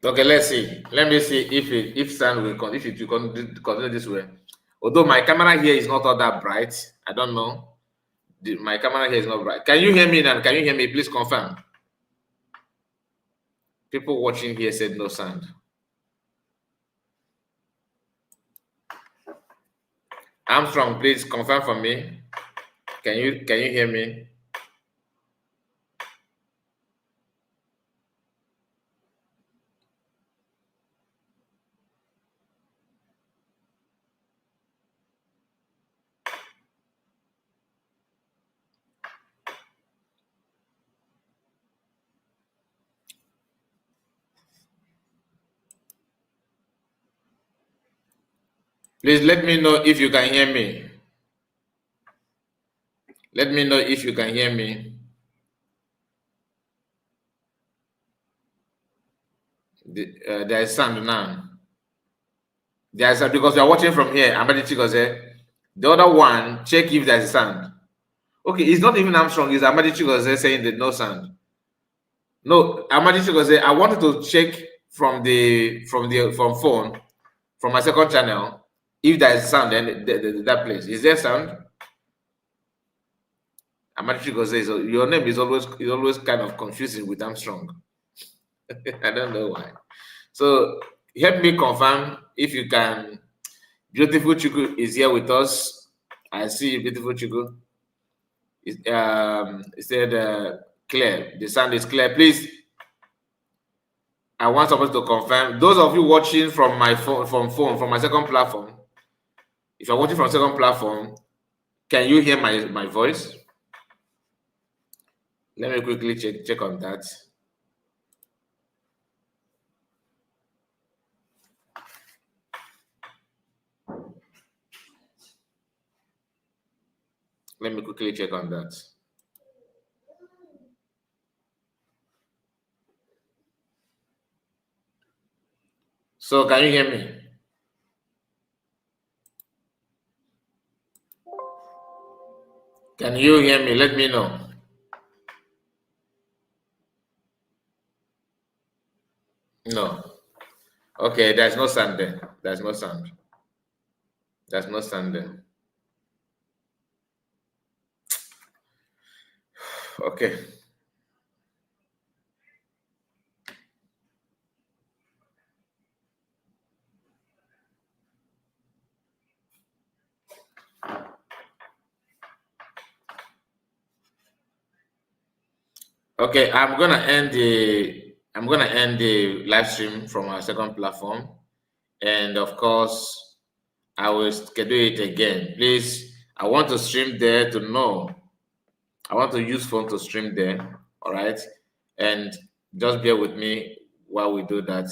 Okay, let's see. Let me see if sound will continue this way. Although my camera here is not all that bright, I don't know. My camera here is not bright. Can you hear me now? Can you hear me? Please confirm. People watching here said no sound. Armstrong, please confirm for me. Can you hear me? Please let me know if you can hear me. Let me know if you can hear me. There is sound now. There is because you are watching from here. The other one, check if there is sound. Okay, it's not even Armstrong. It's Amadi Chigoze saying that no sound. No, Amadi Chigoze, I wanted to check from phone, from my second channel, if there is sound. Then that place is there sound? Amadi Chigoze, your name is always kind of confusing with Armstrong. I don't know why. So help me confirm if you can. Beautiful Chuku is here with us. I see you, beautiful Chuku. It said clear. The sound is clear. Please, I want somebody to confirm. Those of you watching from my phone, from my second platform, if you're watching from second platform, can you hear my voice? Let me quickly check on that. Let me quickly check on that. So can you hear me? Can you hear me? Let me know. No. Okay, there's no sound there. There's no sound. There's no sound there. Okay. Okay, I'm gonna end the live stream from our second platform, and of course, I will schedule it again. Please, I want to stream there to know. I want to use phone to stream there. All right, and just bear with me while we do that.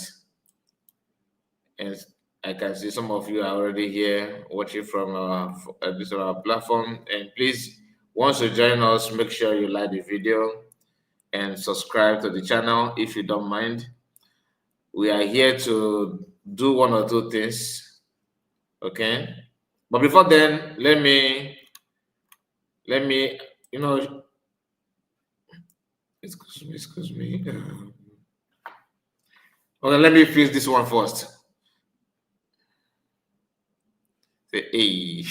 And I can see some of you are already here watching from this on our platform. And please, once you join us, make sure you like the video and subscribe to the channel if you don't mind. We are here to do one or two things, okay? But before then, let me, you know, excuse me. Okay, let me fix this one first. Say, hey.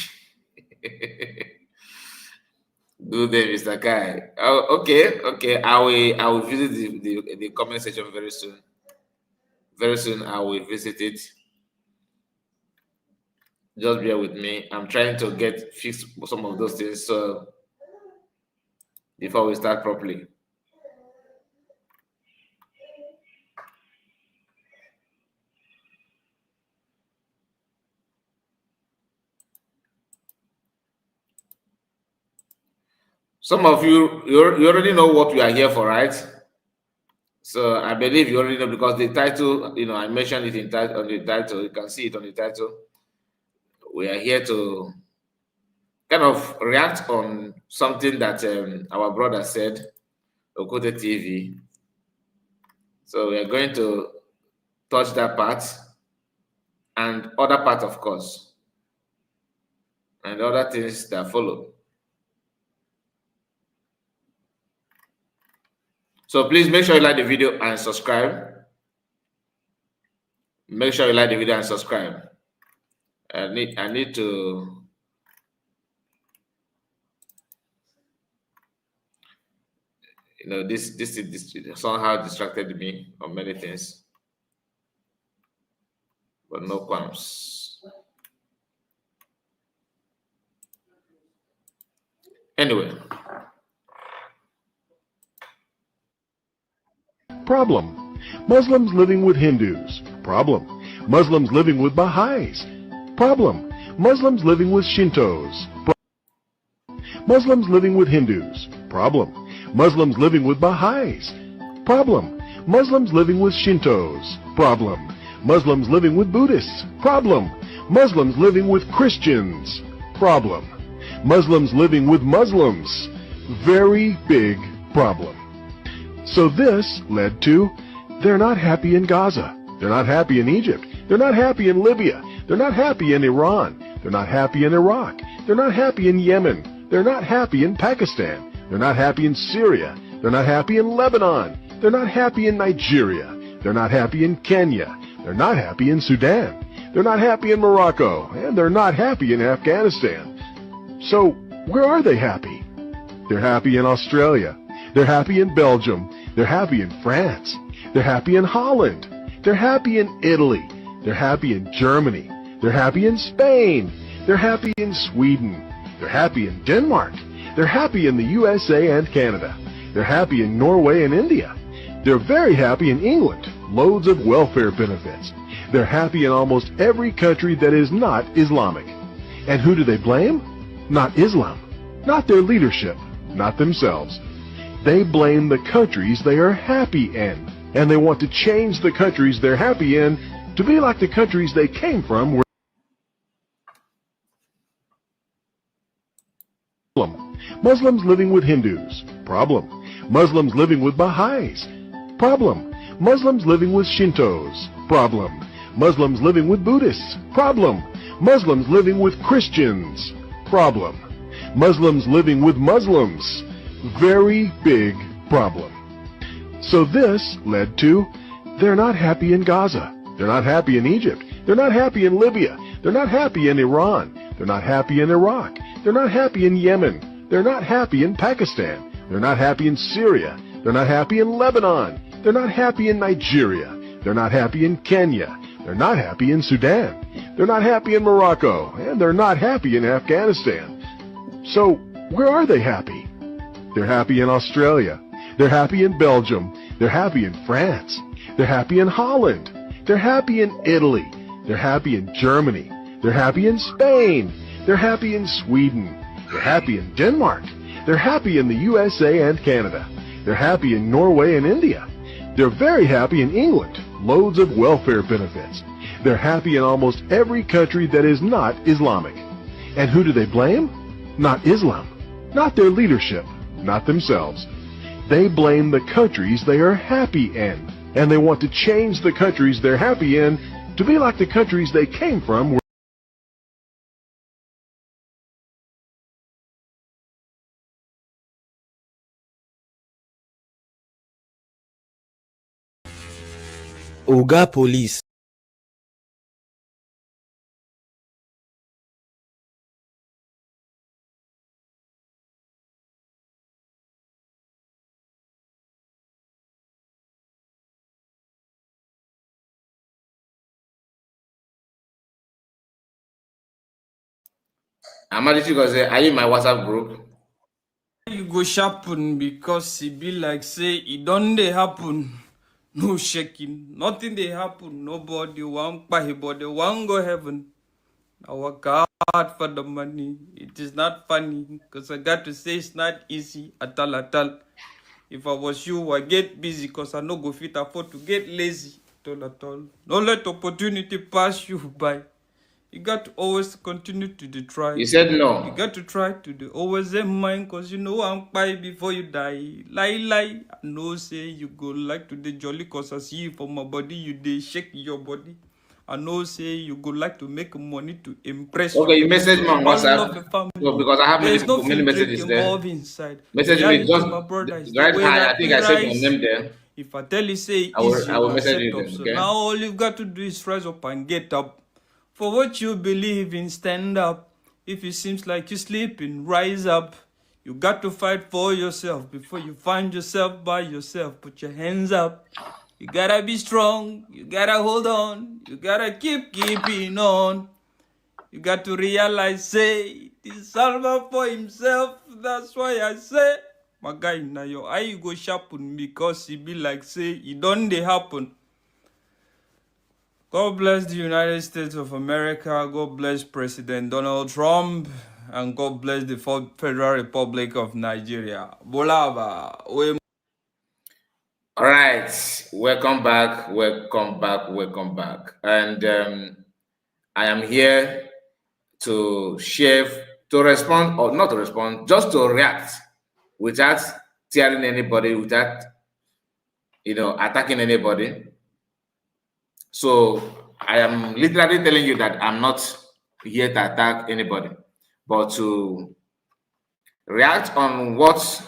Good day, Mr. Kai. Oh, okay. I will visit the comment section very soon. Very soon I will visit it. Just bear with me. I'm trying to fix some of those things so before we start properly. Some of you already know what we are here for, right? So I believe you already know because the title, I mentioned it on the title. You can see it on the title. We are here to kind of react on something that our brother said, OkwuteTv. So we are going to touch that part and other part, of course, and other things that follow. So please make sure you like the video and subscribe. Make sure you like the video and subscribe. I need to. This somehow distracted me on many things, but no qualms. Anyway. Problem. Muslims living with Hindus. Problem. Muslims living with Baha'is. Problem. Muslims living with Shintos. Muslims living with Hindus. Problem. Muslims living with Baha'is. Problem. Muslims living with Shintos. Problem. Muslims living with Buddhists. Problem. Muslims living with Christians. Problem. Muslims living with Muslims. Very big problem. So this led to, they're not happy in Gaza. They're not happy in Egypt. They're not happy in Libya. They're not happy in Iran. They're not happy in Iraq. They're not happy in Yemen. They're not happy in Pakistan. They're not happy in Syria. They're not happy in Lebanon. They're not happy in Nigeria. They're not happy in Kenya. They're not happy in Sudan. They're not happy in Morocco. And they're not happy in Afghanistan. So where are they happy? They're happy in Australia. They're happy in Belgium. They're happy in France. They're happy in Holland. They're happy in Italy. They're happy in Germany. They're happy in Spain. They're happy in Sweden. They're happy in Denmark. They're happy in the USA and Canada. They're happy in Norway and India. They're very happy in England. Loads of welfare benefits. They're happy in almost every country that is not Islamic. And who do they blame? Not Islam. Not their leadership. Not themselves. They blame the countries they are happy in. And they want to change the countries they're happy in to be like the countries they came from. Problem. Muslims living with Hindus. Problem. Muslims living with Baha'is. Problem. Muslims living with Shintos. Problem. Muslims living with Buddhists. Problem. Muslims living with Christians. Problem. Muslims living with Muslims. Very big problem. So this led to, they're not happy in Gaza. They're not happy in Egypt. They're not happy in Libya. They're not happy in Iran. They're not happy in Iraq. They're not happy in Yemen. They're not happy in Pakistan. They're not happy in Syria. They're not happy in Lebanon. They're not happy in Nigeria. They're not happy in Kenya. They're not happy in Sudan. They're not happy in Morocco. And they're not happy in Afghanistan. So where are they happy? They're happy in Australia. They're happy in Belgium. They're happy in France. They're happy in Holland. They're happy in Italy. They're happy in Germany. They're happy in Spain. They're happy in Sweden. They're happy in Denmark. They're happy in the USA and Canada. They're happy in Norway and India. They're very happy in England. Loads of welfare benefits. They're happy in almost every country that is not Islamic. And who do they blame? Not Islam. Not their leadership. Not themselves. They blame the countries they are happy in. And they want to change the countries they're happy in to be like the countries they came from. Oga Police. Amadichi go say, are you in my WhatsApp group? You go sharpen because it be like say it don't dey happen. No shaking, nothing they happen. Nobody want pay, but they want go heaven. I work hard for the money. It is not funny because I got to say it's not easy at all at all. If I was you, I get busy because I no go fit afford to get lazy at all at all. Don't let opportunity pass you by. You got to always continue to try. You said no. You got to try to always in mind because you know I'm pay before you die. Lie. I know say you go like to the jolly cause I see you for my body, you dey shake your body. I know say you go like to make money to impress. Okay, you message me on WhatsApp. No, because I have many messages there. Inside. Message me just my brother, right high. I think I said your name there. If I tell you say I easy, will now message set you up. then, So okay? now all you've got to do is rise up and get up. For what you believe in, stand up. If it seems like you're sleeping, rise up. You got to fight for yourself before you find yourself by yourself. Put your hands up. You gotta be strong. You gotta hold on. You gotta keeping on. You got to realize, say, this Salva for himself. That's why I say, my guy, now your eye go sharpen because he be like, say, it don't they happen. God bless the United States of America. God bless President Donald Trump. And God bless the Federal Republic of Nigeria. Bolava. All right, welcome back, welcome back, welcome back. And I am here to share, to respond, or not to respond, just to react without tearing anybody, without, attacking anybody. So I am literally telling you that I'm not here to attack anybody, but to react on what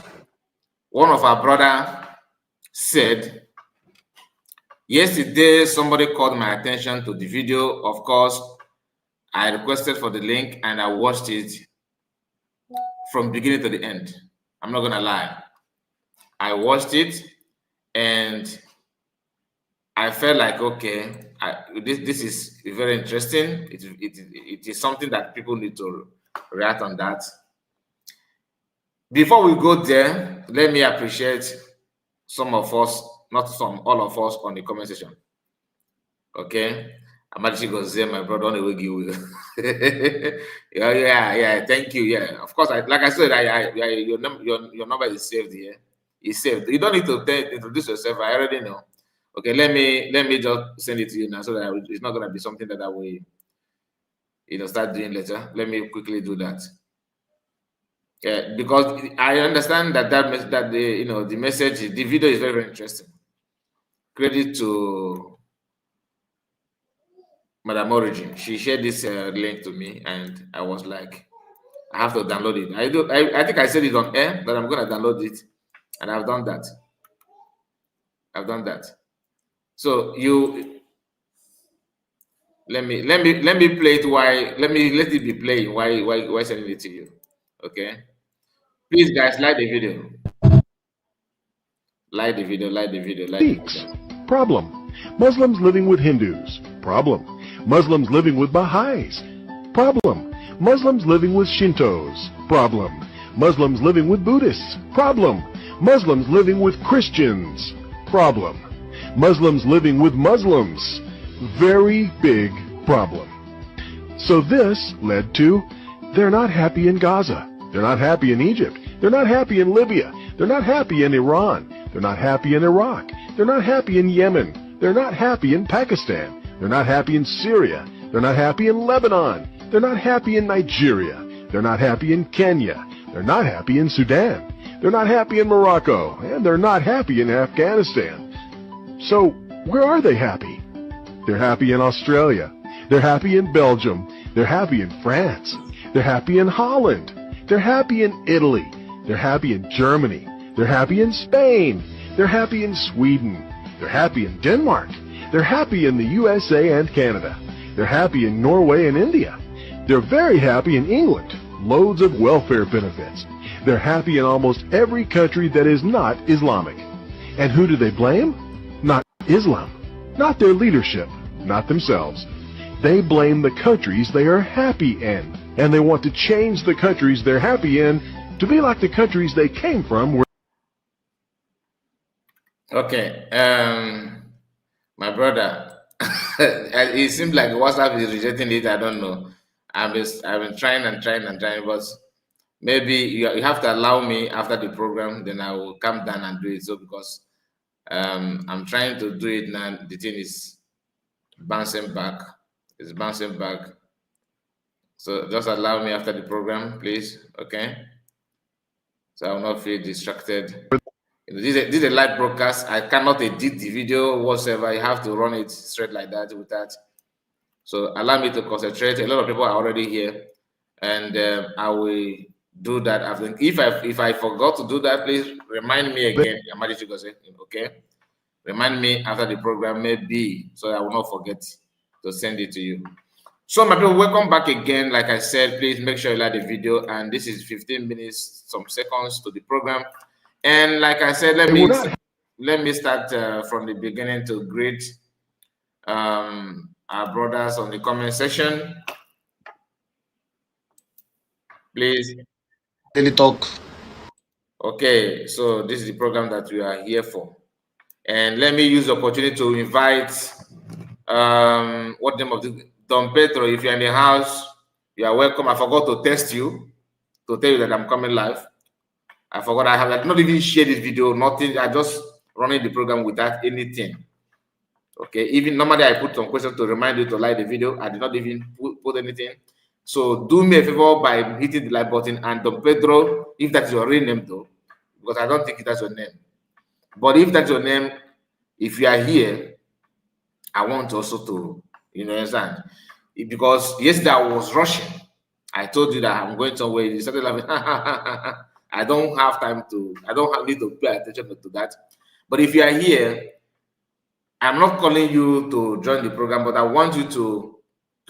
one of our brother said. Yesterday, somebody called my attention to the video. Of course, I requested for the link and I watched it from beginning to the end. I'm not gonna lie. I watched it and I felt like, okay, this is very interesting. It is something that people need to react on that. Before we go there, let me appreciate some of us, not some, all of us on the comment section. Okay. I'm actually going to say my brother on the way you. Yeah. Thank you. Yeah. Of course, like I said, your number is saved here. It's saved. You don't need to introduce yourself. I already know. Okay, let me just send it to you now so that it's not gonna be something that I will, start doing later. Let me quickly do that. Yeah, because I understand that the message, the video is very, very interesting. Credit to Madam Origin. She shared this link to me, and I was like, I have to download it. I think I said it on air that I'm gonna download it, and I've done that. So let me play it. Let it be playing. Why sending it to you? Okay. Please, guys, like the video. Like the video. Sikhs. Problem. Muslims living with Hindus. Problem. Muslims living with Baha'is. Problem. Muslims living with Shintos. Problem. Muslims living with Buddhists. Problem. Muslims living with Christians. Problem. Muslims living with Muslims. Very big problem. So this led to, they're not happy in Gaza. They're not happy in Egypt. They're not happy in Libya. They're not happy in Iran. They're not happy in Iraq. They're not happy in Yemen. They're not happy in Pakistan. They're not happy in Syria. They're not happy in Lebanon. They're not happy in Nigeria. They're not happy in Kenya. They're not happy in Sudan. They're not happy in Morocco. And they're not happy in Afghanistan. So, where are they happy? They're happy in Australia. They're happy in Belgium. They're happy in France. They're happy in Holland. They're happy in Italy. They're happy in Germany. They're happy in Spain. They're happy in Sweden. They're happy in Denmark. They're happy in the USA and Canada. They're happy in Norway and India. They're very happy in England. Loads of welfare benefits. They're happy in almost every country that is not Islamic. And who do they blame? Not Islam. Not their leadership. Not themselves. They blame the countries they are happy in. And they want to change the countries they're happy in to be like the countries they came from. Okay, my brother, it seems like WhatsApp is rejecting it. I don't know. I've been trying, but maybe you have to allow me after the program. Then I will come down and do it. So because I'm trying to do it now, the thing is bouncing back. It's bouncing back. So just allow me after the program, please. Okay. So I will not feel distracted. This is a live broadcast. I cannot edit the video whatsoever. You have to run it straight like that with that. So allow me to concentrate. A lot of people are already here, and I will do that after. If I forgot to do that, please remind me again. Okay. Remind me after the program, maybe, so I will not forget to send it to you. So, my people, welcome back again. Like I said, please make sure you like the video. And this is 15 minutes, some seconds to the program. And like I said, let me start from the beginning to greet our brothers on the comment section. Please. Daily talk. Okay, so this is the program that we are here for. And let me use the opportunity to invite what name of the Don Pedro. If you're in the house, you are welcome. I forgot to test you to tell you that I'm coming live. I forgot I have not even shared this video, nothing. I just running the program without anything. Okay, even normally I put some questions to remind you to like the video. I did not even put anything. So do me a favor by hitting the like button. And Don Pedro, if that's your real name though, because I don't think that's your name. But if that's your name, if you are here, I want also to, understand. Because yesterday I was rushing. I told you that I'm going somewhere. You started laughing. I don't have time to, I don't need to pay attention to that. But if you are here, I'm not calling you to join the program, but I want you to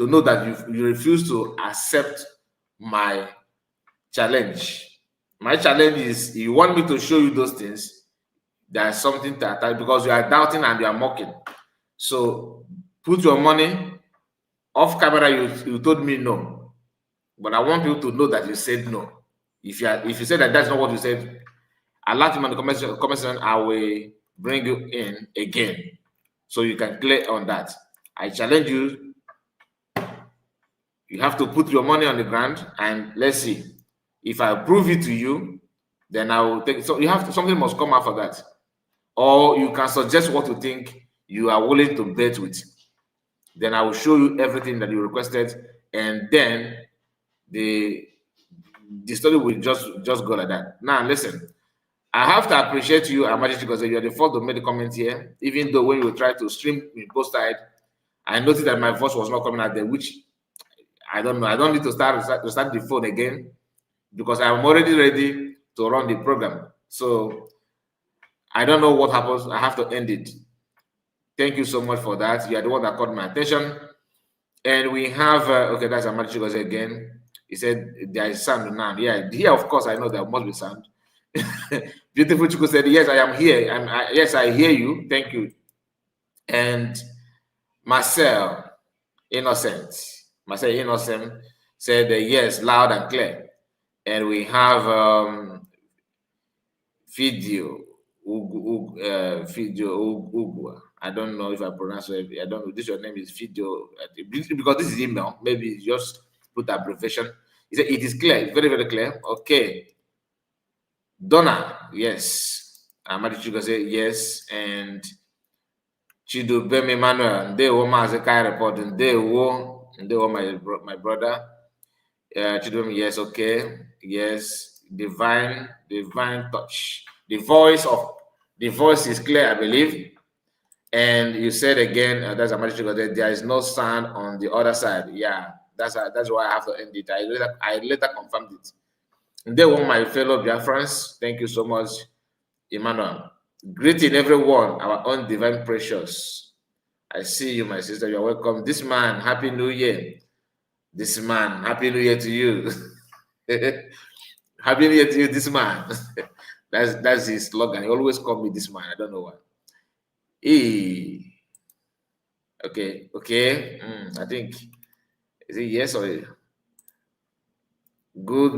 know that you refuse to accept my challenge. My challenge is you want me to show you those things. There's something to attack because you are doubting and you are mocking. So put your money off camera. You told me no, but I want people to know that you said no. If you said that that's not what you said, allow him in the comment section. I will bring you in again, so you can clear on that. I challenge you. You have to put your money on the ground, and let's see. If I prove it to you, then I will take. So you have to, something must come out for that, or you can suggest what you think you are willing to bet with. Then I will show you everything that you requested, and then the story will just go like that. Now listen, I have to appreciate you, Amaji, because you are the first to make the comment here. Even though when you try to stream in both sides, I noticed that my voice was not coming out there, which I don't know. I don't need to start the phone again because I'm already ready to run the program. So I don't know what happens. I have to end it. Thank you so much for that. You are the one that caught my attention. And we have, okay, that's Amachi Goze again. He said there is sound now. Yeah, here, of course, I know there must be sound. Beautiful Chico said, yes, I am here. Yes, I hear you. Thank you. And Marcel Innocent said, yes, loud and clear. And we have Video Ugwa. I don't know if I pronounce it. I don't know. This your name is Video because this is email. Maybe just put abbreviation. He said it is clear. It's very, very clear. Okay. Donna, yes. Amadi Chuka said yes. And Chido Bem Emmanuel, they were my reporting. They were my brother. Chido, yes, okay. Yes. Divine touch. The voice is clear, I believe. And you said again, that's a magic that there is no sound on the other side. Yeah, that's why I have to end it. I later confirmed it. And they were my fellow Biafrans. Thank you so much, Emmanuel. Greeting everyone, our own divine precious. I see you, my sister. You're welcome. This man, Happy New Year. This man, Happy New Year to you. Happy New Year to you, this man. That's his slogan. He always call me this man. I don't know why. Okay. I think, is it yes or good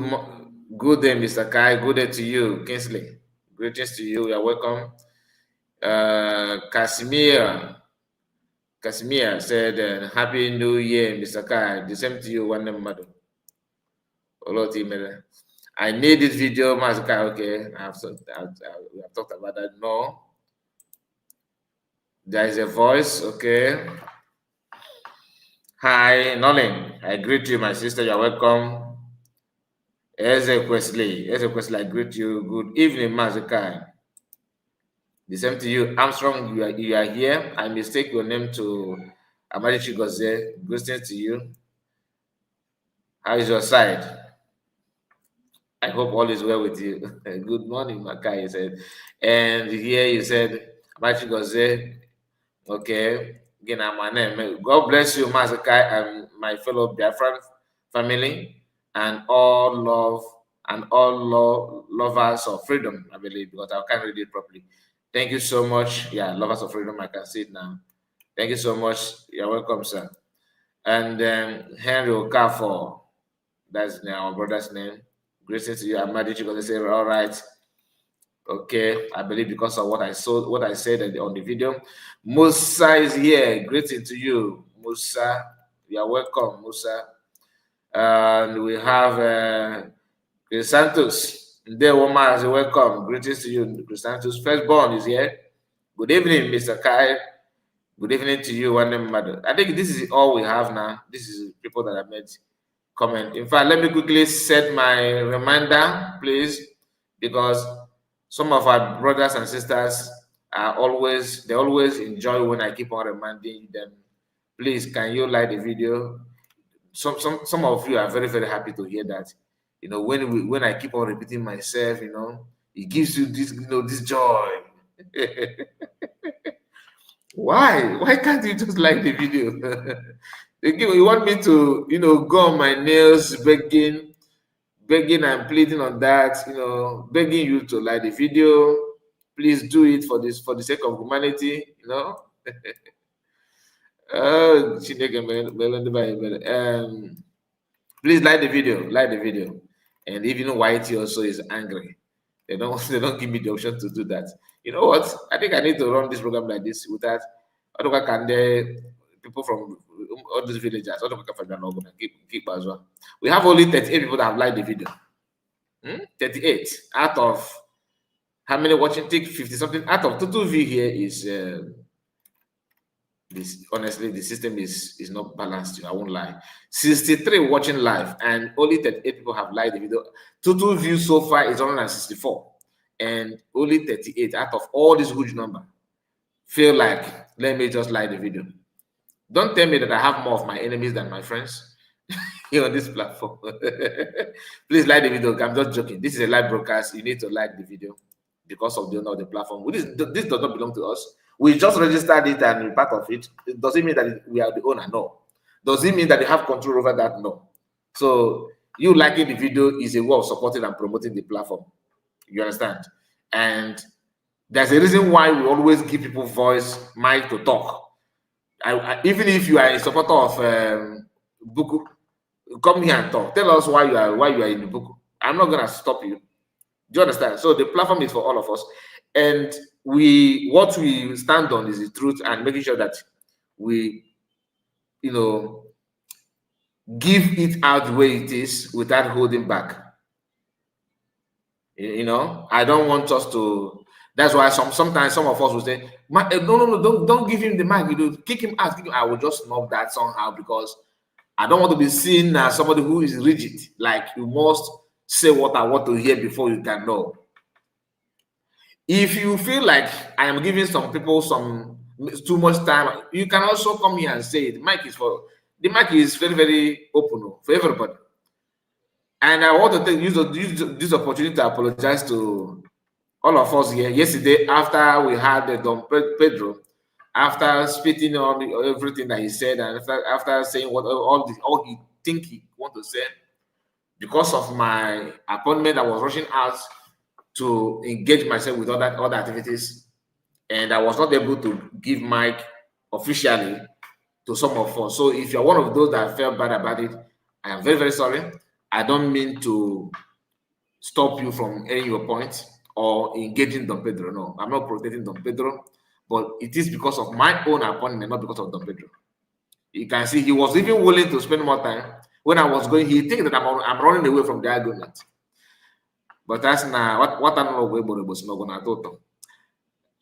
day, Mr. Kai. Good day to you, Kingsley. Greetings to you. You're welcome. Casimir said, Happy New Year, Mr. Kai. The same to you, one name, madam. I need this video, Mr. Kai. Okay, we have talked about that. No. There is a voice, okay. Hi, Nolan. I greet you, my sister. You're welcome. Eze Wesley, I greet you. Good evening, Mazukai. The same to you. Armstrong, you are here. I mistake your name to Amadi Chigoze. Greetings to you. How is your side? I hope all is well with you. Good morning, Makai, you said. And here you said, Abachigozie. Okay. Again, I'm my name. God bless you, Mazakai, and my fellow Biafran family, and all lovers of freedom, I believe, because I can't read it properly. Thank you so much. Yeah, lovers of freedom, I can see it now. Thank you so much. You're welcome, sir. And Henry Okafor, that's our brother's name. Greetings to you. I'm Madi Chigose say, all right. Okay, I believe because of what I saw, what I said on the video. Musa is here. Greeting to you, Musa. You are welcome, Musa. And we have Chris Santos. Ndewoma is welcome. Greetings to you, Chris Santos. Firstborn is here. Good evening, Mr. Kai. Good evening to you, Wandem Mother. I think this is all we have now. This is people that I met comment. In fact, let me quickly set my reminder, please, because some of our brothers and sisters are always enjoy when I keep on reminding them. Please, can you like the video? Some of you are very, very happy to hear that. You know, when I keep on repeating myself, you know, it gives you this, you know, this joy. Why can't you just like the video? You want me to, you know, go on my nails begging and pleading on that, you know, begging you to like the video. Please do it for the sake of humanity, you know. Please like the video. And if you know why it also is angry, they don't give me the option to do that. You know what? I think I need to run this program like this without people from all these villagers, keep as well. We have only 38 people that have liked the video. 38 out of how many watching? Take 50 something out of total view here is this. Honestly, the system is not balanced. I won't lie. 63 watching live, and only 38 people have liked the video. Total view so far is 164, and only 38 out of all this huge number feel like, let me just like the video. Don't tell me that I have more of my enemies than my friends here on this platform. Please like the video. I'm just joking. This is a live broadcast. You need to like the video because of the owner of the platform. This does not belong to us. We just registered it and we're part of it. It doesn't mean that we are the owner. No. Does it mean that they have control over that? No. So you liking the video is a way of supporting and promoting the platform. You understand? And there's a reason why we always give people voice, mic to talk. Even if you are a supporter of Buku, come here and talk. Tell us why you are in the Buku. I'm not gonna stop you. Do you understand? So the platform is for all of us, and what we stand on is the truth and making sure that we, you know, give it out the way it is without holding back. You know, I don't want us to. That's why sometimes some of us will say, no, don't give him the mic. You know, kick him out. I will just snub that somehow because I don't want to be seen as somebody who is rigid. Like you must say what I want to hear before you can know. If you feel like I am giving some people too much time, you can also come here and say it. The mic is very, very open for everybody. And I want to use this opportunity to apologize to all of us here. Yesterday, after we had the Don Pedro, after spitting on everything that he said, and after saying all he think he want to say, because of my appointment, I was rushing out to engage myself with other activities, and I was not able to give mic officially to some of us. So if you're one of those that felt bad about it, I am very, very sorry. I don't mean to stop you from airing your points or engaging Don Pedro. No, I'm not protecting Don Pedro, but it is because of my own appointment, not because of Don Pedro. You can see he was even willing to spend more time. When I was going, he thinks that I'm running away from the argument. But that's not what I know.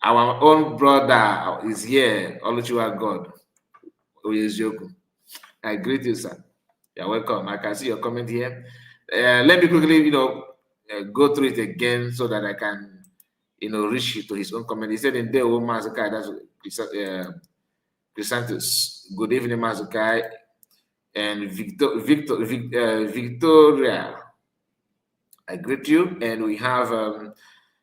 Our own brother is here, Oluchiwa God. I greet you, sir. You're welcome. I can see your comment here. Let me quickly, go through it again so that I can, reach to his own comment. He said in there, Mazukai, that's Chrysanthus. Good evening, Mazukai. And Victoria, I greet you. And we have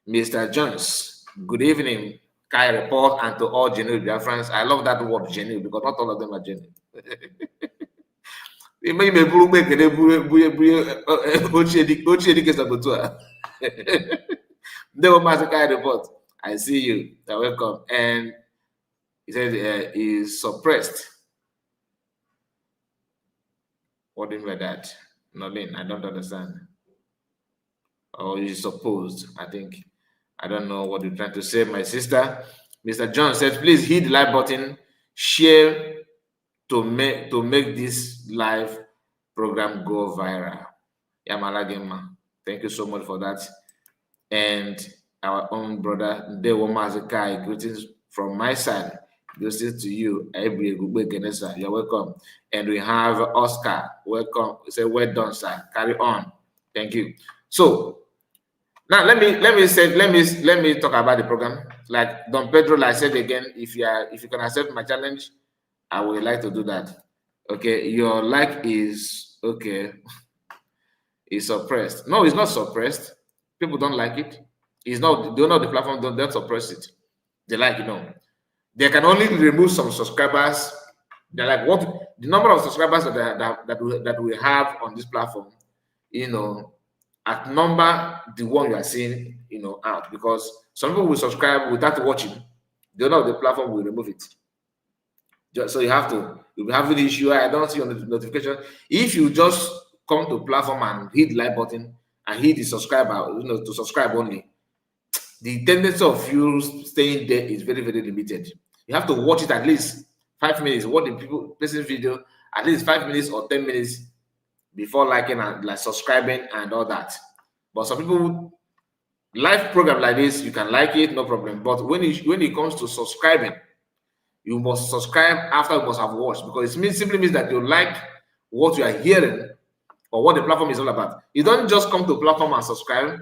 Mr. Jones. Good evening. Kai report and to all genuine Biafrans. I love that word genuine because not all of them are genuine. Report. I see you. You're welcome. And he said he's suppressed. What do you mean by that? Nothing. I don't understand. Or is supposed, I think. I don't know what you're trying to say, my sister. Mr. John said, please hit the like button, share to make this live program go viral. Yamalagema. Thank you so much for that. And our own brother, Ndi Igbo, greetings from my side. Greetings to you. You're welcome. And we have Oscar. Welcome. Say, well done, sir. Carry on. Thank you. So now let me talk about the program. Like Don Pedro, like I said again, if you can accept my challenge, I would like to do that. Okay, your like is okay. It's suppressed. No, it's not suppressed. People don't like it. It's not. They don't know the platform. Don't suppress it. They like, they can only remove some subscribers. They're like, what the number of subscribers that we have on this platform, at number the one you are seeing, out, because some people will subscribe without watching. They don't know the platform will remove it. So you'll be having the issue. I don't see on the notification. If you just come to platform and hit the like button and hit the subscriber, to subscribe only, the tendency of you staying there is very, very limited. You have to watch it at least 5 minutes. Watch the person's video at least 5 minutes or 10 minutes before liking and like subscribing and all that. But some people, live program like this, you can like it, no problem. But when it comes to subscribing, you must subscribe after you must have watched, because it simply means that you like what you are hearing or what the platform is all about. You don't just come to platform and subscribe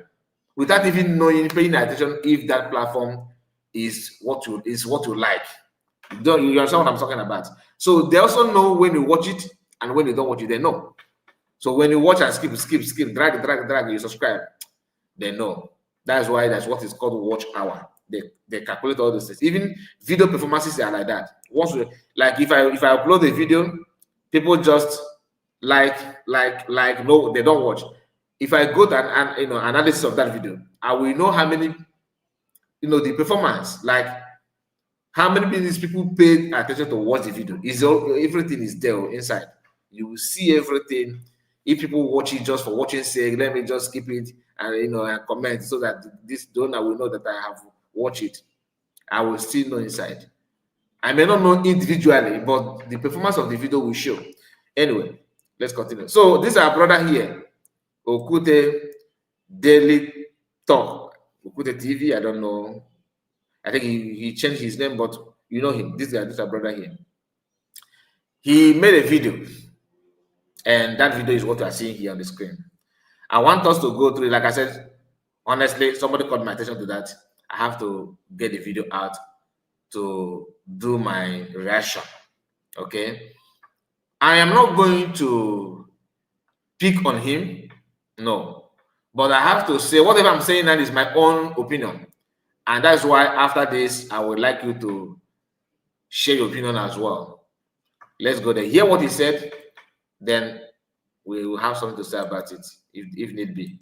without even paying attention if that platform is what you like. You understand what I'm talking about? So they also know when you watch it and when you don't watch it, they know. So when you watch and skip, drag, you subscribe, they know. That's what is called watch hour. They calculate all those things. Even video performances are like that. Like if I upload a video, people just no, they don't watch. If I go to an analysis of that video, I will know how many, the performance, like how many minutes people paid attention to watch the video. Everything is there inside. You will see everything. If people watch it just for watching sake, let me just skip it and and comment so that this donor will know that I have watched it. I will still know inside. I may not know individually, but the performance of the video will show. Anyway, let's continue. So this is our brother here, Okwute Daily Talk, OkwuteTv. I don't know. I think he changed his name, but you know him. This is our brother here. He made a video, and that video is what you are seeing here on the screen. I want us to go through it. Like I said, honestly, somebody called my attention to that. I have to get the video out to do my reaction. Okay. I am not going to pick on him, no. But I have to say, whatever I'm saying now is my own opinion. And that's why after this, I would like you to share your opinion as well. Let's go there. Hear what he said, then we will have something to say about it, if need be.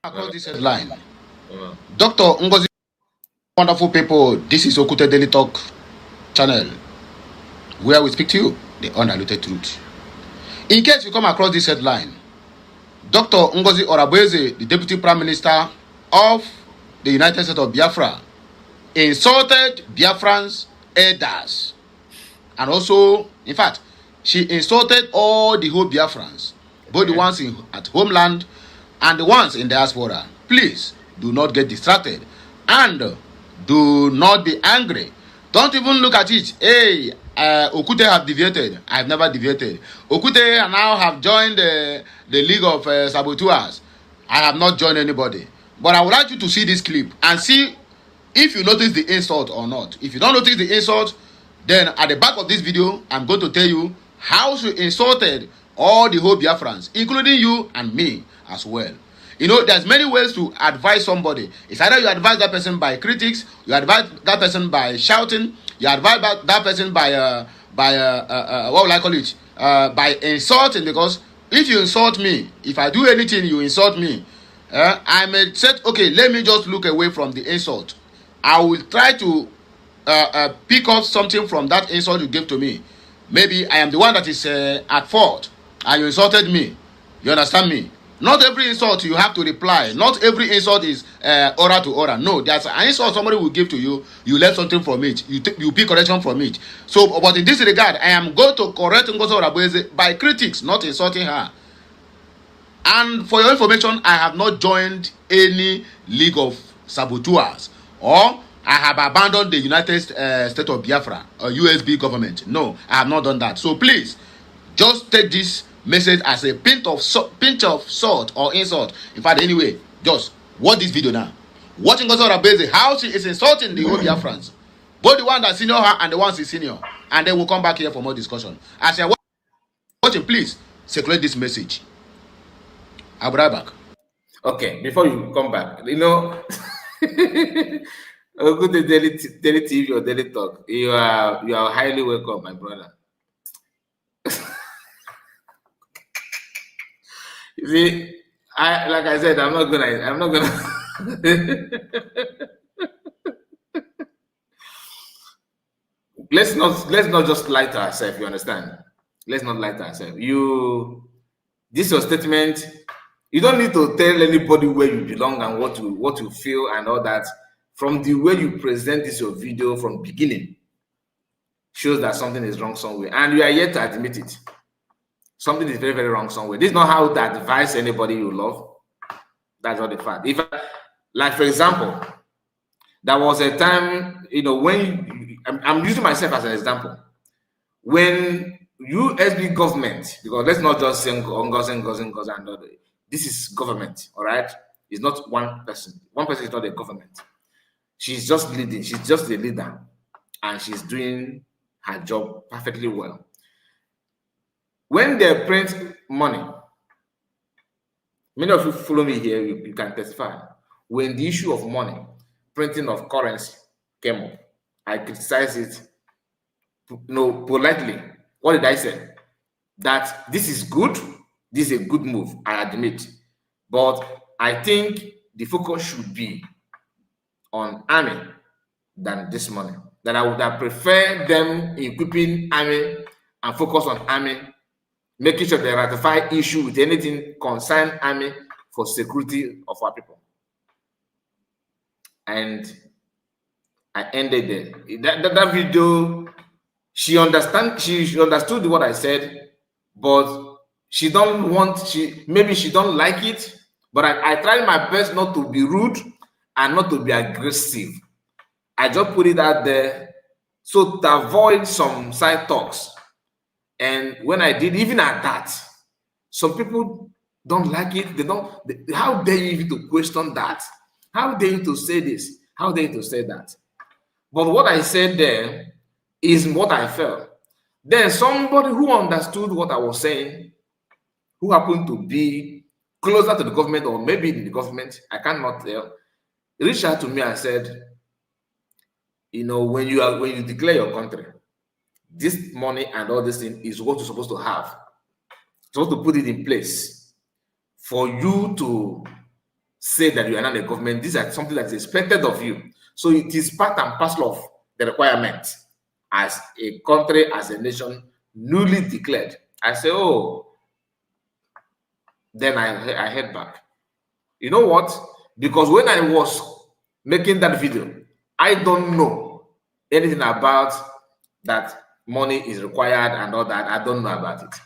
Across this headline, Dr. Ngozi, wonderful people, this is Okwute Daily Talk channel, where we speak to you the undiluted truth. In case you come across this headline, Dr. Ngozi Orabueze, the Deputy Prime Minister of the United States of Biafra, insulted Biafrans' elders. And also, in fact, she insulted all the whole Biafrans, both the ones at homeland and the ones in diaspora. Please do not get distracted and do not be angry. Don't even look at it. Hey, Okwute have deviated. I have never deviated. Okwute now have joined the League of Saboteurs. I have not joined anybody. But I would like you to see this clip and see if you notice the insult or not. If you don't notice the insult, then at the back of this video, I'm going to tell you how she insulted all the whole Biafrans, including you and me as well. You know, there's many ways to advise somebody. It's either you advise that person by critics, you advise that person by shouting, you advise that person by what will I call it? By insulting, because if you insult me, if I do anything, you insult me, I may say, okay, let me just look away from the insult. I will try to pick up something from that insult you gave to me. Maybe I am the one that is at fault and you insulted me. You understand me? Not every insult you have to reply. Not every insult is aura to aura. No, there's an insult somebody will give to you. You learn something from it. You pick correction from it. So, but in this regard, I am going to correct Ngozi Orabueze by critics, not insulting her. And for your information, I have not joined any league of saboteurs, or I have abandoned the United States of Biafra or USB government. No, I have not done that. So please, just take this message as a pinch of salt or insult. In fact, anyway, just watch this video now. Watching Ngozi Orabueze, how she is insulting the whole Biafrans, both the one that senior her and the ones is senior, and then we'll come back here for more discussion. As you're watching, please circulate this message. I'll be right back. Okay, before you come back, you know, go to daily TV or daily talk. You are highly welcome, my brother. You see, like I said, I'm not gonna. Let's not just lie to ourselves. You understand? Let's not lie to ourselves. This is your statement. You don't need to tell anybody where you belong and what you feel and all that. From the way you present this your video from beginning, shows that something is wrong somewhere, and you are yet to admit it. Something is very, very wrong somewhere. This is not how to advise anybody you love. That's not the fact. Like for example, there was a time, you know, when I'm using myself as an example. When USB government, because let's not just say Ngozi and all that. This is government, all right? It's not one person. One person is not a government. She's just leading. She's just a leader, and she's doing her job perfectly well. When they print money, many of you follow me here, you can testify. When the issue of money, printing of currency came up, I criticized it, politely. What did I say? That this is good. This is a good move, I admit. But I think the focus should be on army than this money. That I would have preferred them equipping army and focus on army, making sure they ratify issue with anything concern army for security of our people. And I ended there. That video, she understood what I said, but maybe she don't like it, but I tried my best not to be rude and not to be aggressive. I just put it out there so to avoid some side talks. And when I did, even at that, some people don't like it. How dare you even to question that? How dare you to say this? How dare you to say that? But what I said there is what I felt. Then somebody who understood what I was saying, who happened to be closer to the government or maybe in the government, I cannot tell, reached out to me and said, you know, when you declare your country, this money and all this thing is what you're supposed to have. You're supposed to put it in place for you to say that you are not a government. This is something that is expected of you. So it is part and parcel of the requirement as a country, as a nation, newly declared. I say, oh, then I head back. You know what? Because when I was making that video, I don't know anything about that money is required and all that. I don't know about it.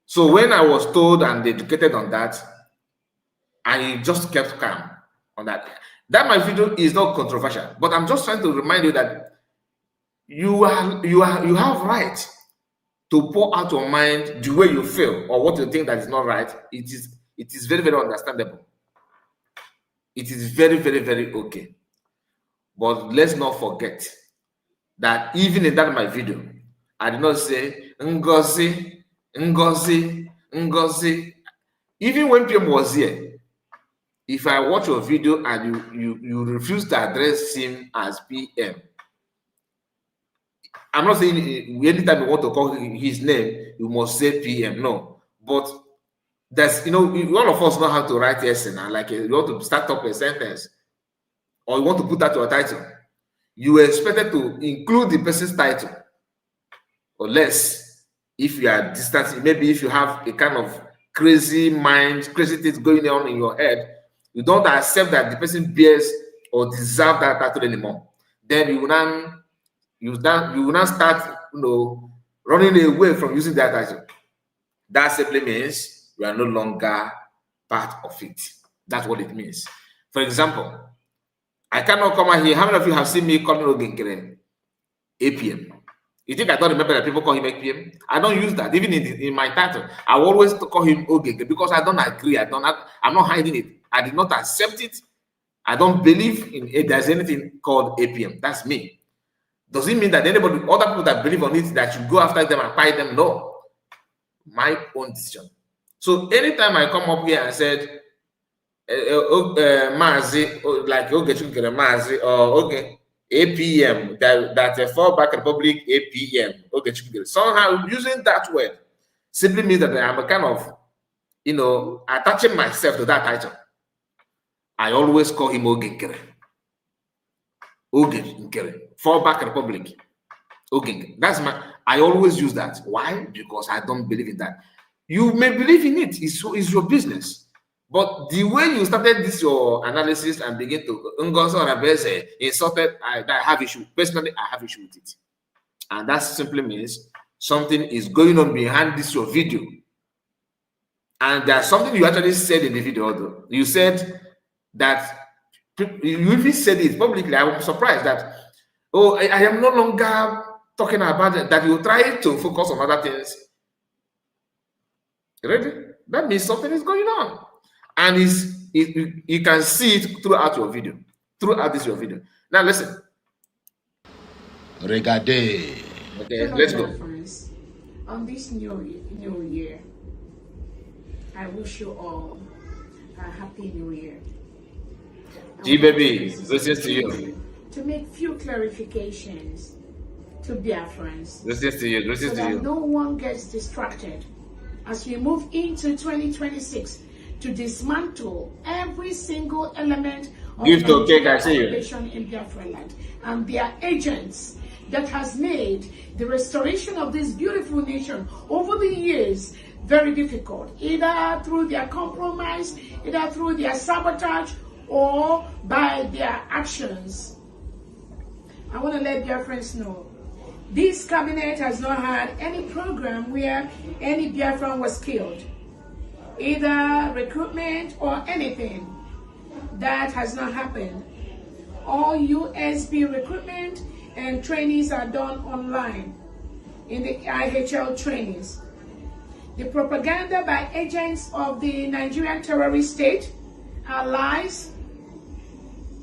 So when I was told and educated on that, I just kept calm on that. That my video is not controversial, but I'm just trying to remind you that you have right to pour out your mind the way you feel or what you think that is not right. It is very, very understandable. It is very, very, very okay. But let's not forget that even in that my video, I did not say Ngozi. Even when PM was here, if I watch your video and you refuse to address him as PM, I'm not saying anytime you want to call his name, you must say PM. No, but that's, one of us know how to write essay now. Like you want to start up a sentence, or you want to put that to a title, you are expected to include the person's title, or less if you are distant. Maybe if you have a kind of crazy mind, crazy things going on in your head, you don't accept that the person bears or deserve that title anymore. Then you will now start, running away from using that title. That simply means you are no longer part of it. That's what it means. For example, I cannot come out here. How many of you have seen me calling Ogenkere APM? You think I don't remember that people call him APM? I don't use that. Even in my title, I always call him Ogenkere because I don't agree. I'm not hiding it. I did not accept it. I don't believe in it. There's anything called APM. That's me. Does it mean that other people that believe on it, that you go after them and fight them? No. My own decision. So anytime I come up here and said, Mazi, like Mazi, or okay, APM, that's a fallback Republic APM, somehow using that word simply means that I'm a kind of, attaching myself to that title. I always call him Ogenkere. Fallback Republic. I always use that. Why? Because I don't believe in that. You may believe in it. It's your business. But the way you started this your analysis and begin to Orabueze insulted, I have issue. Personally, I have issue with it. And that simply means something is going on behind this your video. And there's something you actually said in the video, though. You said that you even said it publicly. I was surprised that, I am no longer talking about it, that you try to focus on other things. Ready? That means something is going on. And you can see it throughout your video. Throughout this your video. Now listen. Regardez. Okay, let's go. On this new year, I wish you all a happy new year. G baby, listen to you. To make few clarifications to Biafrans. Listen to you. So that no one gets distracted as we move into 2026 to dismantle every single element of the population in Biafra land and their agents that has made the restoration of this beautiful nation over the years very difficult, either through their compromise, either through their sabotage, or by their actions. I want to let Biafrans know, this cabinet has not had any program where any Biafran was killed, either recruitment or anything. That has not happened. All USB recruitment and trainings are done online in the IHL trainings. The propaganda by agents of the Nigerian terrorist state are lies.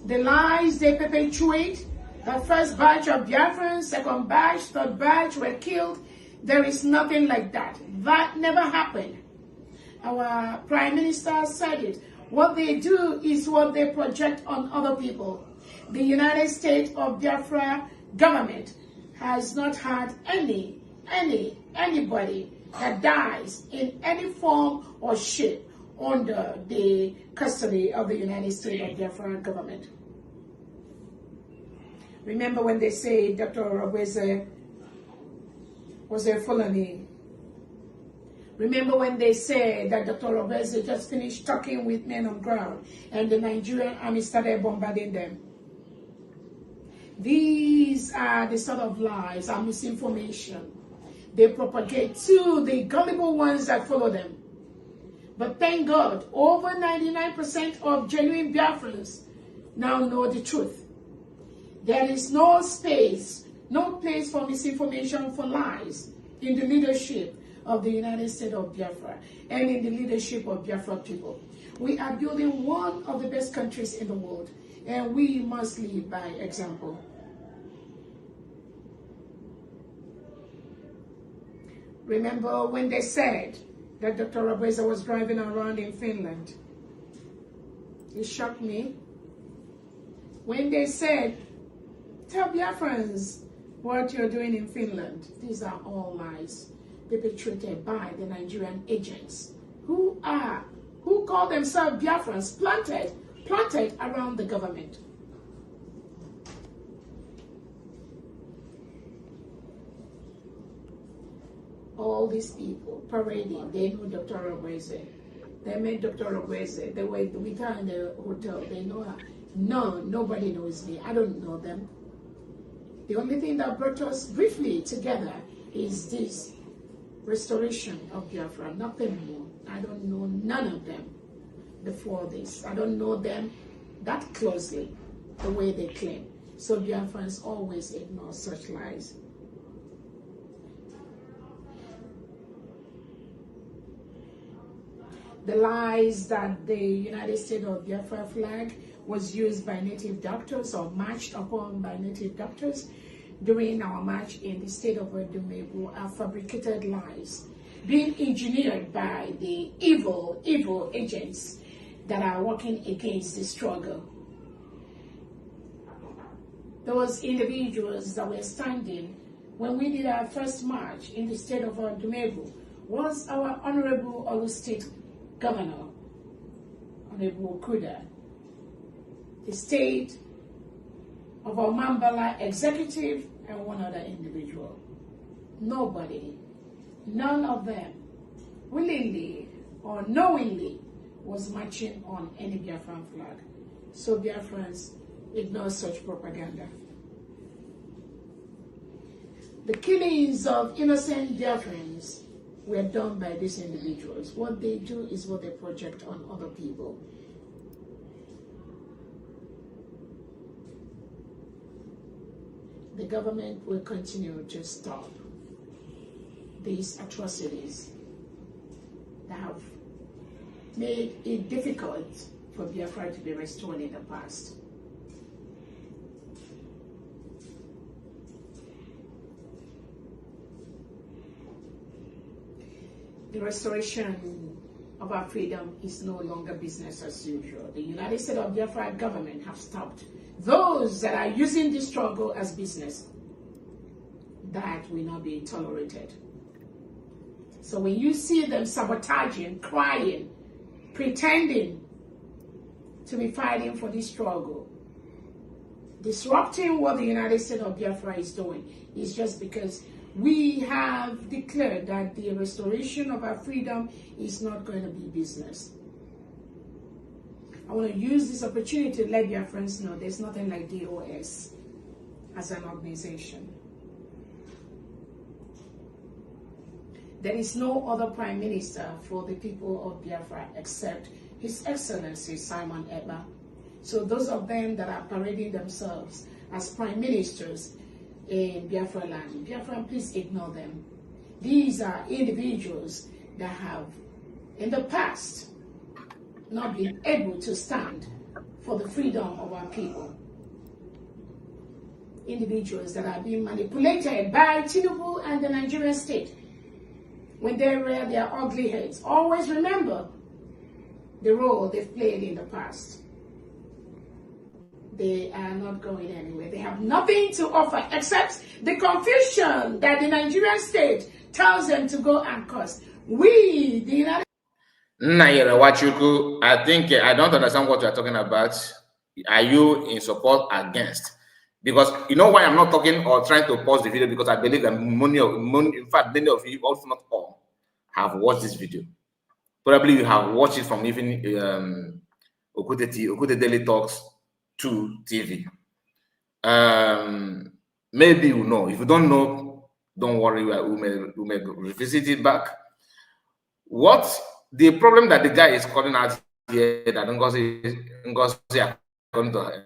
The lies they perpetuate. The first batch of Biafrans, second batch, third batch were killed. There is nothing like that. That never happened. Our Prime Minister said it. What they do is what they project on other people. The United States of Biafra government has not had anybody that dies in any form or shape under the custody of the United States of Biafra government. Remember when they say Dr. Orabueze was a Fulani? Remember when they said that Dr. Orabueze just finished talking with men on ground and the Nigerian army started bombarding them? These are the sort of lies and misinformation they propagate to the gullible ones that follow them. But thank God, over 99% of genuine Biafrans now know the truth. There is no space, no place for misinformation, for lies in the leadership of the United States of Biafra and in the leadership of Biafra people. We are building one of the best countries in the world, and we must lead by example. Remember when they said that Dr. Orabueze was driving around in Finland. It shocked me when they said, tell Biafrans what you're doing in Finland. These are all lies perpetrated by the Nigerian agents who call themselves Biafrans, planted around the government. All these people parading, they know Dr. Orabueze. They met Dr. Orabueze. They were with her in the hotel. They know her. No, nobody knows me. I don't know them. The only thing that brought us briefly together is this restoration of Biafra, nothing more. I don't know none of them before this. I don't know them that closely, the way they claim. So Biafrans always ignore such lies. The lies that the United States of Biafra flag was used by native doctors or marched upon by native doctors during our march in the state of Orabueze are fabricated lies being engineered by the evil agents that are working against the struggle. Those individuals that were standing when we did our first march in the state of Orabueze was our Honorable Olu State Governor, Honorable Okuda, the state of our Mambala executive, and one other individual. Nobody, none of them, willingly or knowingly, was marching on any Biafran flag. So Biafrans ignore such propaganda. The killings of innocent Biafrans were done by these individuals. What they do is what they project on other people. The government will continue to stop these atrocities that have made it difficult for Biafra to be restored in the past. The restoration of our freedom is no longer business as usual. The United States of Biafra government have stopped those that are using this struggle as business. That will not be tolerated. So when you see them sabotaging, crying, pretending to be fighting for this struggle, disrupting what the United States of Biafra is doing, is just because we have declared that the restoration of our freedom is not going to be business. I want to use this opportunity to let your friends know there's nothing like DOS as an organization. There is no other prime minister for the people of Biafra except His Excellency Simon Ekpa. So those of them that are parading themselves as prime ministers in Biafra land, Biafra, please ignore them. These are individuals that have, in the past, not been able to stand for the freedom of our people. Individuals that are being manipulated by Tinubu and the Nigerian state. When they rear their ugly heads, always remember the role they've played in the past. They are not going anywhere. They have nothing to offer except the confusion that the Nigerian state tells them to go and cause. We, the United I think I don't understand what you're talking about. Are you in support against? Because you know why I'm not talking or trying to pause the video, because I believe that many of you, also not all, have watched this video. Probably you have watched it from even Okwute Daily Talks to TV. Maybe you know. If you don't know, don't worry. We may revisit it back. What the problem that the guy is calling out here, that Ngozi according to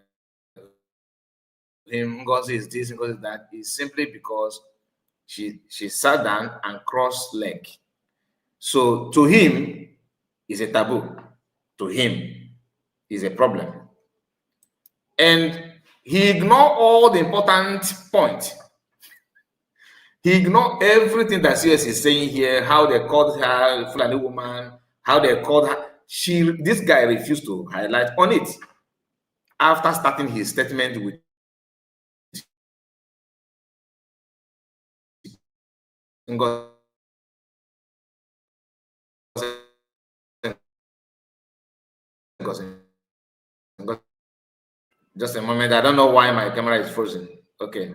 him, Ngozi is this, Ngozi is that, is simply because she sat down and crossed leg. So to him, it's a taboo. To him, is a problem. And he ignored all the important points. He ignored everything that CS is saying here, how they called her Fulani woman, how they called her. This guy refused to highlight on it after starting his statement with just a moment. I don't know why my camera is frozen. Okay.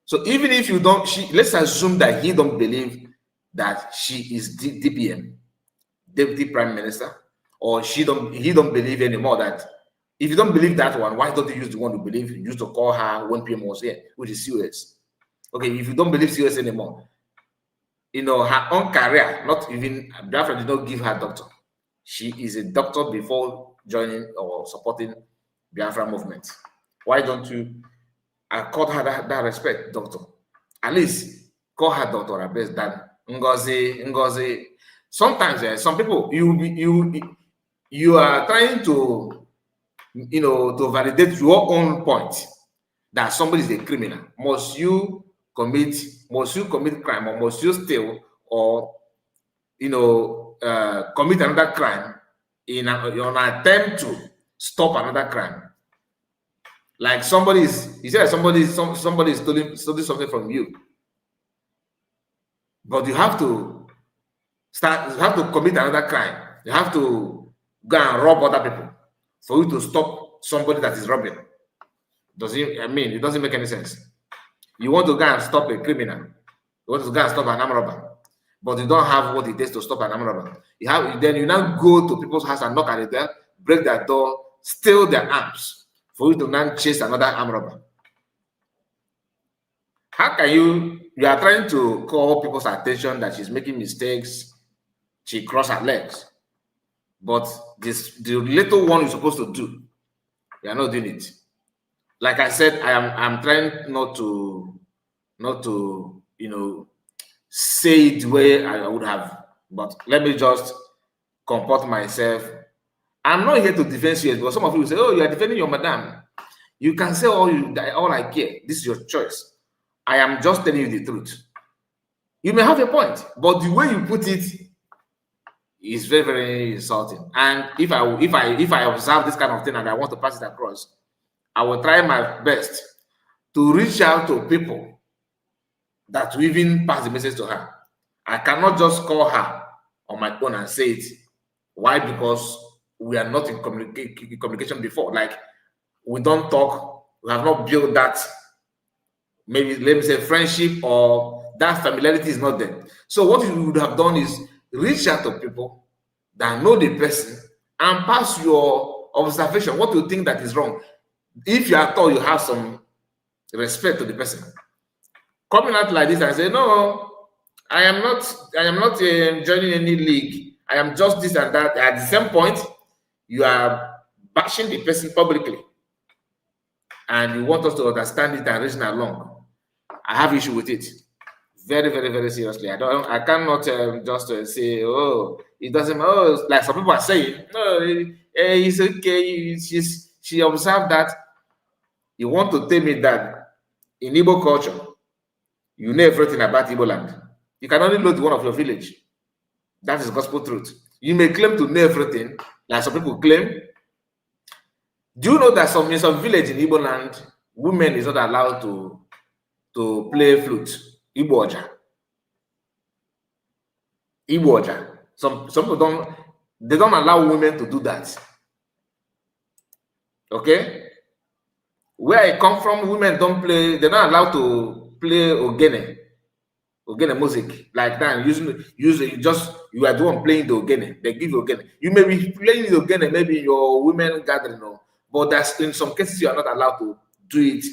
So even if you don't, let's assume that he don't believe that she is DPM, Deputy Prime Minister, or he don't believe anymore that. If you don't believe that one, why don't you use the one you believe? You used to call her when PM was here, which is COS. Okay, if you don't believe COS anymore, you know, her own career, not even, Biafra did not give her doctor. She is a doctor before joining or supporting Biafra movement. Why don't you accord her that respect, doctor? At least call her Dr. Orabueze than Ngozi. Sometimes some people, you are trying to, you know, to validate your own point that somebody is a criminal. Must you commit crime, or must you steal, or, you know, commit another crime in an attempt to stop another crime? Like somebody is stealing something from you, but you have to commit another crime. You have to go and rob other people for you to stop somebody that is robbing. It doesn't make any sense. You want to go and stop a criminal, you want to go and stop an armed robber, but you don't have what it takes to stop an armed robber. Then you now go to people's house and knock at the door, break their door, steal their arms for you to now chase another armed robber. How can you are trying to call people's attention that she's making mistakes, she crossed her legs, but the little one you're supposed to do, you are not doing it. Like I said, I'm trying not to you know, say it the way I would have, but let me just comport myself. I'm not here to defend you, but some of you say, oh, you are defending your madam. You can say all I care. This is your choice. I am just telling you the truth. You may have a point, but the way you put it is very, very insulting. And if I observe this kind of thing and I want to pass it across, I will try my best to reach out to people that will even pass the message to her. I cannot just call her on my phone and say it. Why? Because we are not in communication before. Like, we don't talk. We have not built that, maybe let me say, friendship, or that familiarity is not there. So what you would have done is reach out to people that know the person and pass your observation, what you think that is wrong. If you are told you have some respect to the person, coming out like this and say, no, I am not joining any league, I am just this and that. At the same point, you are bashing the person publicly, and you want us to understand it and reason along. I have issue with it, very, very, very seriously. I cannot just say, oh, it doesn't. Oh, like some people are saying, no, it's okay. She observed that. You want to tell me that in Igbo culture, you know everything about Igbo land. You can only know the one of your village. That is gospel truth. You may claim to know everything, like some people claim. Do you know that in some village in Igbo land, women is not allowed to play flute? Igbo Oja. Igbo Oja. Some people don't allow women to do that. Okay? Where I come from, women don't play, they're not allowed to play ogene music like that. Usually you are the one playing the ogene. They give you ogene. You may be playing the ogene maybe in your women gathering, but that's in some cases you are not allowed to do it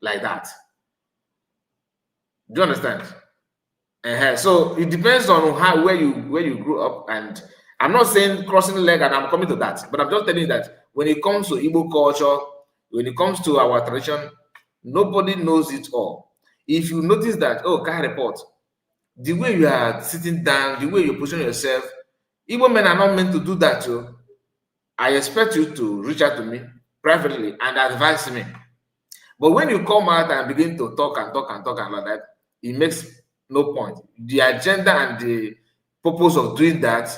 like that. Do you understand? So it depends on where you grew up, and I'm not saying crossing the leg, and I'm coming to that, but I'm just telling you that when it comes to Igbo culture, when it comes to our tradition, nobody knows it all. If you notice that, oh, can I report? The way you are sitting down, the way you position yourself, Igbo men are not meant to do that too. I expect you to reach out to me privately and advise me. But when you come out and begin to talk and like that, it makes no point. The agenda and the purpose of doing that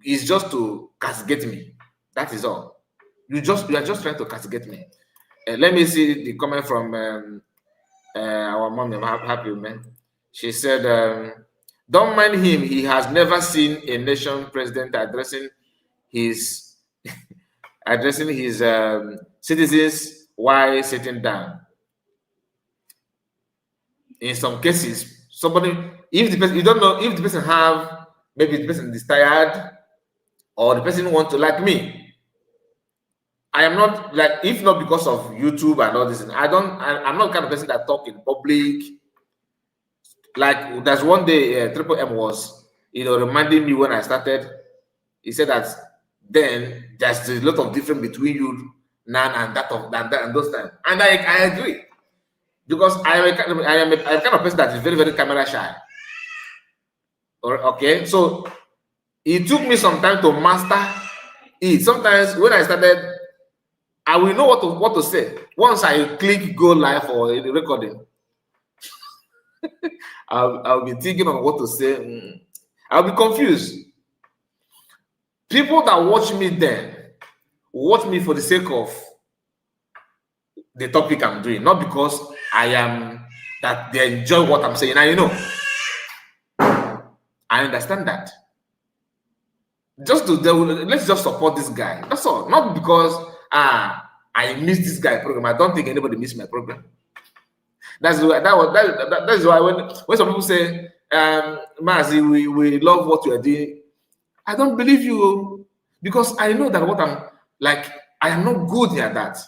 is just to castigate me. That is all. You are just trying to castigate me. Let me see the comment from our mom. I'm happy, man. She said, "Don't mind him. He has never seen a nation president addressing his citizens while sitting down. In some cases, somebody, if the person, you don't know if the person have, maybe the person is tired or the person want to, like me. I am not, like, if not because of YouTube and all this, I'm not the kind of person that talk in public. Like, there's one day Triple M was, reminding me when I started. He said that then there's a lot of difference between you now and that and those times. And I agree. Because I am a kind of person that is very, very camera shy. Okay, so it took me some time to master it. Sometimes when I started, I will know what to say. Once I click go live or the recording, I'll be thinking of what to say. I'll be confused. People that watch me then watch me for the sake of the topic I'm doing, not because that they enjoy what I'm saying. And I understand that. Let's just support this guy. That's all. Not because I miss this guy program. I don't think anybody missed my program. That's why when some people say, Mazi, we love what you are doing, I don't believe you, because I know that what I'm like, I am not good at that.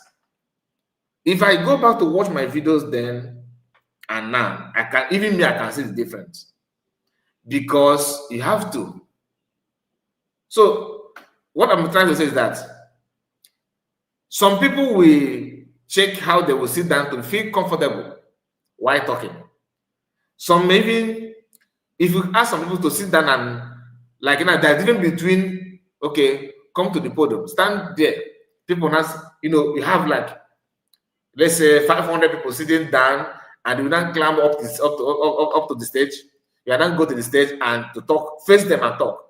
If I go back to watch my videos then and now, I can see the difference, because you have to. So what I'm trying to say is that some people will check how they will sit down to feel comfortable while talking. Some maybe, if you ask some people to sit down and, like, there's difference between, okay, come to the podium, stand there. People now, you have like, let's say 500 people sitting down, and you then climb up to the stage. You then go to the stage and to talk, face them and talk.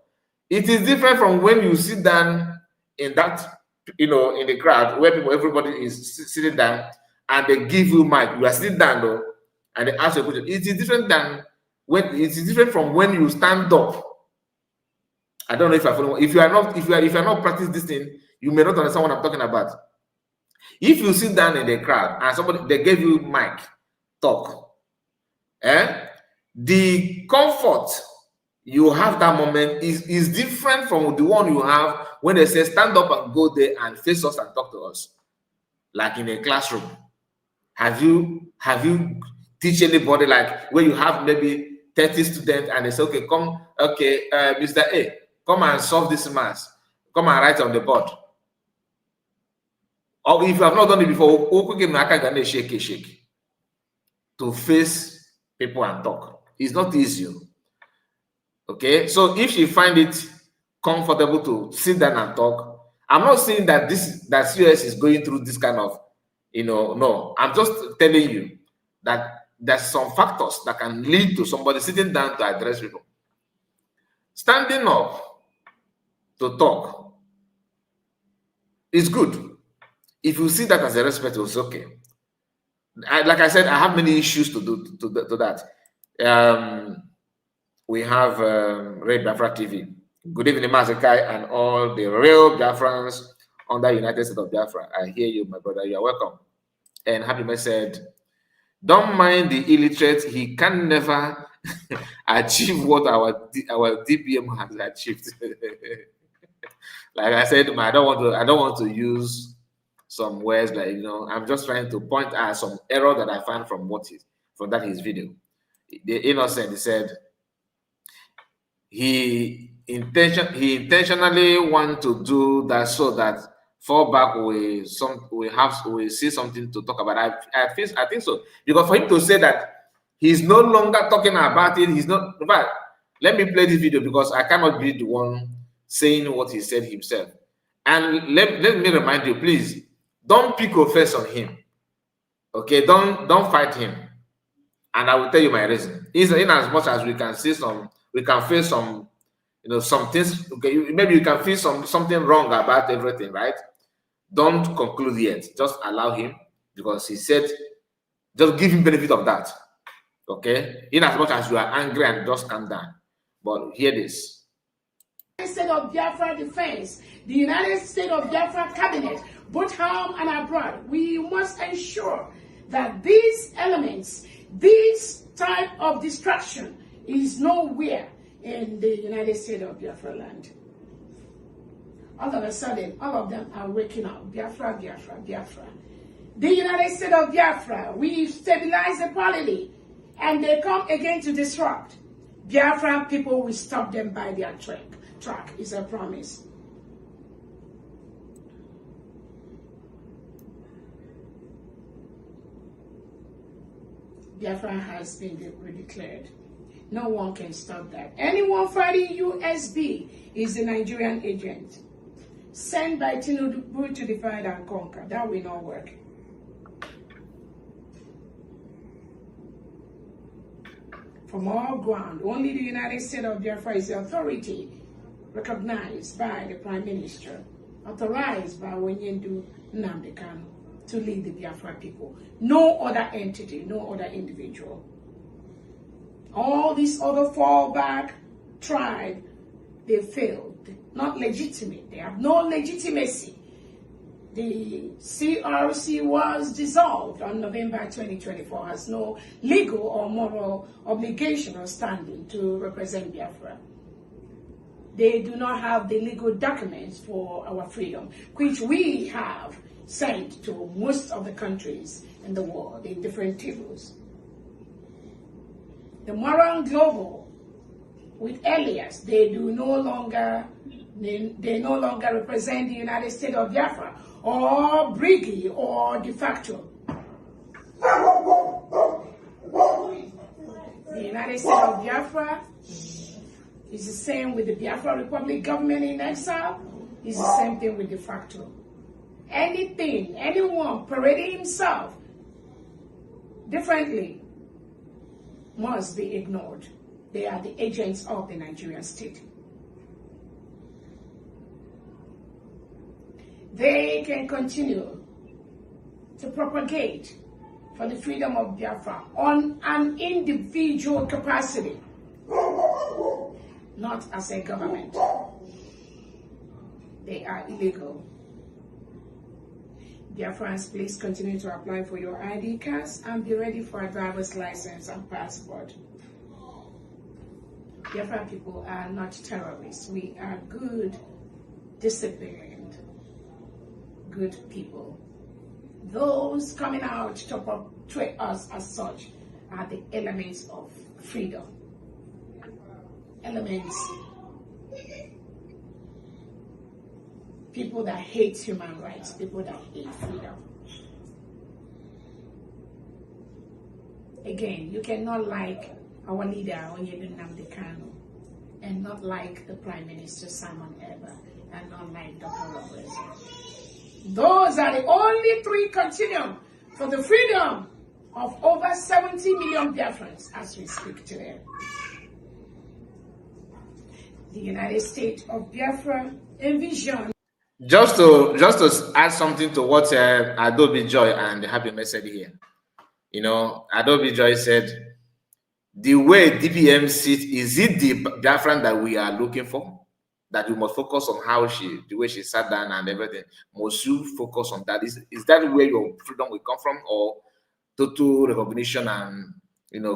It is different from when you sit down in that, in the crowd where everybody is sitting down and they give you mic. You are sitting down though, and they ask you a question. It is different from when you stand up. I don't know if I follow. If you are not practicing this thing, you may not understand what I'm talking about. If you sit down in the crowd and they gave you mic, talk, the comfort you have that moment is different from the one you have when they say stand up and go there and face us and talk to us, like in a classroom. Have you teach anybody, like where you have maybe 30 students and they say, okay, come, okay, Mr. A, come and solve this math, come and write on the board. Or if you have not done it before, shake to face people and talk. It's not easy. Okay, so if you find it comfortable to sit down and talk, I'm not saying that COS is going through this kind of, no. I'm just telling you that there's some factors that can lead to somebody sitting down to address people. Standing up to talk is good. If you see that as a respect, it's okay. Like I said, I have many issues to that. We have Red Biafra TV. Good evening, Mazakai, and all the real Biafrans under United States of Biafra. I hear you, my brother. You are welcome. And Happy Man said, don't mind the illiterate. He can never achieve what our DPM has achieved. Like I said, I don't want to use some words like, I'm just trying to point out some error that I found from his video. The innocent, he said, he intentionally want to do that so that fallback we see something to talk about. I think so, because for him to say that he's no longer talking about it, he's not. But let me play this video because I cannot be the one saying what he said himself. And let me remind you, please don't pick offense on him. Okay, don't fight him. And I will tell you my reason. In as much as we can see we can feel some, some things. Okay, maybe you can feel something wrong about everything, right? Don't conclude yet. Just allow him, because he said, just give him benefit of that. Okay, in as much as you are angry, and just calm down. But hear this. The United States of Biafra Defense, the United States of Biafra Cabinet, both home and abroad, we must ensure that these elements, this type of destruction is nowhere in the United States of Biafra land. All of a sudden, all of them are waking up. Biafra, Biafra, Biafra. The United States of Biafra, we stabilize the polity, and they come again to disrupt. Biafran people will stop them by their track is a promise. Biafra has been declared. No one can stop that. Anyone fighting USB is a Nigerian agent sent by Tinubu to divide and conquer. That will not work. From all ground, only the United States of Biafra is the authority recognized by the Prime Minister, authorized by Onyendu Nnamdi Kanu to lead the Biafra people. No other entity, no other individual. All these other fallback tribe, they failed, not legitimate. They have no legitimacy. The CRC was dissolved on November 2024, has no legal or moral obligation or standing to represent Biafra. They do not have the legal documents for our freedom, which we have sent to most of the countries in the world in different tables. The Moran Global with Elias, they no longer represent the United States of Biafra, or Briggy, or de facto. The United States of Biafra is the same with the Biafra Republic government in exile, is the same thing with de facto. Anyone parading himself differently must be ignored. They are the agents of the Nigerian state. They can continue to propagate for the freedom of Biafra on an individual capacity, not as a government. They are illegal. Biafrans, please continue to apply for your ID cards and be ready for a driver's license and passport. Biafran people are not terrorists. We are good, disciplined, good people. Those coming out to portray us as such are the elements of freedom. People that hate human rights, people that hate freedom. Again, you cannot like our leader, Onyendu Nnamdi Kanu, and not like the Prime Minister, Simon Eber, and not like Dr. Orabueze. Those are the only three continuum for the freedom of over 70 million Biafrans as we speak today. The United States of Biafra envisioned. Just to add something to what Adobe Joy and Happy Mess said here. Adobe Joy said, the way DPM sits, is it the Biafran that we are looking for? That you must focus on the way she sat down and everything. Must you focus on that? Is that where your freedom will come from, or total recognition and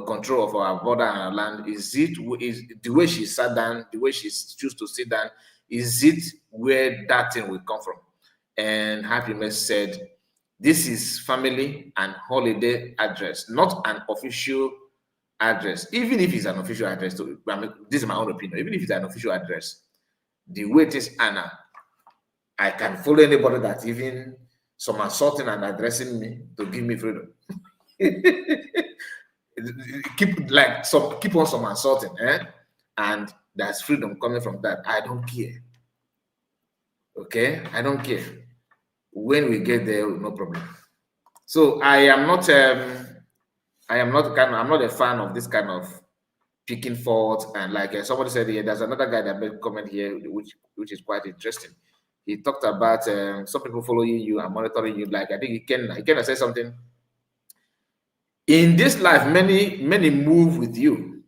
control of our border and our land? Is the way she sat down, the way she chose to sit down, is it where that thing will come from? And Happy Mess said, this is family and holiday address, not an official address. Even if it's an official address, this is my own opinion. Even if it's an official address, the way it is, Anna, I can follow anybody that even some assaulting and addressing me to give me freedom. keep on some assaulting, and there's freedom coming from that. I don't care. Okay, I don't care. When we get there, no problem. So I am not I'm not a fan of this kind of picking fault. And like somebody said here, there's another guy that made a comment here, which is quite interesting. He talked about some people following you and monitoring you. Like I think he can say something. In this life, many move with you.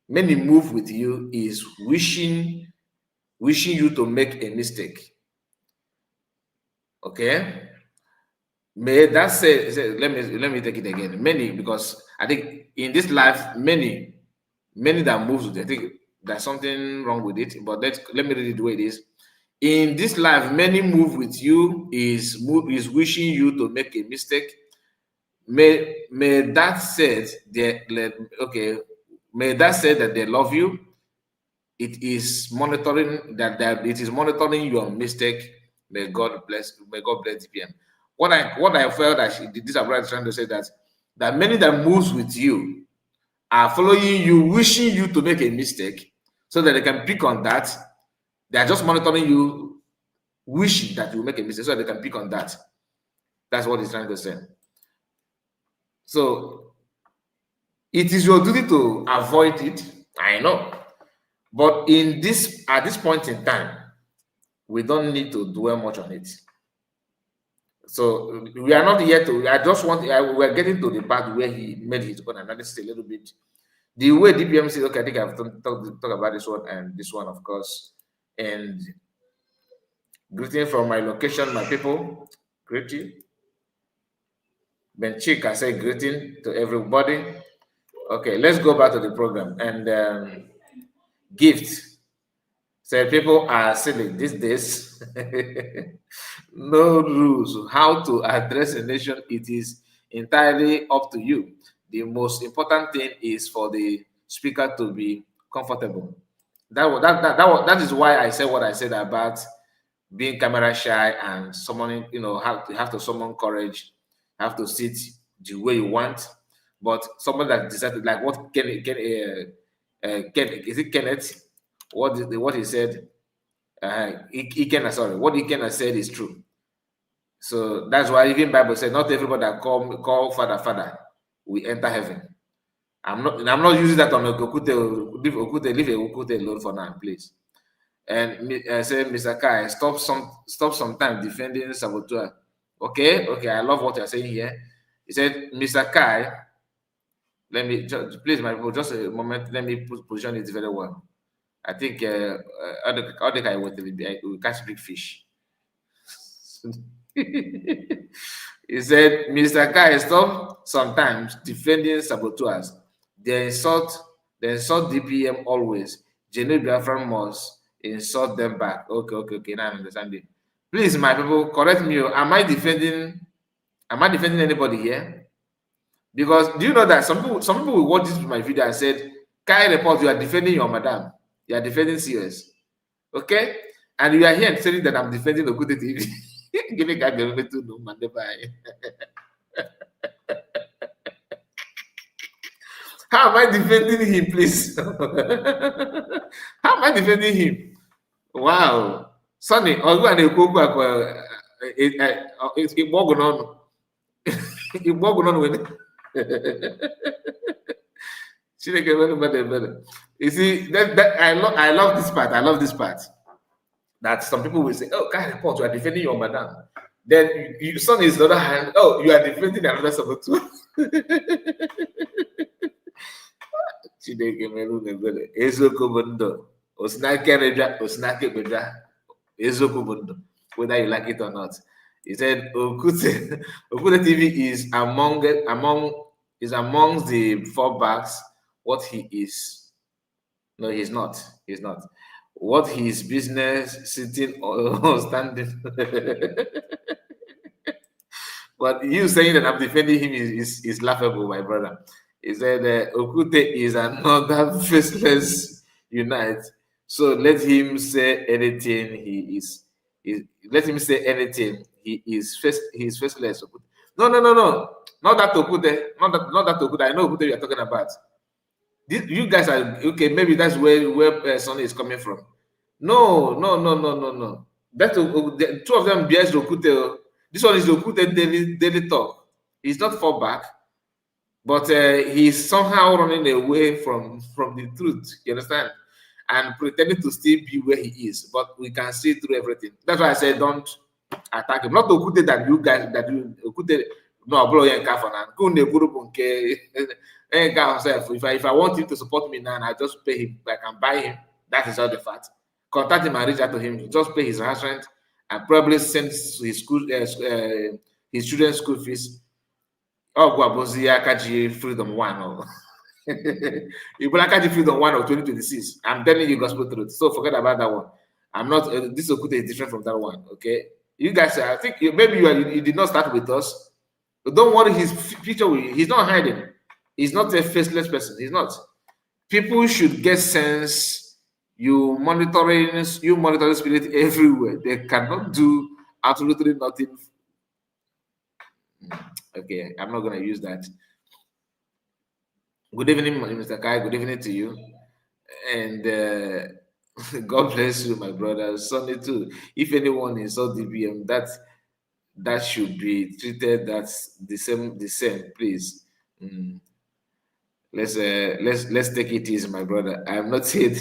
Many move with you is wishing you to make a mistake. Okay. May that say let me take it again. Many, because I think in this life, many that moves with you, I think there's something wrong with it, but let me read it the way it is. In this life, many move with you is wishing you to make a mistake. May that said may that say that they love you. It is monitoring it is monitoring your mistake. May God bless DPM. What I felt that this is trying to say that many that moves with you are following you, wishing you to make a mistake, so that they can pick on that. They are just monitoring you, wishing that you make a mistake, so they can pick on that. That's what he's trying to say. So it is your duty to avoid it. I know, but at this point in time, we don't need to dwell much on it. So we are not yet to. We're getting to the part where he made his own analysis a little bit. The way DPM says, okay, I think I've talked about this one and this one, of course. And greeting from my location, my people. Greet you. Benchik, I say greeting to everybody. Okay, let's go back to the program. And gift. So people are silly these days. No rules. How to address a nation, it is entirely up to you. The most important thing is for the speaker to be comfortable. That is why I said what I said about being camera shy and summoning, have to summon courage, have to sit the way you want. But someone that decided, like what is it Kenneth? What he said, what Ikenna said is true. So that's why even Bible said not everybody that call father will enter heaven. I'm not using that on Okwute. Leave Okwute alone for now, please. And I said, Mr. Kai, stop some time defending saboteur. Okay, I love what you're saying here. He said, Mr. Kai, please, my people, just a moment. Let me position it very well. I think all the guy will catch big fish. He said, Mr. Kai, stop sometimes defending saboteurs. They insult DPM always. Genuine Biafran must insult them back. Okay, now I understand it. Please, my people, correct me. Am I defending anybody here? Because do you know that some people will watch this my video and said, Kai report, you are defending your madam. You are defending CS. Okay? And you are here saying that I'm defending OkwuteTv. Giving a girl to no man. How am I defending him, please? How am I defending him? Wow. Sonny, I'll go and you see, I love this part. I love this part. That some people will say, oh, can't report, you are defending your madam. Then your son is the other hand, oh, you are defending another saboteur. Whether you like it or not. He said OkwuteTv is amongst the four backs. What he is. No, he's not. He's not. What his business sitting or standing. But you saying that I'm defending him is laughable, my brother. He said Okwute is another faceless unite. So let him say anything let him say anything. He is faceless. No. Not that Okwute. Not that Okwute. I know Okwute you are talking about. You guys are okay. Maybe that's where Sonny is coming from. No. That the two of them bears Okwute. This one is Okwute daily talk. It's not fall back. but he's somehow running away from the truth. You understand? And pretending to still be where he is, but we can see through everything. That's why I said don't attack him. Not Okwute that you guys that you Okwute no blow your for now. If I want him to support me now, I just pay him. I can buy him. That is all the fact. Contact him and reach out to him. Just pay his house rent and probably send his school his children's school fees. Oh, Guabozia Kaji Freedom 1 or Kaji Freedom 1 of 2026. I'm telling you gospel truth. So forget about that one. I'm not this Okwute is different from that one. Okay. You guys, I think maybe you did not start with us. But don't worry, his future with you. He's not hiding. He's not a faceless person. He's not. People should get sense. You monitoring spirit everywhere. They cannot do absolutely nothing. Okay, I'm not gonna use that. Good evening, Mr. Kai. Good evening to you. And God bless you, my brother. Sonny too. If anyone is on DPM, that should be treated that's the same, please. Let's take it easy, my brother. I'm not saying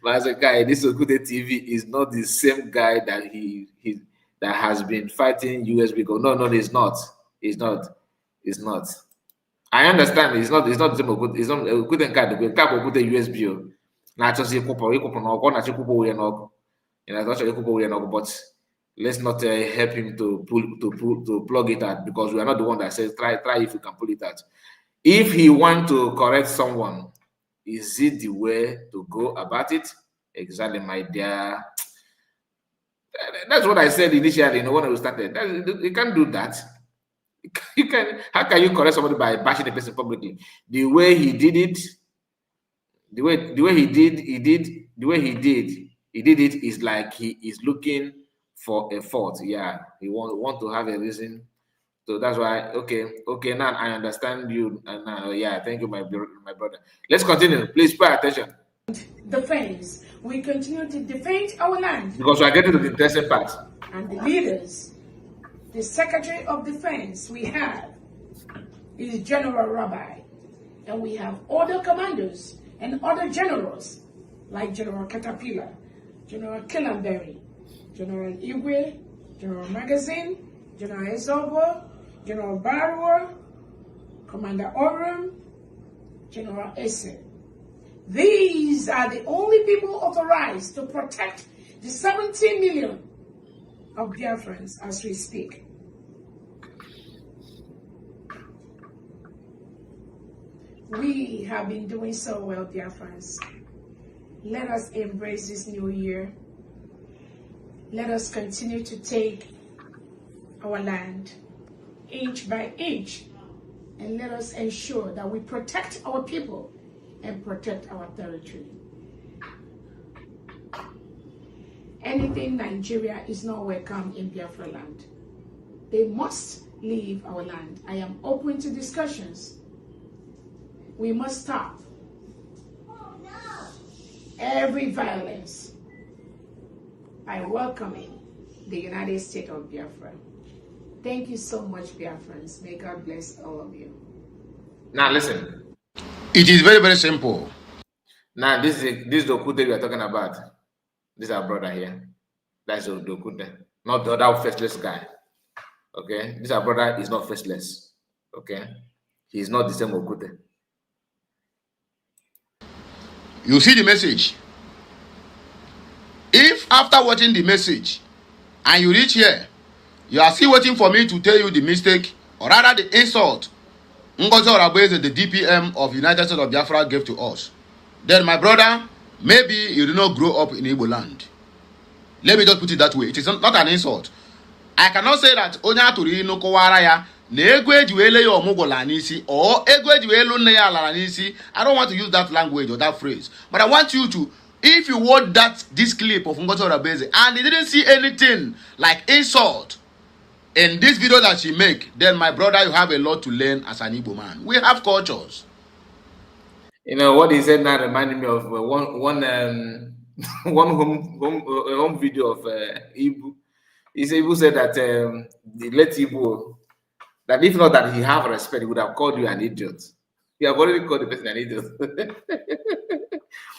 Master Kai, this OkwuteTv is not the same guy that he that has been fighting USB go. No, it's not. It's not. I understand it's not the same Okwute. It's not Okwute card. The cap Okwute USB. Now just but let's not help him to plug it out, because we are not the one that says try if you can pull it out. If he want to correct someone, is it the way to go about it? Exactly, my dear. That's what I said initially. When we started, you can't do that. You can. How can you correct somebody by bashing the person publicly? The way he did it, the way he did it is like he is looking for a fault. Yeah, he want to have a reason. So that's why. Okay. Now I understand you. And now, yeah, thank you, my brother. Let's continue. Please pay attention. Defense. We continue to defend our land. Because we are getting to the interesting part. And the leaders, the Secretary of Defense we have is General Rabbi, and we have other commanders and other generals like General Caterpillar, General Killenberry, General Igwe, General Magazine, General Ezobo, General Barrow, Commander Oram, General Esse. These are the only people authorized to protect the 17 million of Biafrans as we speak. We have been doing so well, Biafrans. Let us embrace this new year. Let us continue to take our land inch by inch, and let us ensure that we protect our people and protect our territory. Anything Nigeria is not welcome in Biafra land. They must leave our land. I am open to discussions. We must stop every violence by welcoming the United States of Biafra. Thank you so much, Biafrans. May God bless all of you. Now listen. It is very, very simple. Now this is the Okwute we are talking about. This is our brother here. That's the Okwute, not the other faceless guy. Okay, this our brother is not faceless. Okay, he is not the same Okwute. You see the message. If after watching the message and you reach here, you are still waiting for me to tell you the mistake, or rather the insult Orabueze, the DPM of United States of Biafra, gave to us, then my brother, maybe you did not grow up in Igbo land. Let me just put it that way. It is not an insult. I cannot say that Onya Turi no Kowara ya na ego ejiwele ya omugola n'isi or ego ejiwele nne ya ala n'isi. I don't want to use that language or that phrase, but I want you to, if you watch this clip of Orabueze and you didn't see anything like insult in this video that she make, then my brother, you have a lot to learn as an Igbo man. We have cultures. You know what he said now reminded me of one home video of Igbo. He said that the late Igbo That if not that he have respect, he would have called you an idiot. He have already called the person an idiot.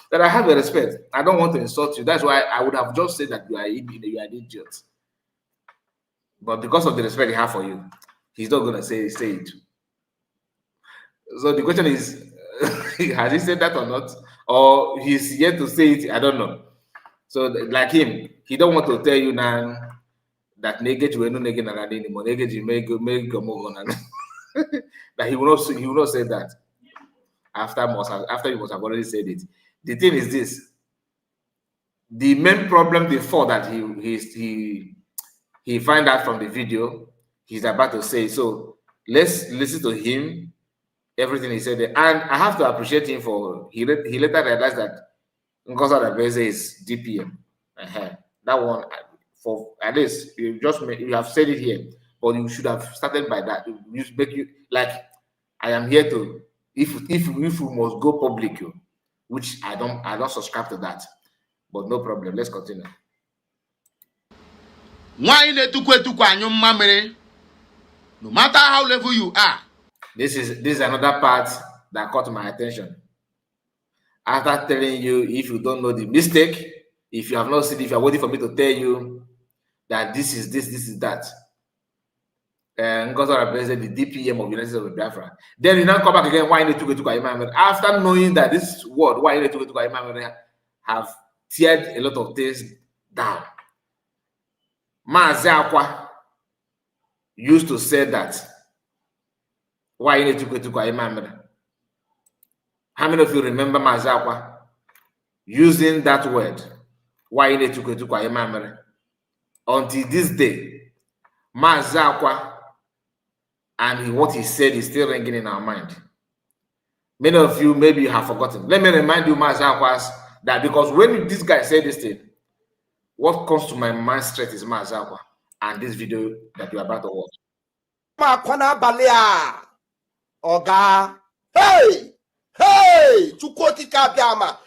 That I have a respect. I don't want to insult you. That's why I would have just said that you are an idiot. But because of the respect he have for you, he's not gonna say it. So the question is, has he said that or not? Or he's yet to say it? I don't know. So like him, he don't want to tell you now that negate we no negate anymore. Negate you make that he will not say that after you must have already said it. The thing is this: the main problem before that he find out from the video he's about to say. So let's listen to him, everything he said there. And I have to appreciate him for he later realized that Orabueze is DPM. That one, for at least you have said it here, but you should have started by that. You make you like I am here to if we must go public, which I don't subscribe to that. But no problem. Let's continue. No matter how level you are. This is another part that caught my attention. After telling you, if you don't know the mistake, if you have not seen, if you are waiting for me to tell you that this is that. Orabueze, the DPM of United States of Biafra. Then you now come back again. Why need to go to after knowing that this word, why need to go to have teared a lot of things down. Maazị Akwa used to say that. Why need to go to How many of you remember Maazị Akwa using that word? Why need to go to until this day, Maazị Akwa and what he said is still ringing in our mind. Many of you maybe have forgotten. Let me remind you, Maazị Akwa, that because when this guy said this thing, what comes to my mind straight is Maazị Akwa and this video that you're about to watch. Oga, hey, Chukoti Kabiama,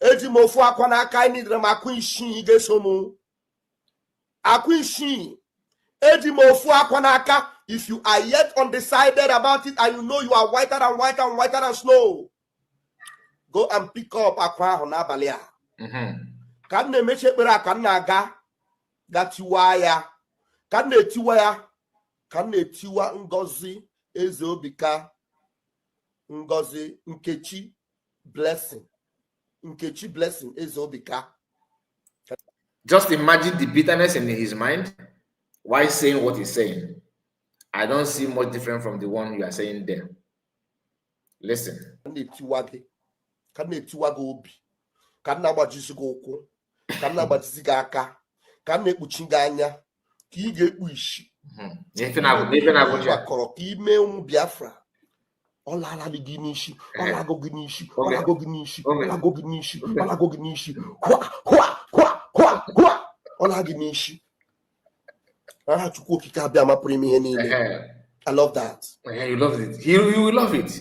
Edimofu Akwana Kaini Dramaquishi Gesomu Akwishi Edimofu Akwanaka. If you are yet undecided about it and you know you are whiter than snow, go and pick up Akwa Honabalia. Can they make it naga that you are? Can they tiwa? Can they tiwa Ngozi Ezobika Ngozi Nkechi blessing Ezobika? Just imagine the bitterness in his mind while saying what he's saying. I don't see much different from the one you are saying there. Listen. Can they tiwa obi? Can na bajisugo can na bajizigaka? Can they uchinganya? Ki ge uishi? Biafra. Ola ginishi, ola go ginishi, ola go ginishi, ola go ginishi, ola go ginishi. Ola ginishi. I love that. You love it. You will love it.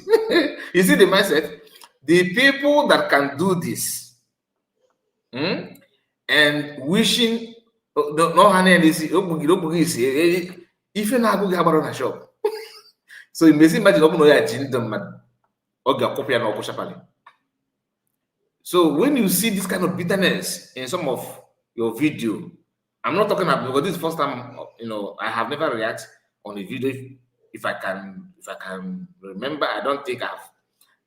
You see the mindset? The people that can do this and wishing if you're not going to have a shop. So you may imagine so when you see this kind of bitterness in some of your video, I'm not talking about because this is the first time I have never reacted on a video. If I can remember, I don't think I've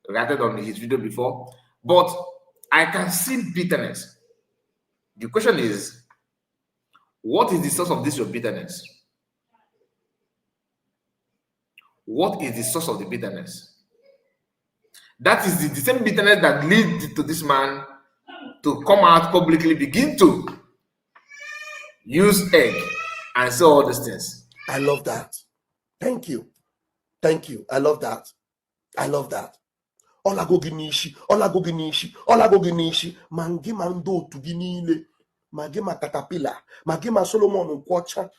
reacted on his video before, but I can see bitterness. The question is, what is the source of this your bitterness? What is the source of the bitterness? That is the same bitterness that leads to this man to come out publicly, begin to use egg and say all these things. I love that. Thank you. I love that. Ola go ginishi. Mangi mando to ginile. Magema Caterpillar. Magema Solomon Kwacha.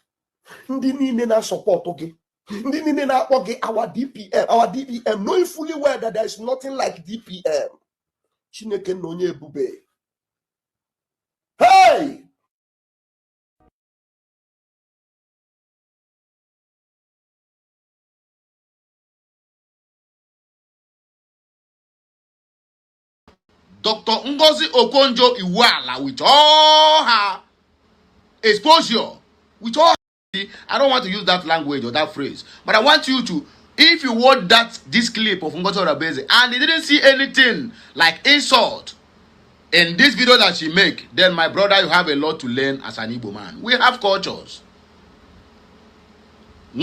Ndi nine na support okay. Ndi nine na okay our DPM. Knowing fully well that there is nothing like DPM. Chineke nonye bube. Hey! Dr. Ngozi Okonjo-Iweala, with all her exposure, with all her, I don't want to use that language or that phrase, but I want you to, if you watch this clip of Ngozi Orabueze and you didn't see anything like insult in this video that she make, then my brother, you have a lot to learn as an Igbo man. We have cultures. No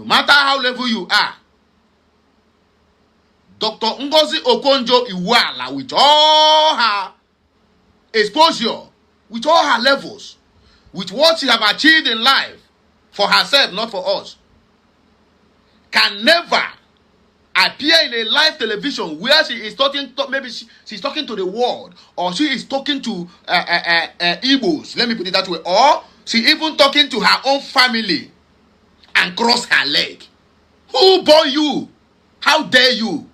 matter how level you are, Dr. Ngozi Okonjo-Iweala, with all her exposure, with all her levels, with what she have achieved in life, for herself, not for us, can never appear in a live television where she is talking to, maybe she's talking to the world, or she is talking to Igbos, let me put it that way, or she even talking to her own family and cross her leg. Who born you? How dare you?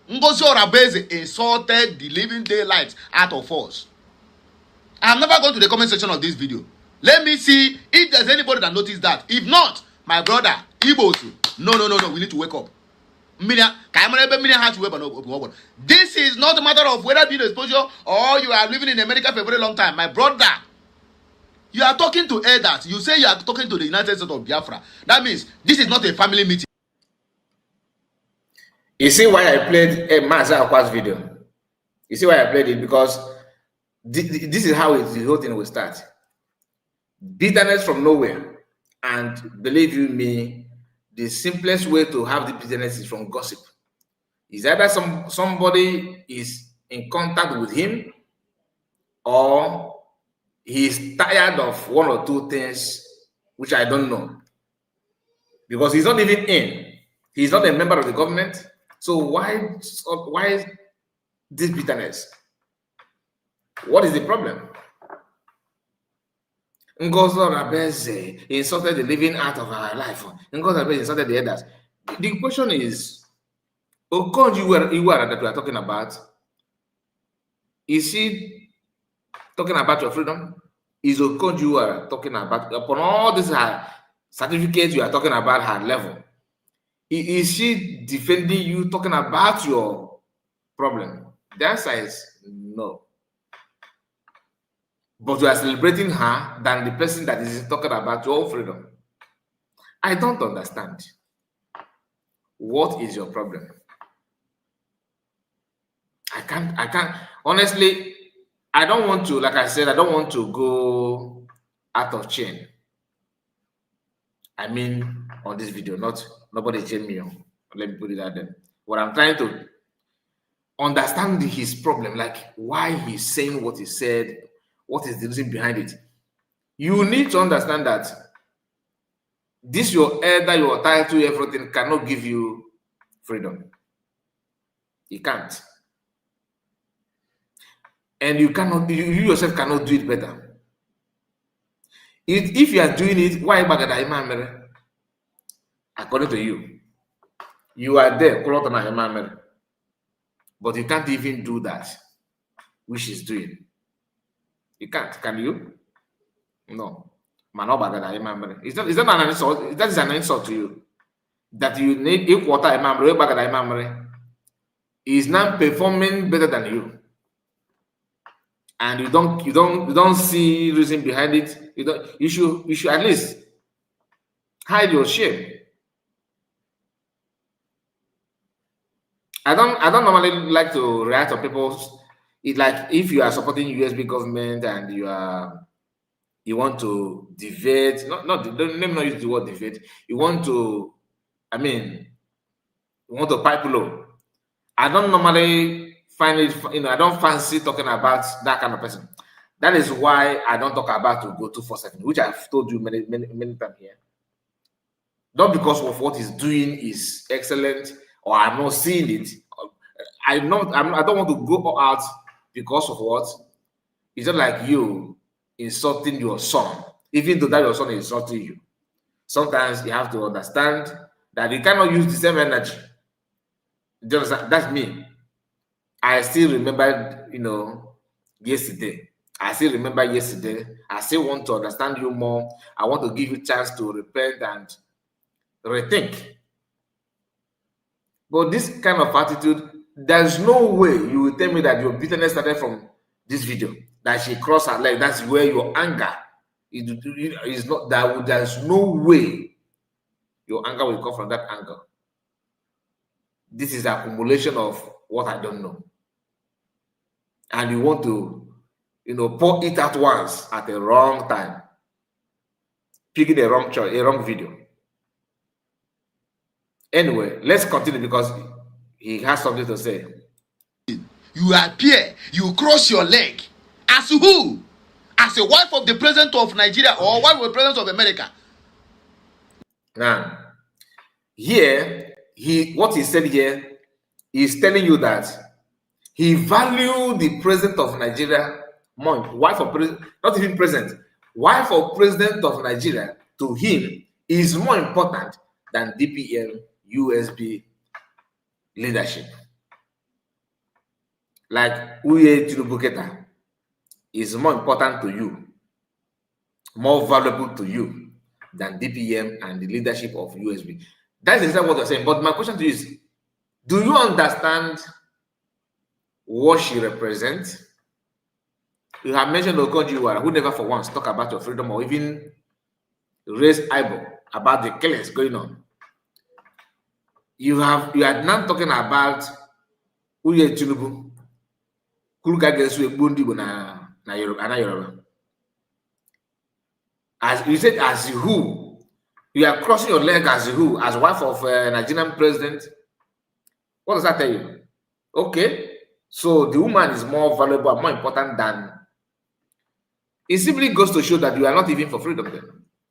Ngozi Orabueze insulted the living daylights out of us. I'm never going to the comment section of this video. Let me see if there's anybody that noticed that. If not, my brother, Igbos, no, we need to wake up. This is not a matter of whether being exposure or you are living in America for a very long time. My brother, you are talking to elders. You say you are talking to the United States of Biafra. That means this is not a family meeting. You see why I played a Maza Akwa's video? You see why I played it? Because this is how the whole thing will start. Bitterness from nowhere. And believe you me, the simplest way to have the bitterness is from gossip. Is either somebody is in contact with him, or he's tired of one or two things, which I don't know. Because he's not even in. He's not a member of the government. So why this bitterness? What is the problem? Ngozi Orabueze insulted the living out of our life. Ngozi Orabueze insulted the others. The question is, Okonjo-Iweala that we are talking about, is he talking about your freedom? Is Okonjo-Iweala talking about, upon all these certificates you are talking about her level? Is she defending you, talking about your problem? The answer is no. But you are celebrating her than the person that is talking about your own freedom. I don't understand. What is your problem? I can't. Honestly, I don't want to, like I said, I don't want to go out of chain. I mean, on this video, nobody chain me on. Let me put it out there. What I'm trying to understand his problem, like why he's saying what he said. What is the reason behind it? You need to understand that this, your elder, your title, everything cannot give you freedom. He can't. And you cannot, you yourself cannot do it better. If you are doing it, why according to you? You are there, but you can't even do that, which is doing. You can't, can you? No. It's not an insult. That is an insult to you. That you need equal is not performing better than you. And you don't see reason behind it. You should at least hide your shame. I don't normally like to react to people's. It's like if you are supporting USB government and you want to debate, let me not use the word debate. You want to, you want to pipe low. I don't normally find it, I don't fancy talking about that kind of person. That is why I don't talk about to go 247, which I've told you many times here. Not because of what he's doing is excellent or I'm not seeing it. I don't want to go out because of what? It's not like you insulting your son, even though that your son is insulting you. Sometimes you have to understand that you cannot use the same energy. That's me. I still remember, yesterday. I still remember yesterday. I still want to understand you more. I want to give you a chance to repent and rethink. But this kind of attitude, there's no way you will tell me that your bitterness started from this video, that she crossed her leg. That's where your anger is not. There's no way your anger will come from that angle. This is accumulation of what I don't know, and you want to, pour it at once at the wrong time, picking a wrong choice, a wrong video. Anyway, let's continue because he has something to say. You appear, you cross your leg. As who? As a wife of the president of Nigeria or wife of the president of America? Now, here, what he said here is telling you that he valued the president of Nigeria more, wife of president, not even president, wife of president of Nigeria to him is more important than DPM USB leadership. Like Uye Tinubuketa is more important to you, more valuable to you than DPM and the leadership of USB. That's exactly what you're saying. But my question to you is, do you understand what she represents? You have mentioned Okonjo-Iweala, who never for once talk about your freedom or even raise eyebrow about the killings going on. You are now talking about Uye Tinubu, as you said, as who? You are crossing your leg as who? As wife of a Nigerian president? What does that tell you? Okay, so the woman is more valuable and more important than. It simply goes to show that you are not even for freedom then.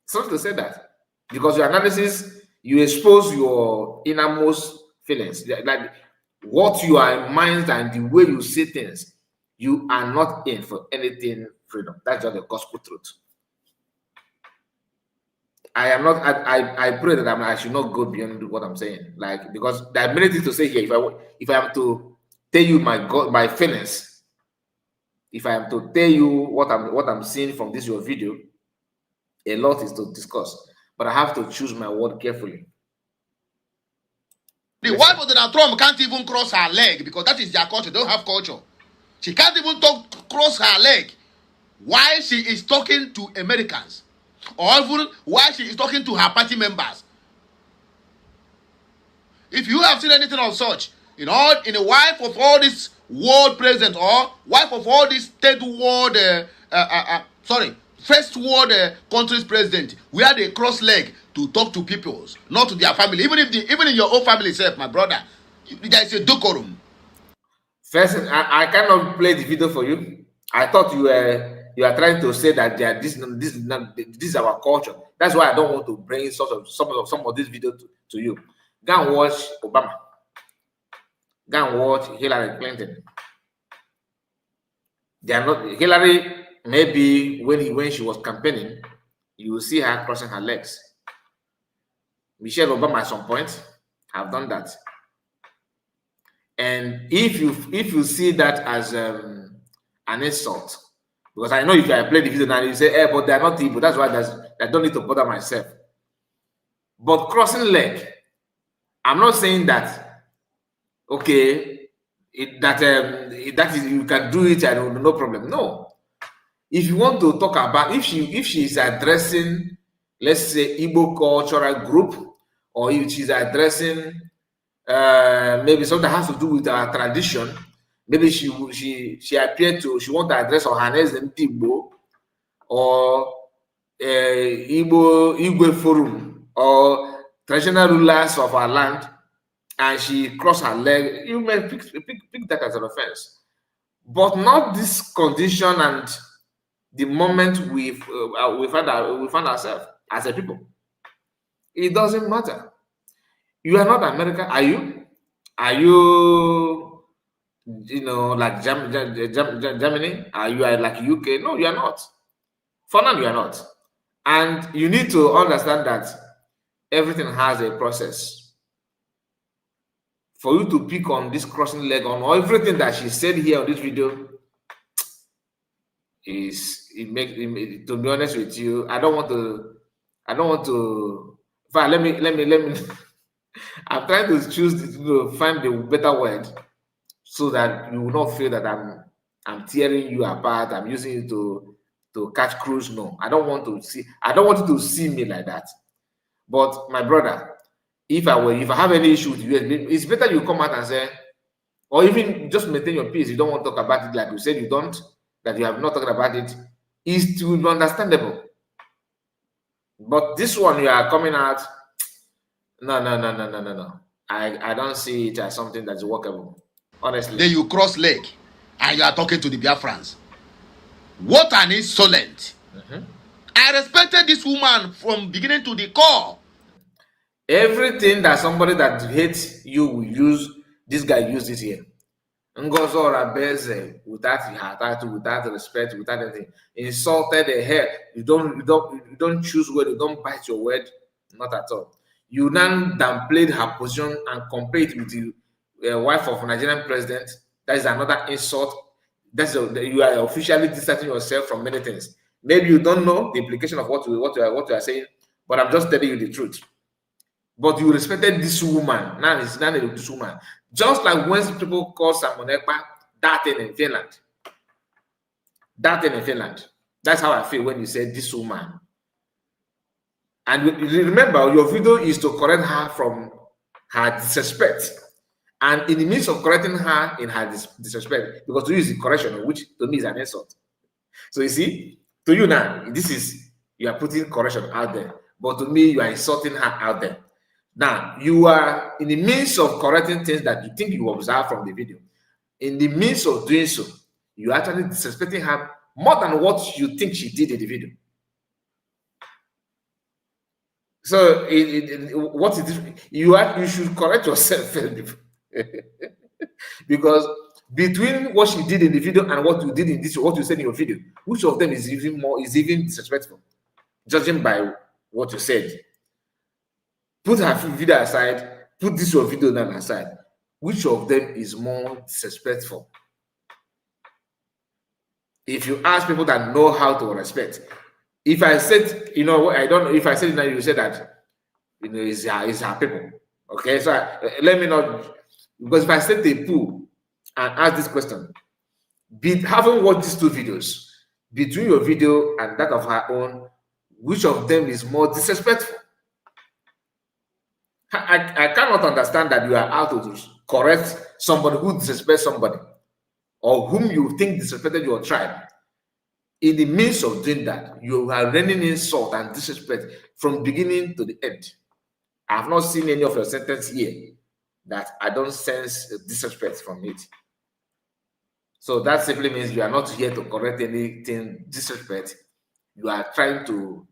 Sorry to say that. Because your analysis, you expose your innermost feelings. Like what you are in mind and the way you see things, you are not in for anything freedom. That's just the gospel truth. I am not. I pray that I should not go beyond what I'm saying. Like, because there are many things to say here. If I am to tell you my feelings, if I am to tell you what I'm seeing from this your video, a lot is to discuss. But I have to choose my word carefully. The wife of Donald Trump can't even cross her leg because that is their culture. They don't have culture. She can't even cross her leg while she is talking to Americans, or even while she is talking to her party members. If you have seen anything of such, in a wife of all this world president or wife of all this first world country's president, where they cross leg to talk to people, not to their family. Even in your own family itself, my brother, there is a decorum. First, I cannot play the video for you. I thought you are trying to say that this is our culture. That's why I don't want to bring some of this video to you. Go and watch Obama. Go and watch Hillary Clinton. They are not Hillary. Maybe when she was campaigning, you will see her crossing her legs. Michelle Obama at some point have done that. And if you see that as an insult, because I know if I play the video now, you say, "Hey, but they are not Igbo." That's why I don't need to bother myself. But crossing leg, I'm not saying that. Okay, that is you can do it and no problem. No. If you want to talk about if she is addressing, let's say, Igbo cultural group, or if she's addressing maybe something that has to do with our tradition, maybe she want to address Orabueze Ndi Igbo or Igbo forum or traditional rulers of our land, and she cross her leg, you may pick that as an offense, but not this condition and the moment we find ourselves as a people. It doesn't matter. You are not America, are you? Are you, like Germany? Are you like UK? No, you are not. For now, you are not. And you need to understand that everything has a process. For you to pick on this crossing leg on everything that she said here on this video, to be honest with you, I don't want to let me I'm trying to choose to find the better word so that you will not feel that I'm tearing you apart. I'm using it to catch cruise. No, I don't want you to see me like that. But my brother, if I have any issue with you, it's better you come out and say, or even just maintain your peace. You don't want to talk about it like you said you don't, that you have not talked about it, is to be understandable. But this one you are coming out, no. I don't see it as something that's workable, honestly. Then you cross leg and you are talking to the Biafrans. What an insolent. I respected this woman from beginning to the core. Everything that somebody that hates you will use, this guy used it here. Ngozi Orabueze, without her title, without respect, without anything, insulted the hair. You don't choose word, you don't bite your word, not at all. You now downplayed her position and compared it with the wife of Nigerian president. That is another insult. You are officially distancing yourself from many things. Maybe you don't know the implication of what you are saying, but I'm just telling you the truth. But you respected this woman. Now it's not this woman. Just like when people call Samonekpa that thing in Finland. That thing in Finland. That's how I feel when you say this woman. And remember, your video is to correct her from her disrespect. And in the midst of correcting her in her disrespect, because to you is the correction, which to me is an insult. So you see, to you now, you are putting correction out there. But to me, you are insulting her out there. Now, you are in the midst of correcting things that you think you observe from the video. In the midst of doing so, you are actually disrespecting her more than what you think she did in the video. So, what it is, you should correct yourself first. Because between what she did in the video and what you did in this, what you said in your video, which of them is even disrespectful, judging by what you said? Put her video aside, put this your video down aside. Which of them is more disrespectful? If you ask people that know how to respect, if I said, I don't know, if I said it now, you say that, it's her people. Okay, so let me not, because if I set a pool and ask this question, having watched these two videos, between your video and that of her own, which of them is more disrespectful? I cannot understand that you are out to correct somebody who disrespects somebody or whom you think disrespected your tribe. In the midst of doing that, you are raining insult and disrespect from beginning to the end. I have not seen any of your sentence here that I don't sense disrespect from it. So that simply means you are not here to correct anything disrespect. You are trying to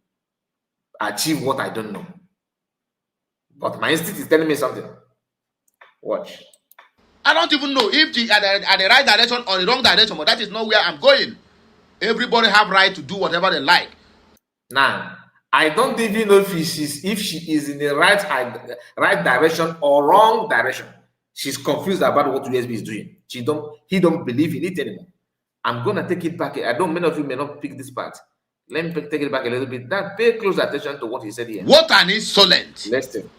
achieve what I don't know. But my instinct is telling me something. Watch. I don't even know if at the right direction or the wrong direction, but that is not where I'm going. Everybody have right to do whatever they like. Now, I don't even know if she is in the right direction or wrong direction. She's confused about what USB is doing. He don't believe in it anymore. I'm gonna take it back. Many of you may not pick this part. Let me take it back a little bit. Pay close attention to what he said here. What an insolent. Listen.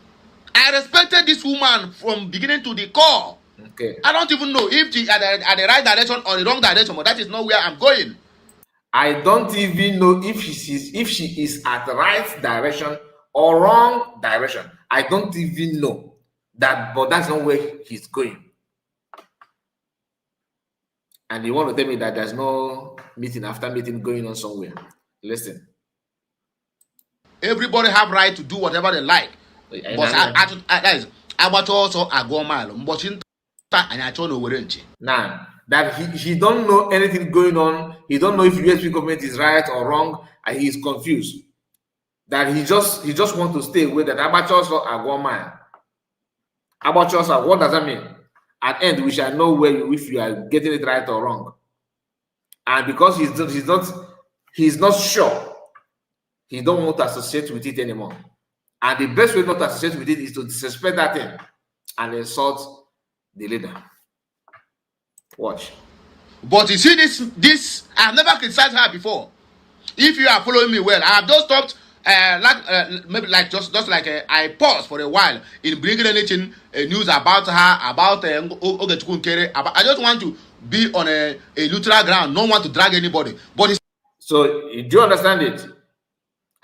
I respected this woman from beginning to the core. Okay. I don't even know if at the right direction or the wrong direction, but that is not where I'm going. I don't even know if she is at the right direction or wrong direction. I don't even know that, but that's not where he's going. And you want to tell me that there's no meeting after meeting going on somewhere? Listen. Everybody have right to do whatever they like. But now that he don't know anything going on, he don't know if USB government is right or wrong, and he is confused. That he just want to stay with that amateurs or agwama. Amateurs, what does that mean? At the end, we shall know if you are getting it right or wrong. And because he's not sure, he don't want to associate with it anymore. And the best way not to associate with it is to disrespect that thing and insult the leader. Watch. But you see this I've never criticized her before. If you are following me well, I have just stopped maybe like just like I pause for a while in bringing anything news about her, about Ogechukwu Nkere. I just want to be on a neutral ground, don't want to drag anybody. But so do you understand it?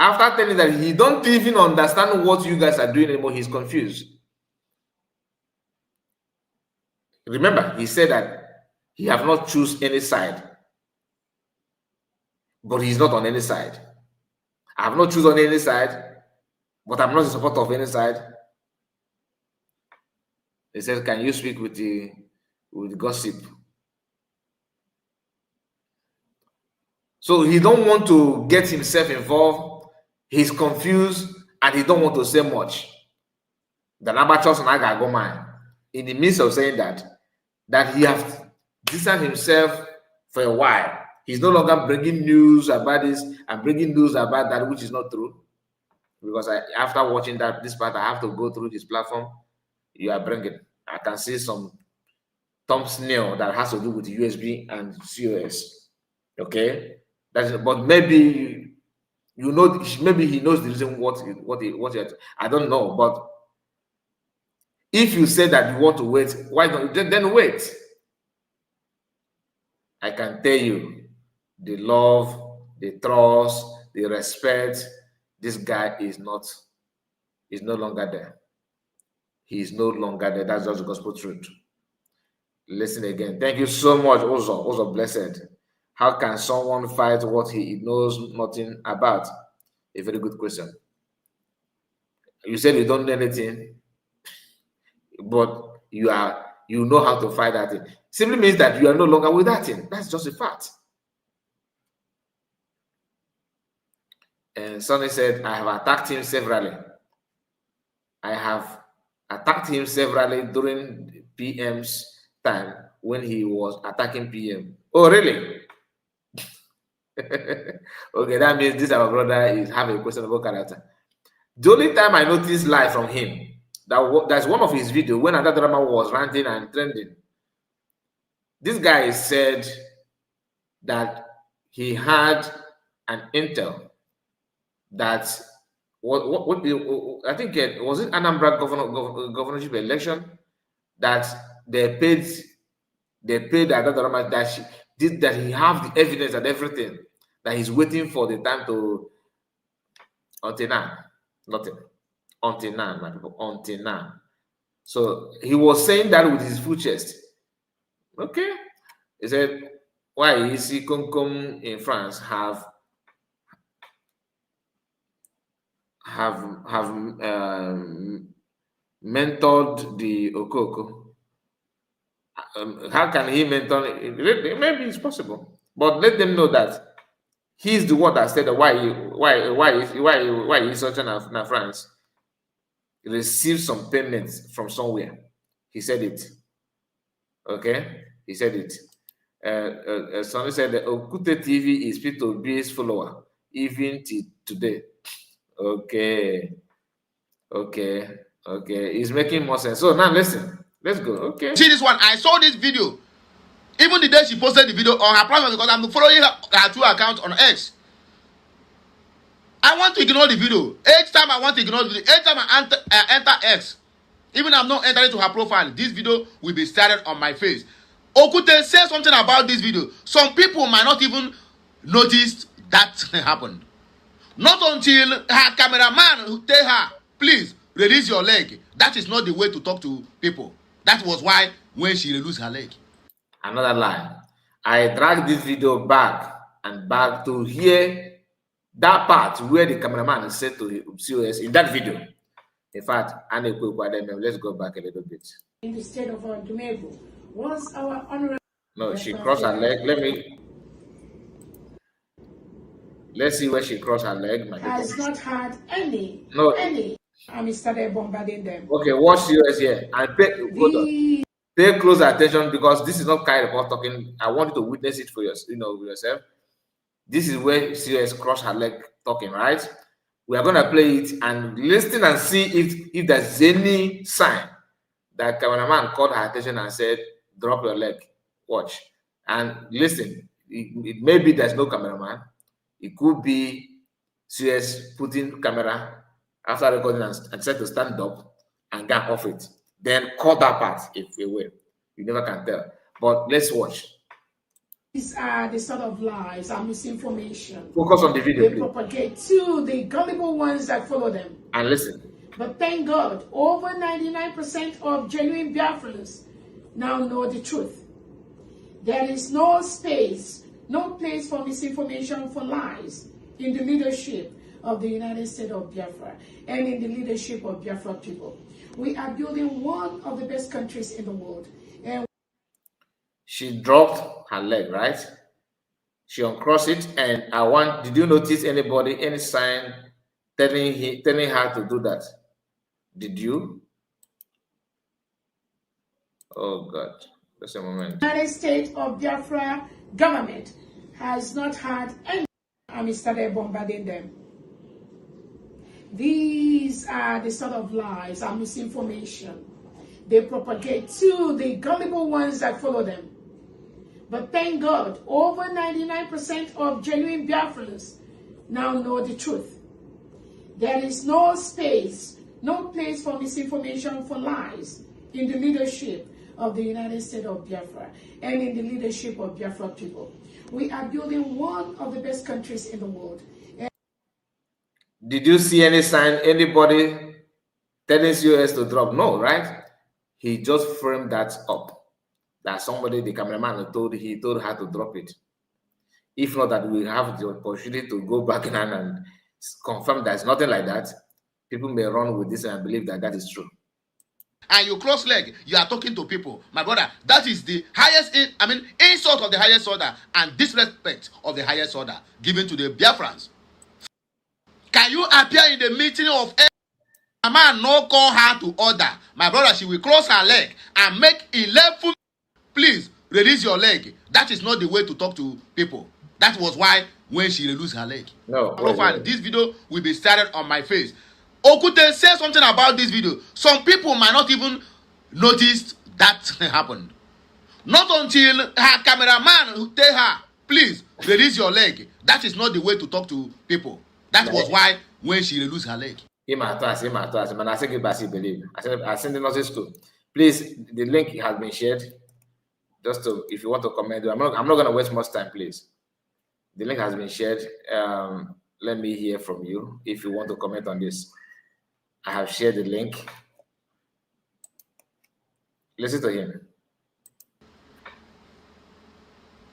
After telling that he don't even understand what you guys are doing anymore, he's confused. Remember, he said that he have not choose any side, but he's not on any side. I have not choose on any side, but I'm not in support of any side. He said, "Can you speak with the gossip?" So he don't want to get himself involved. He's confused and he don't want to say much. The amateurs and I go man. In the midst of saying that he has distanced himself for a while. He's no longer bringing news about this and bringing news about that which is not true. Because after watching this part, I have to go through this platform you are bringing. I can see some thumbnail that has to do with USB and COS. Okay, but maybe you know, maybe he knows the reason what I don't know. But if you say that you want to wait, why don't you then wait? I can tell you, the love, the trust, the respect, this guy is no longer there. He is no longer there. That's just the gospel truth. Listen again. Thank you so much, also blessed. How can someone fight what he knows nothing about? A very good question. You said you don't know anything, but you know how to fight that thing. Simply means that you are no longer with that thing. That's just a fact. And Sonny said, I have attacked him severally. I have attacked him severally during PM's time when he was attacking PM. Oh, really? Okay, that means this our brother is having a questionable character. The only time I noticed live from him, that's one of his videos when another drama was ranting and trending. This guy said that he had an intel that what I think it was it Anambra governorship election that they paid another drama that he have the evidence and everything, that he's waiting for the time to until now. Nothing. Until now, my people. Until now. So he was saying that with his full chest. Okay. He said, why is he Concom in France have mentored the Okoko? How can he mentor it? Maybe it's possible, but let them know that he's the one that said that why is such in France received some payments from somewhere. He said it. Okay, he said it. Somebody said that OkwuteTv is P2B's follower even till today. Okay. It's making more sense. So now listen. Let's go. Okay. See this one. I saw this video. Even the day she posted the video on her platform, because I'm following her two accounts on X. I want to ignore the video. Each time I want to ignore the video, each time I enter X, even I'm not entering to her profile, this video will be started on my face. Okwute said something about this video. Some people might not even notice that happened. Not until her cameraman tell her, please release your leg. That is not the way to talk to people. That was why when she released her leg. Another lie. I dragged this video back and back to hear that part where the cameraman said to COS in that video. In fact, let's go back a little bit. In the state of Dumebo, once our honorable... No, she crossed her leg. Let's see where she crossed her leg. Has not had any. And he started bombarding them. Okay, watch COS here and pay close attention, because this is not Kai report talking. I want you to witness it for yourself. This is where COS crossed her leg talking, right? We are gonna play it and listen and see if there's any sign that cameraman caught her attention and said, "Drop your leg." Watch and listen. It maybe there's no cameraman. It could be CS putting camera after recording and set to stand up and get off it. Then cut that part if you will. You never can tell. But let's watch. These are the sort of lies and misinformation. Focus on the video, they please. Propagate to the gullible ones that follow them. And listen. But thank God, over 99% of genuine Biafrans now know the truth. There is no space, no place for misinformation, for lies in the leadership of the United States of Biafra and in the leadership of Biafra people. We are building one of the best countries in the world. And she dropped her leg, right? She uncrossed it, and did you notice anybody, any sign telling her to do that? Did you? Oh God, just a moment. The United States of Biafra government has not had any army started bombarding them. These are the sort of lies and misinformation they propagate to the gullible ones that follow them. But thank God, over 99% of genuine Biafrans now know the truth. There is no space, no place for misinformation, for lies in the leadership of the United States of Biafra and in the leadership of Biafra people. We are building one of the best countries in the world. Did you see any sign, anybody telling US to drop? No, right? He just framed that up. That somebody, the cameraman, told her to drop it. If not, that we have the opportunity to go back and confirm there's nothing like that. People may run with this and believe that that is true. And you cross leg, you are talking to people. My brother, that is the highest, insult of the highest order and disrespect of the highest order given to the Biafrans. Can you appear in the meeting of a man no call her to order? My brother, she will cross her leg and make 11. Please, release your leg. That is not the way to talk to people. That was why when she released her leg. No. This video will be started on my face. Okwute, say something about this video. Some people might not even notice that happened. Not until her cameraman tell her, please, release your leg. That is not the way to talk to people. That was why when she released her leg. Man, I think it believe. I sent the nursery school. Please, the link has been shared. Just to, if you want to comment, I'm not going to waste much time, please. The link has been shared. Let me hear from you if you want to comment on this. I have shared the link. Listen to him.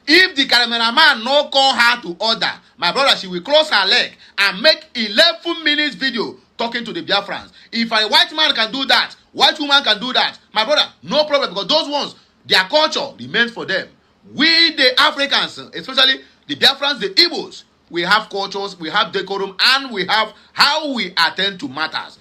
If the cameraman no call her to order, my brother, she will cross her leg and make 11 minutes video talking to the Biafrans. If a white man can do that, white woman can do that, my brother, no problem, because those ones, their culture remains for them. We, the Africans, especially the Biafrans, the Igbos, we have cultures, we have decorum, and we have how we attend to matters.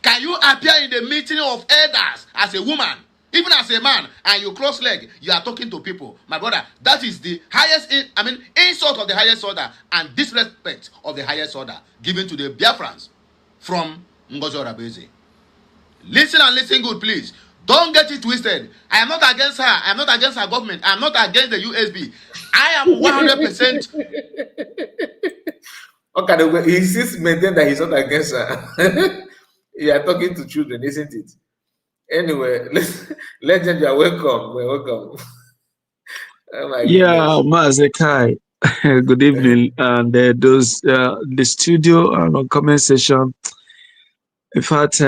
Can you appear in the meeting of elders as a woman, even as a man, and you cross leg, you are talking to people? My brother, that is the highest, insult of the highest order and disrespect of the highest order given to the Biafrans from Orabueze. Listen and listen good, please. Don't get it twisted. I am not against her. I am not against her government. I am not against the USB. I am 100%. Okay, he insists maintain that he's not against her. You are talking to children, isn't it? Anyway, legend, you are welcome. We're welcome. Oh yeah, Mazekai. Good evening, and those the studio and comment session. In fact,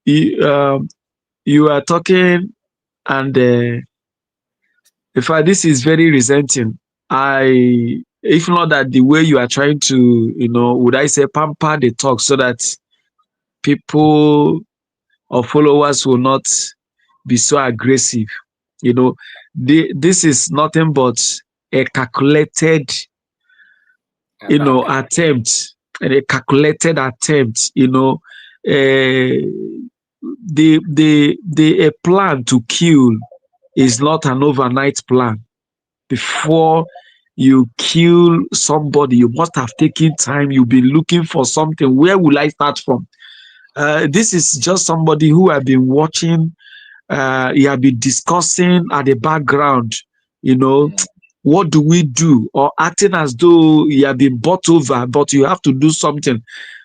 you are talking, and in fact, this is very resenting. If not that the way you are trying to, would I say, pamper the talk so that people or followers will not be so aggressive. This is nothing but a calculated, attempt, and a calculated attempt. A plan to kill is not an overnight plan. Before you kill somebody, you must have taken time. You'll be looking for something. Where will I start from? This is just somebody who have been watching. He have been discussing at the background, what do we do? Or acting as though you have been bought over, but you have to do something.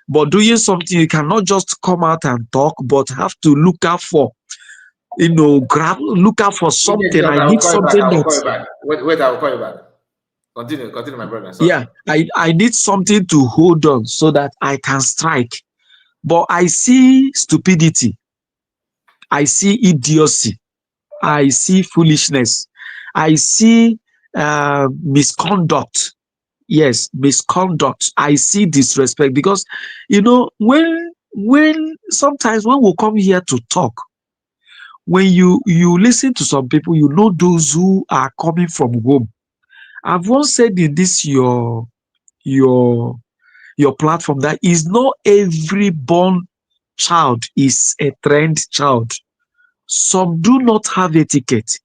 But doing something, you cannot just come out and talk, but have to look out for, look out for something. I need something that. Wait, I will call you back. Continue, my brother. Sorry. Yeah, I need something to hold on so that I can strike. But I see stupidity. I see idiocy. I see foolishness. I see misconduct. Yes, misconduct. I see disrespect because, when sometimes when we come here to talk, when you listen to some people, those who are coming from home. I've once said in this your platform that is not every born child is a trained child. Some do not have etiquette.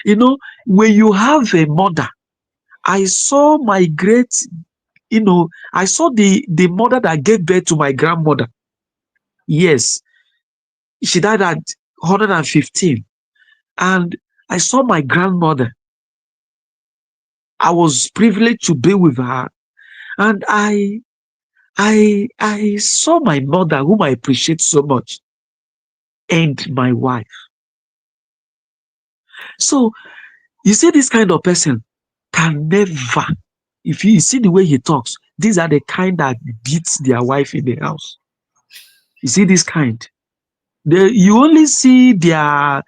When you have a mother, I saw my I saw the mother that gave birth to my grandmother. Yes, she died at 115. And I saw my grandmother. I was privileged to be with her. And I saw my mother, whom I appreciate so much, and my wife. So, you see, this kind of person can never, if you see the way he talks, these are the kind that beats their wife in the house. You see this kind. You only see their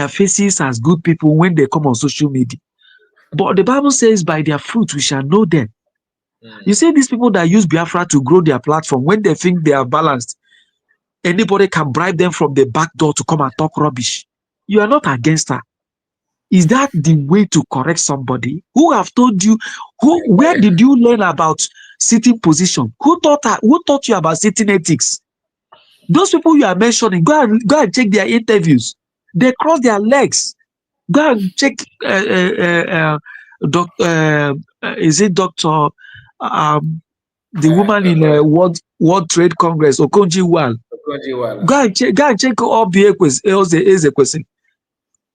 faces as good people when they come on social media. But the Bible says, by their fruit we shall know them. You see these people that use Biafra to grow their platform, when they think they are balanced, anybody can bribe them from the back door to come and talk rubbish. You are not against her. Is that the way to correct somebody? Who have told you? Where did you learn about sitting position? Who taught you about sitting ethics? Those people you are mentioning, go and check their interviews. They cross their legs. Go and check. Is it Doctor? The woman in World Trade Congress, Okonji-Iweala. Go and check Obiekwe.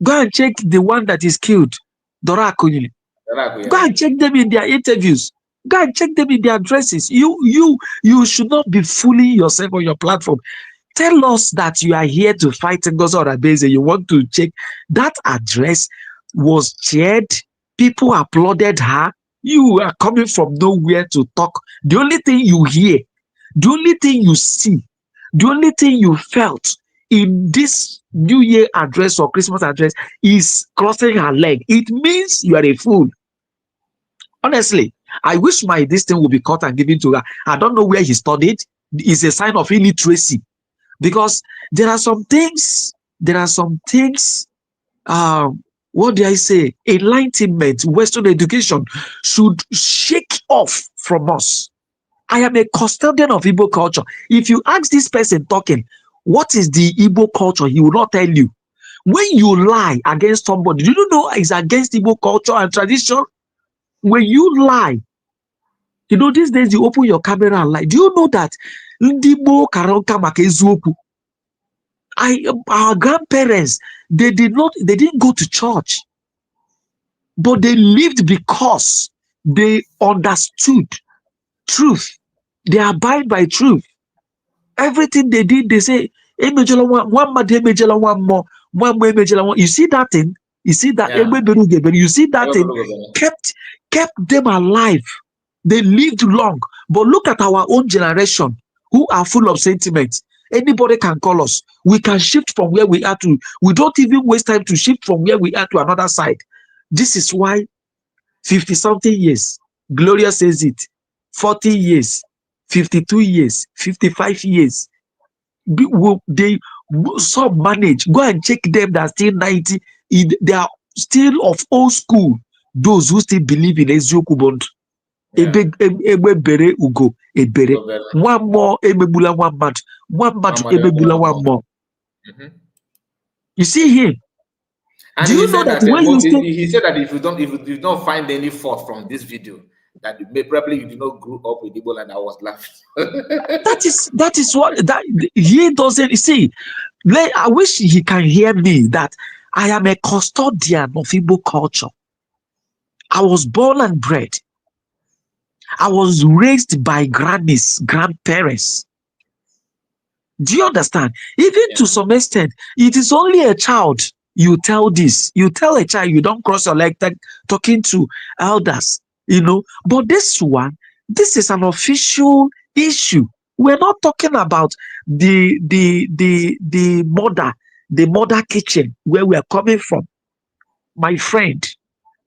Go and check the one that is killed, Dora Akunyili. Go and check them in their interviews. Go and check them in their addresses. You should not be fooling yourself on your platform. Tell us that you are here to fight Ngozi Orabueze. You want to check that address was shared. People applauded her. You are coming from nowhere to talk. The only thing you hear, the only thing you see, the only thing you felt in this New Year address or Christmas address is crossing her leg. It means you are a fool. Honestly, I wish this thing would be caught and given to her. I don't know where he studied. It's a sign of illiteracy. Because there are some things, what do I say? Enlightenment, Western education should shake off from us. I am a custodian of Igbo culture. If you ask this person talking, what is the Igbo culture? He will not tell you. When you lie against somebody, do you know it's against Igbo culture and tradition? When you lie, these days you open your camera and lie. Do you know that Ndi Igbo karanka maka eziokwu? Our grandparents, they didn't go to church, but they lived because they understood truth. They abide by truth. Everything they did, they say, you see that thing? You see that? Yeah. You see that thing kept them alive. They lived long. But look at our own generation who are full of sentiments. Anybody can call us. We can shift from where we are to. We don't even waste time to shift from where we are to another side. This is why 50-something years, Gloria says it, 40 years, 52 years, 55 years. They some manage. Go and check them that are still 90. They are still of old school. Those who still believe in Ezioku Bond. Ebere ugo ebere. One more emebula one mat. One mat emebula one more. You see him. And do you know that when he said that if you don't find any fault from this video, that probably you did not grow up with Igbo, and I was laughing. that is what he doesn't see. I wish he can hear me that I am a custodian of Igbo culture. I was born and bred. I was raised by grannies, grandparents. Do you understand? Even to some extent, it is only a child you tell this. You tell a child, you don't cross your leg talking to elders, But this one, this is an official issue. We're not talking about the mother kitchen where we are coming from. My friend,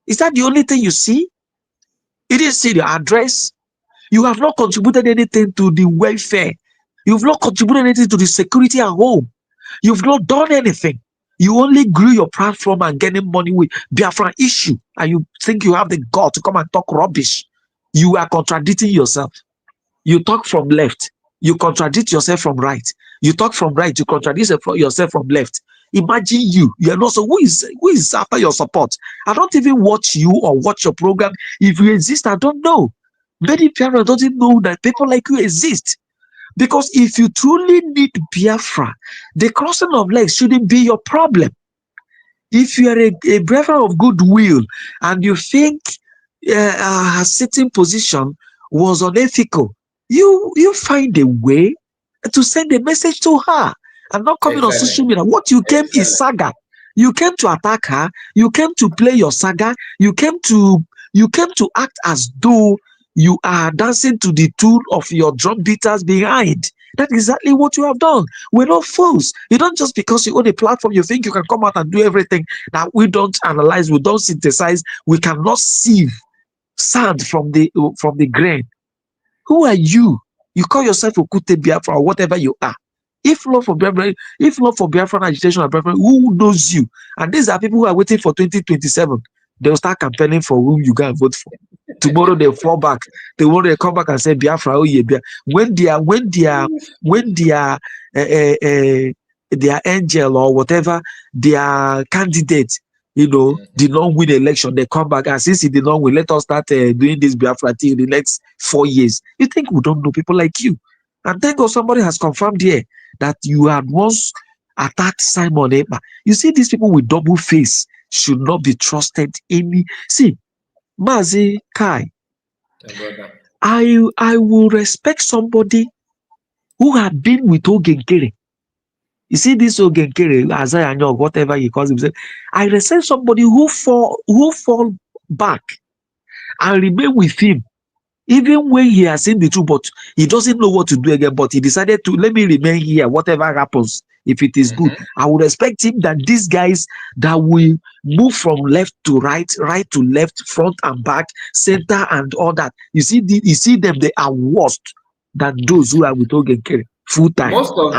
is that the only thing you see? You didn't see the address. You have not contributed anything to the welfare. You've not contributed anything to the security at home. You've not done anything. You only grew your platform and getting money with Biafra issue, and you think you have the God to come and talk rubbish. You are contradicting yourself. You talk from left, you contradict yourself from right. You talk from right, you contradict yourself from left. Imagine you are not so. Who is after your support? I don't even watch you or watch your program. If you exist, I don't know. Many parents don't even know that people like you exist. Because if you truly need Biafra, the crossing of legs shouldn't be your problem. If you are a brethren of goodwill and you think her sitting position was unethical, you find a way to send a message to her and not coming on social media. What you came is saga. You came to attack her. You came to play your saga. You came to act as though you are dancing to the tune of your drum beaters behind. That's exactly what you have done. We're not fools. You don't just because you own a platform, you think you can come out and do everything that we don't analyze, we don't synthesize, we cannot sieve sand from the grain. Who are you? You call yourself Okwute Biafra or whatever you are. If not for Biafran agitation and Biafran, who knows you? And these are people who are waiting for 2027. They'll start campaigning for whom you can vote for. Tomorrow they'll fall back. They want to come back and say Biafra. Oh yeah, when their angel or whatever their candidate, did not win the election, they come back and since he did not win, let us start doing this Biafra till the next 4 years. You think we don't know people like you? And thank God somebody has confirmed here that you had once attacked Simon Ekpa. You see, these people with double face should not be trusted. See, Mazi Kai, I will respect somebody who had been with Ogenkere. You see, this Ogenkere, Azaya or whatever he calls himself, I respect somebody who fall back and remain with him. Even when he has seen the truth, but he doesn't know what to do again, but he decided to let me remain here, whatever happens, if it is good. I would expect him that these guys that will move from left to right, right to left, front and back, center and all that. You see them, they are worse than those who are with Ogenkere full time. Most of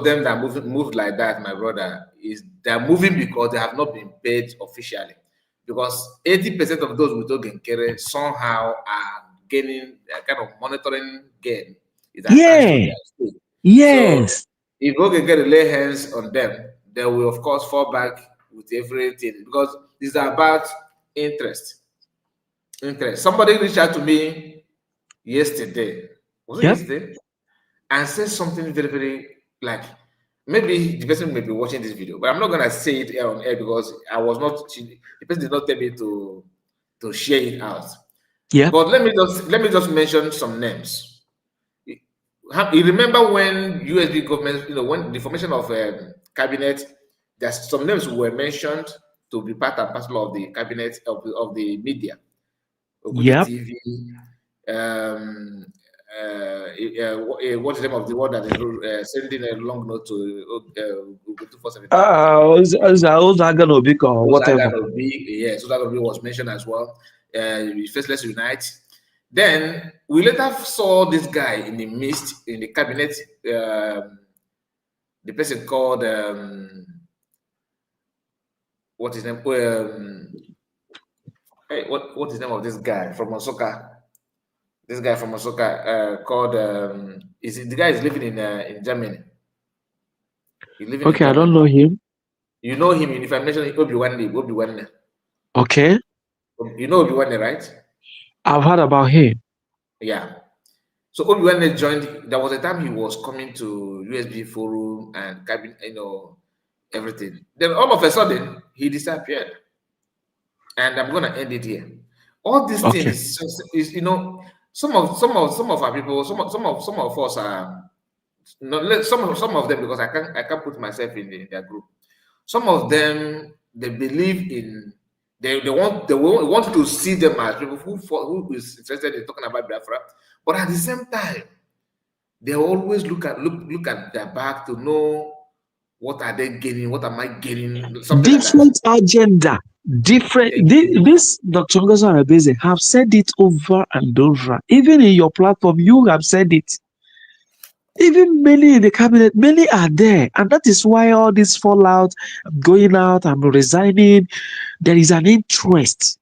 them that move like that, my brother, is they're moving because they have not been paid officially. Because 80% of those with Ogenkere somehow are gaining a kind of monitoring gain. Yes. So if Ogenkere lay hands on them, they will of course fall back with everything because it's about interest. Somebody reached out to me yesterday. Was it yesterday? And said something very, very like maybe the person may be watching this video, but I'm not gonna say it on air because the person did not tell me to share it out. Yeah. But let me just mention some names. You remember when USB government, when the formation of cabinet, there's some names were mentioned to be part and parcel of the cabinet of the media. OkwuteTv, what's the name of the one that is sending a long note to 24/7? Ozaganobi or whatever. Yes, Ozaganobi was mentioned as well. First, let's unite. Then we later saw this guy in the mist in the cabinet. The person called what is his name? What is the name of this guy from Osaka? This guy from Osaka called the guy is living in Germany. Okay, I don't know him. You know him if I mention Obi-Wan. Okay. You know Obi-Wan, right? I've heard about him. Yeah. So Obi-Wan joined. There was a time he was coming to USB forum and cabinet, everything. Then all of a sudden he disappeared. and I'm gonna end it here. All these Okay. things is some of our people, some of us are some of them, because I can't put myself in their group. Some of them, they believe in, they want to see them as people who is interested in talking about Biafra, but at the same time, they always look at their back to know what are they getting, what am I getting, something like that. Different agenda. Different. This Dr. Ngozi Orabueze have said it over and over. Even in your platform, you have said it. Even many in the cabinet, many are there. And that is why all this fallout, going out and resigning, there is an interest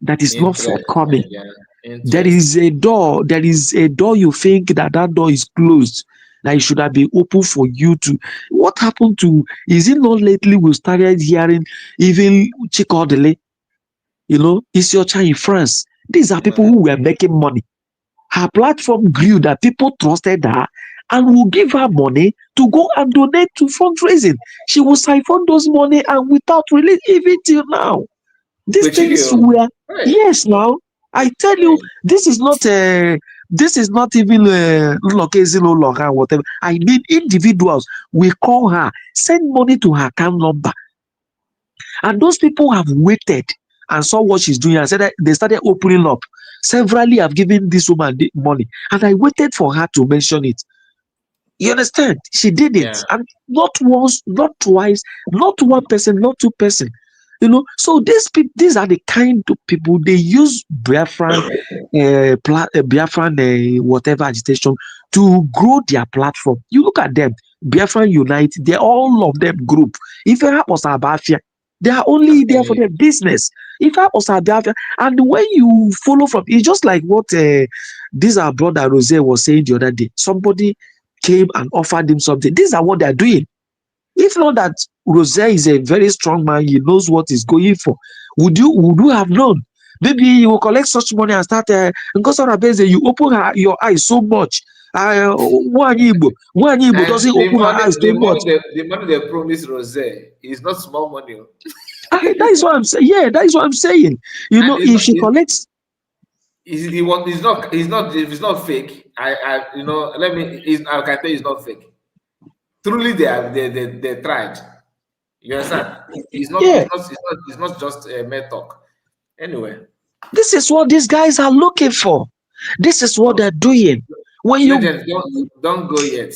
that is not Interest, forthcoming. yeah, There interest. is a door you think that door is closed, that it should have been open for you to. What happened to, is it not lately we started hearing even Chikodele, it's your child in France. These are people who were making money. Her platform grew that people trusted her and will give her money to go and donate to fundraising. She will siphon those money and without release, even till now. These things were, Hey, yes, now I tell you, hey. this is not even whatever. I mean, individuals, we call her, send money to her account number, and those people have waited and saw what she's doing and said that they started opening up. Severally have given this woman the money, and I waited for her to mention it. You understand? She did it, Yeah. and not once, not twice, not one person, not two person. So these are the kind of people, they use Biafran, whatever agitation to grow their platform. You look at them, Biafran Unite, they're all of them group. If you have Osabafia, they are only there for their business. If you have Osabafia, and when you follow from, it's just like what this our brother Rose was saying the other day. Somebody came and offered him something. These are what they are doing. If not that Rose is a very strong man, he knows what he's going for, would you have known? Maybe you will collect such money and start because Orabueze, you open your eyes so much. Ndi Igbo And doesn't open her eyes so much. the money they promised Rose is not small money. That is what I'm saying. Yeah, that is what I'm saying. And If she collects, if it's not fake, I can tell you it's not fake. Truly, they tried. You understand? yeah, It's not just a mere talk. Anyway, this is what these guys are looking for. This is what they're doing. When you legends, don't go yet,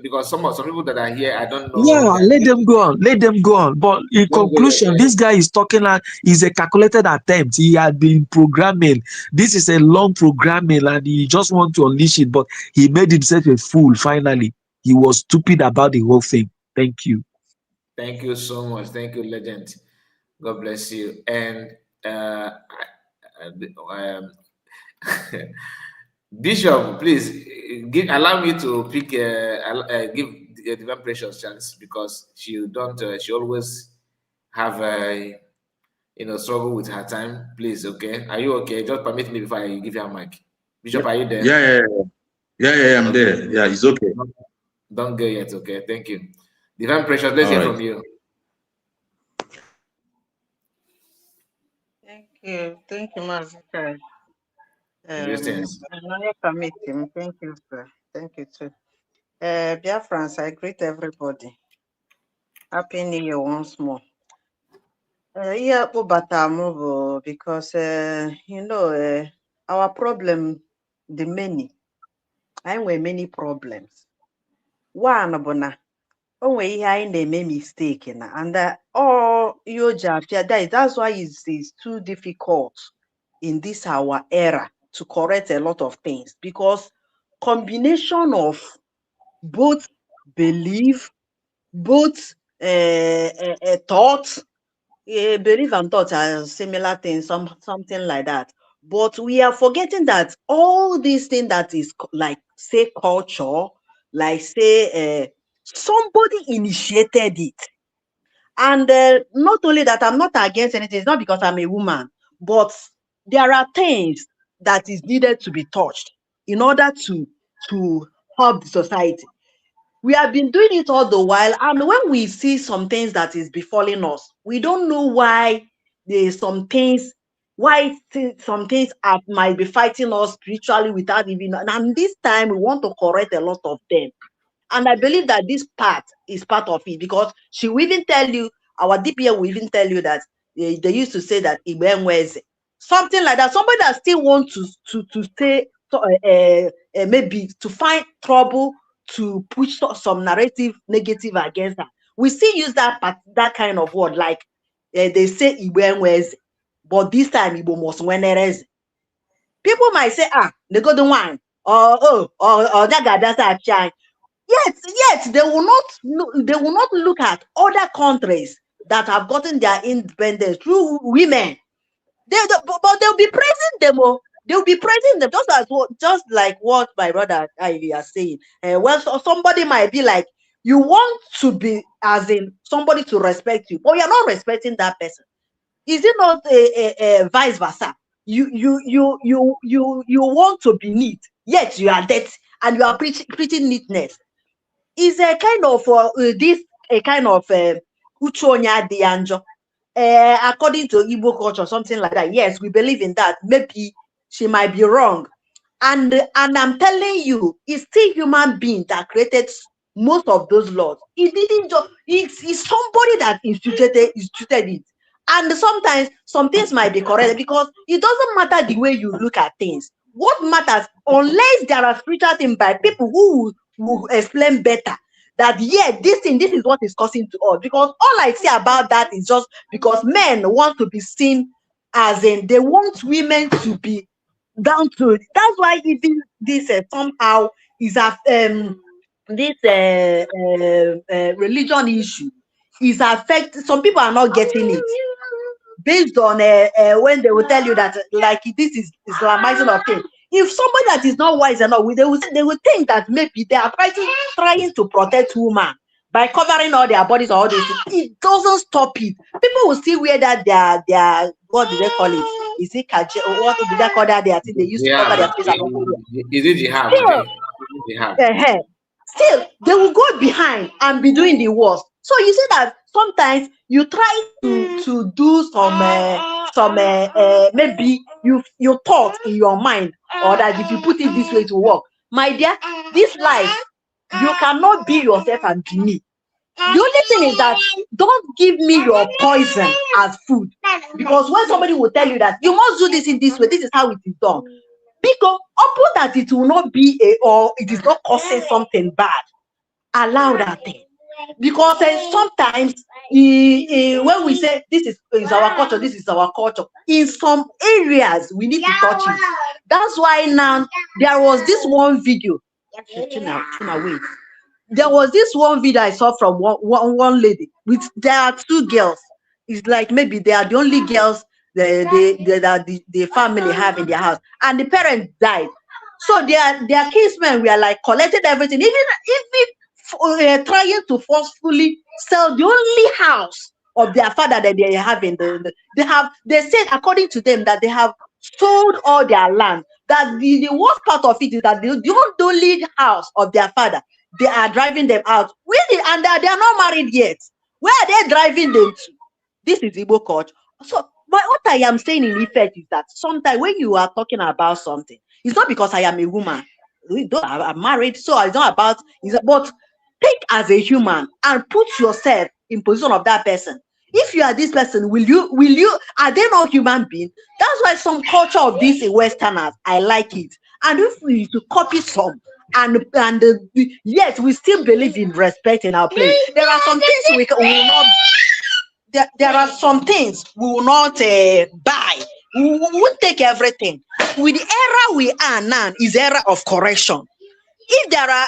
because some people that are here, I don't know. Yeah, let them go on. Let them go on. But in Don't go yet. conclusion, this guy is talking like is a calculated attempt. He had been programming. This is a long programming, and he just want to unleash it. But he made himself a fool. Finally, he was stupid about the whole thing. Thank you. Thank you so much. Thank you, legend. God bless you. And Bishop, please allow me to pick give Divine Precious chance, because she always have a struggle with her time. Please, okay? Are you okay? Just permit me before I give you a mic. Bishop, are you there? Yeah, I'm there. Yeah, it's okay. Don't go yet, okay? Thank you. Divine Precious, let's hear from you. Thank you, Master. Greetings. Thank you, sir. Thank you too. Dear friends, I greet everybody. Happy New Year once more. Yeah, because our problem, the many. I have many problems. One abona, onwe ihe anyị na-eme mistake na, and all you that's why it's too difficult in this our era to correct a lot of things, because combination of both belief, both thought, belief and thought are similar things, something like that. But we are forgetting that all these things that is like say culture, like say somebody initiated it. And not only that, I'm not against anything. It's not because I'm a woman, but there are things that is needed to be touched in order to help the society. We have been doing it all the while, and when we see some things that is befalling us, we don't know why there's some things, why some things might be fighting us spiritually without even, and this time we want to correct a lot of them. And I believe that this part is part of it, because she will even tell you, our DPM will even tell you that they used to say that Igbo something like that. Somebody that still wants to say maybe to find trouble, to push some narrative negative against her. We still use that kind of word, like they say Igbo, but this time Igbo must wenereze. People might say, they go the one, or that's a child. Yet they will not look at other countries that have gotten their independence through women. But they'll be praising them. They'll be praising them, just like what my brother is saying. Well, so somebody might be like, you want to be as in somebody to respect you, but you're not respecting that person. Is it not a vice versa? You want to be neat, yet you are dirty, and you are preaching neatness. Is a kind of uchonya dianjo. According to Igbo culture, something like that. Yes, we believe in that. Maybe she might be wrong, and I'm telling you, it's still human being that created most of those laws. It didn't just. It's somebody that instituted it. And sometimes some things might be correct, because it doesn't matter the way you look at things. What matters, unless there are spiritual things by people who will explain better, that this is what is causing to us. Because all I see about that is just because men want to be seen as in, they want women to be down to it. That's why even this somehow is a this religion issue is affecting. Some people are not getting it, based on when they will tell you that like this is Islamizing of things. If somebody that is not wise enough, they will think that maybe they are trying to protect women by covering all their bodies or all this. It doesn't stop it. People will still wear that their what do they call it? Is it kaje, or what do they call that? I think they used to cover their face. Is it jihad? Still, they will go behind and be doing the worst. So you see that sometimes you try to do some maybe you thought in your mind, or that if you put it this way to work. My dear, this life, you cannot be yourself and be me. The only thing is that don't give me your poison as food, because when somebody will tell you that you must do this in this way, this is how it is done, because upon that it will not be or it is not causing something bad, allow that thing. Because sometimes when we say this is our culture, this is our culture, in some areas we need to touch it. That's why now there was this one video. There was this one video I saw from one lady with, there are two girls. It's like maybe they are the only girls the family have in their house, and the parents died. So their kinsmen were like collected everything, even trying to forcefully sell the only house of their father that they have in they said, according to them, that they have sold all their land. That the worst part of it is that the only house of their father, they are driving them out. And they are not married yet. Where are they driving them to? This is Igbo culture. So, but what I am saying in effect is that sometimes when you are talking about something, it's not because I am a woman. I'm married, so it's not about. But think as a human and put yourself in position of that person. If you are this person, will you? Are they not human beings? That's why some culture of these Westerners, I like it. And if we to copy some, and yes, we still believe in respect in our place. There are some things we will not. There are some things we will not buy. We won't take everything. With the era we are now is era of correction. If there are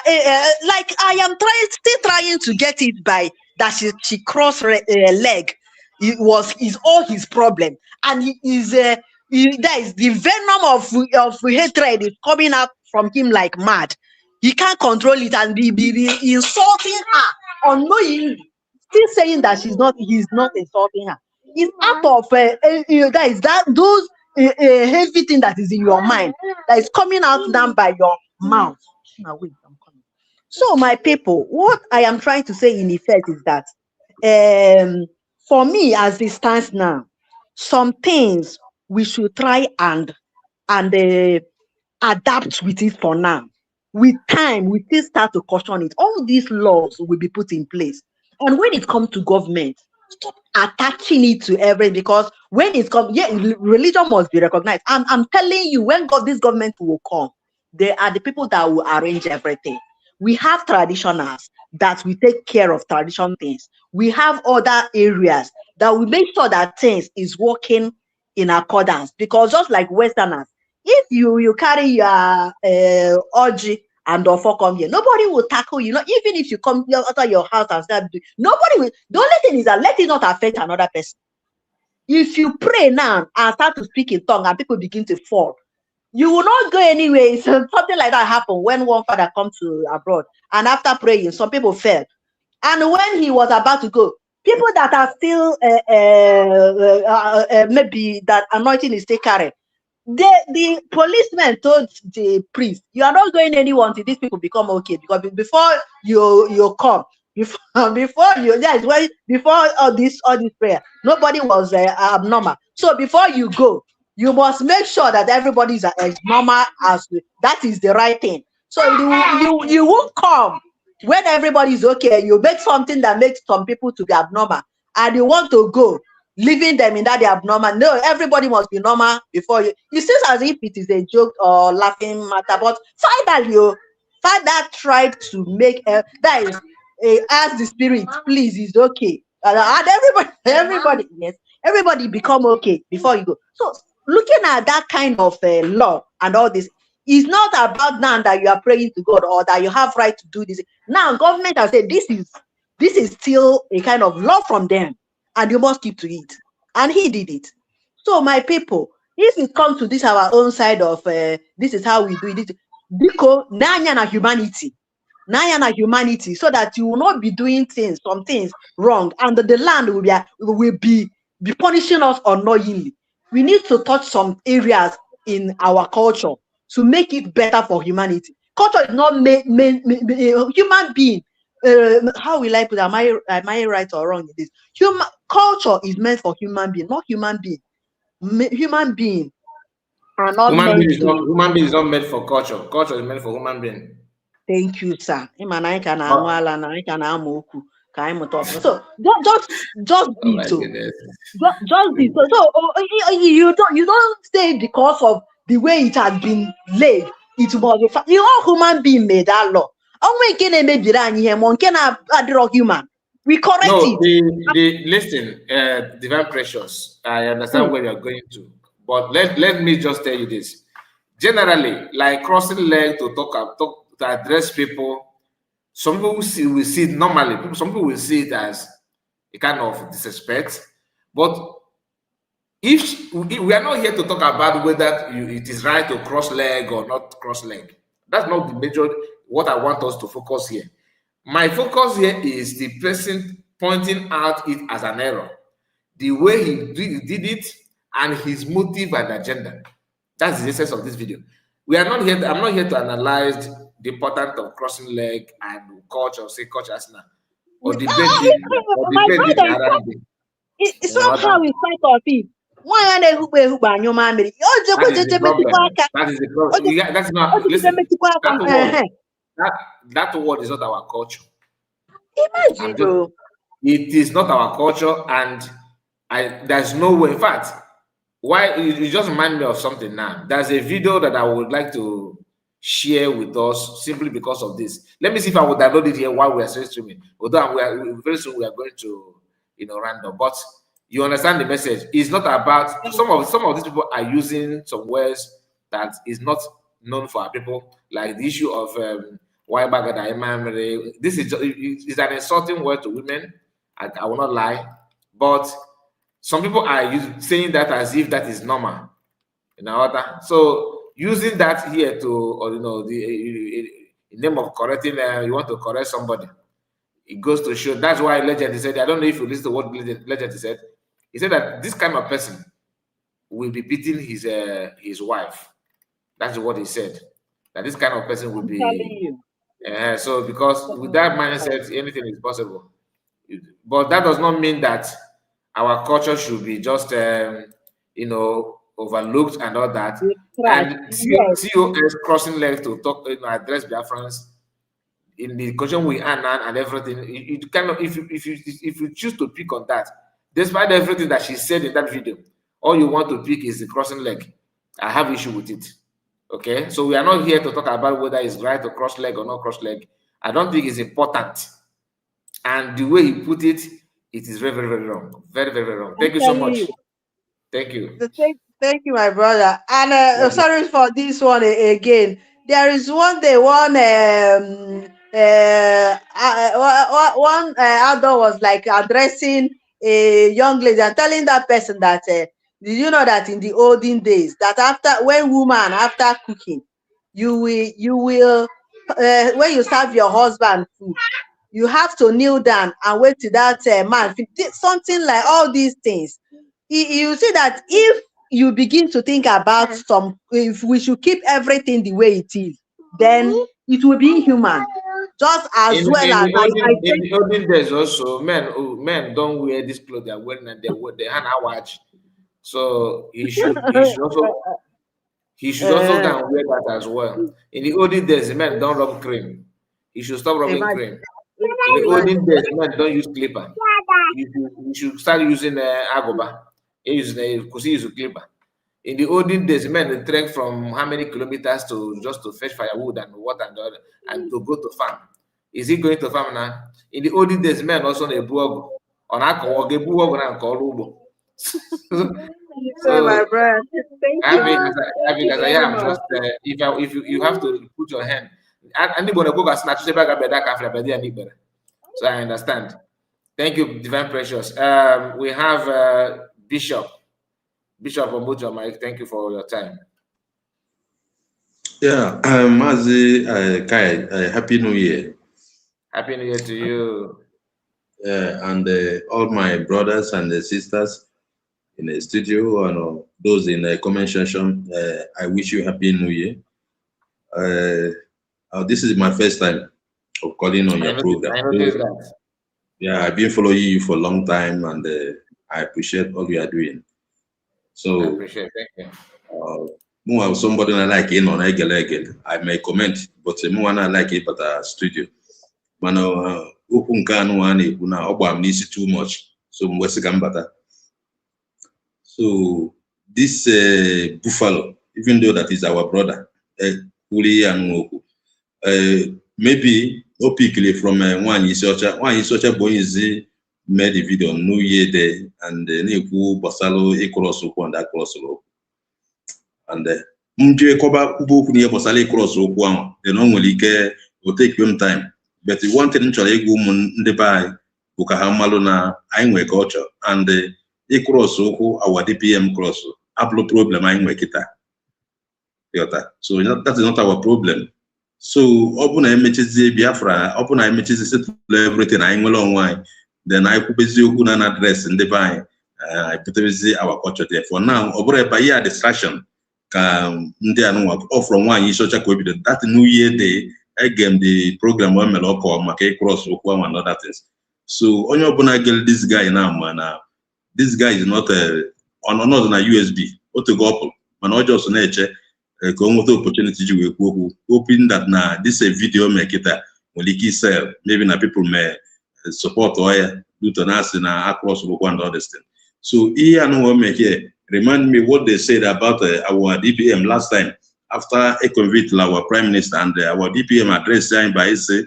like I am still trying to get it by that she crossed leg, is all his problem, and there is the venom of hatred is coming out from him like mad. He can't control it and be insulting her unknowingly, still saying that he's not insulting her. It's out of those heavy thing that is in your mind that is coming out down by your mouth. Now wait, I'm coming. So my people, what I am trying to say in effect is that for me, as it stands now, some things we should try and adapt with it for now. With time, we still start to caution it. All these laws will be put in place. And when it comes to government, stop attaching it to everything, because when it comes, yeah, religion must be recognized. I'm telling you, when this government will come, they are the people that will arrange everything. We have traditionals that we take care of tradition things. We have other areas that we make sure that things is working in accordance, because just like Westerners, if you carry your orgy and offer come here, nobody will tackle you. Even if you come out of your house and start doing, nobody will. The only thing is that let it not affect another person. If you pray now and start to speak in tongue and people begin to fall, you will not go anywhere. So something like that happened when one father come to abroad, and after praying, some people fell. And when he was about to go, people that are still maybe that anointing is still carried, the policeman told the priest, "You are not going anywhere until these people become okay. Because before you come, before all this prayer, nobody was abnormal. So before you go, you must make sure that everybody is as normal as that is the right thing. So you won't come when everybody is okay. You make something that makes some people to be abnormal, and you want to go, leaving them in that they abnormal. No, everybody must be normal before you. It seems as if it is a joke or laughing matter, but finally, Father tried to make that is ask the spirit, please, it's okay, and everybody, yes, everybody become okay before you go. So looking at that kind of law and all this is not about now that you are praying to God or that you have right to do this. Now government has said this is still a kind of law from them, and you must keep to it. And he did it. So my people, if it comes to this our own side of this is how we do it, because nanya humanity, so that you will not be doing some things wrong, and the land will be punishing us unknowingly. We need to touch some areas in our culture to make it better for humanity. Culture is not human being. How will I put it? Am I right or wrong in this? Culture is meant for human being, not human being. Human being are not human meant to. Human being is not meant for culture. Culture is meant for human being. Thank you, sir. So just be so. So you don't say because of the way it has been laid, it was you are human being made that law. Human. We correct it. Listen, divine precious. I understand where you're going to, but let me just tell you this. Generally, like crossing leg to talk to address people, some people will see it normally. Some people will see it as a kind of disrespect. But if we are not here to talk about whether it is right to cross leg or not cross leg, that's not the major what I want us to focus here. My focus here is the person pointing out it as an error, the way he did it, and his motive and agenda. That's the essence of this video. We are not here. I'm not here to analyze the importance of crossing leg and culture, say culture asana, or debate it. Somehow we fight of it. That is the problem. That's not. Listen, that word is not our culture. Imagine, it is not our culture, and there's no way. In fact, why you just remind me of something now. There's a video that I would like to share with us simply because of this. Let me see if I would download it here while we are streaming. Although very soon we are going to random, but you understand the message. It's not about some of these people are using some words that is not known for our people, like the issue of why bagada. This is an insulting word to women. I will not lie, but some people are saying that as if that is normal. So using that here to, or in name of correcting, you want to correct somebody. It goes to show. That's why Legend said. I don't know if you listen to what Legend said. He said that this kind of person will be beating his wife. That's what he said. That this kind of person will be. So because with that mindset, anything is possible. But that does not mean that our culture should be just, overlooked and all that. And COS crossing legs to talk, address Biafrans in the culture we are now and everything. You cannot, if you choose to pick on that, despite everything that she said in that video, all you want to pick is the crossing leg. I have issue with it. Okay, so we are not here to talk about whether it's right to cross leg or not cross leg. I don't think it's important. And the way he put it, it is very, very, very wrong. Very, very, very wrong. Thank you so much. Thank you. Thank you, my brother. And sorry for this one again. There is one day one adult was like addressing a young lady and telling that person that did you know that in the olden days that after cooking you will when you serve your husband food, you have to kneel down and wait till that man something like all these things. You see that if you begin to think about if we should keep everything the way it is, then it will be human. Just as in the olden days also, men don't wear this clothes they are wearing and they hand watch. So he should also go and wear that as well. In the olden days, men don't rub cream. He should stop rubbing cream. In the olden days, men don't use clipper. You should start using agoba. Use clipper. In the olden days, men trek from how many kilometers to fetch firewood and water and to go to farm. Is he going to farm now? In the olden days, men also on my brother. If you have to put your hand, anybody go snatch the bag of. So I understand. Thank you, Divine Precious. We have Bishop Ombujo Mike. Thank you for your time. Yeah, Mazi Kai, Happy New Year. Happy New Year to you. And all my brothers and sisters in the studio and those in the comment section, I wish you Happy New Year. This is my first time of calling on your program. Yeah, I've been following you for a long time, and I appreciate all you are doing. So, I appreciate it. Thank you. Somebody I like in on I may comment, but more I like it, but studio. Mano, too much. So this buffalo, even though that is our brother, maybe opically from one is such a boy is made a video on New Year Day and Niku Basalo Ekorosoko and that crossroad. And Mje Koba Ubu near Basale Crossroad, the normally care will take them time. But the one thing actually woman the buy Bukahamalona, Ainwe culture, and the Ekorosoko, our DPM cross, upload problem Ainwe so that is not our problem. So open images Biafra, open images everything I will on why. Then I could be an address in the buy. I put our culture there. For now, over by year distraction from one year such a that New Year Day, again the program one meloko make cross one and other things. So on your bonagel, this guy now, man, this guy is not on a USB, or to go up, man, or just nature. Opportunity you hoping that now this a video make it will sell. Maybe now people may support or do to us in across one understand. So here and make here remind me what they said about our DPM last time after a convict our prime minister and our DPM address signed by say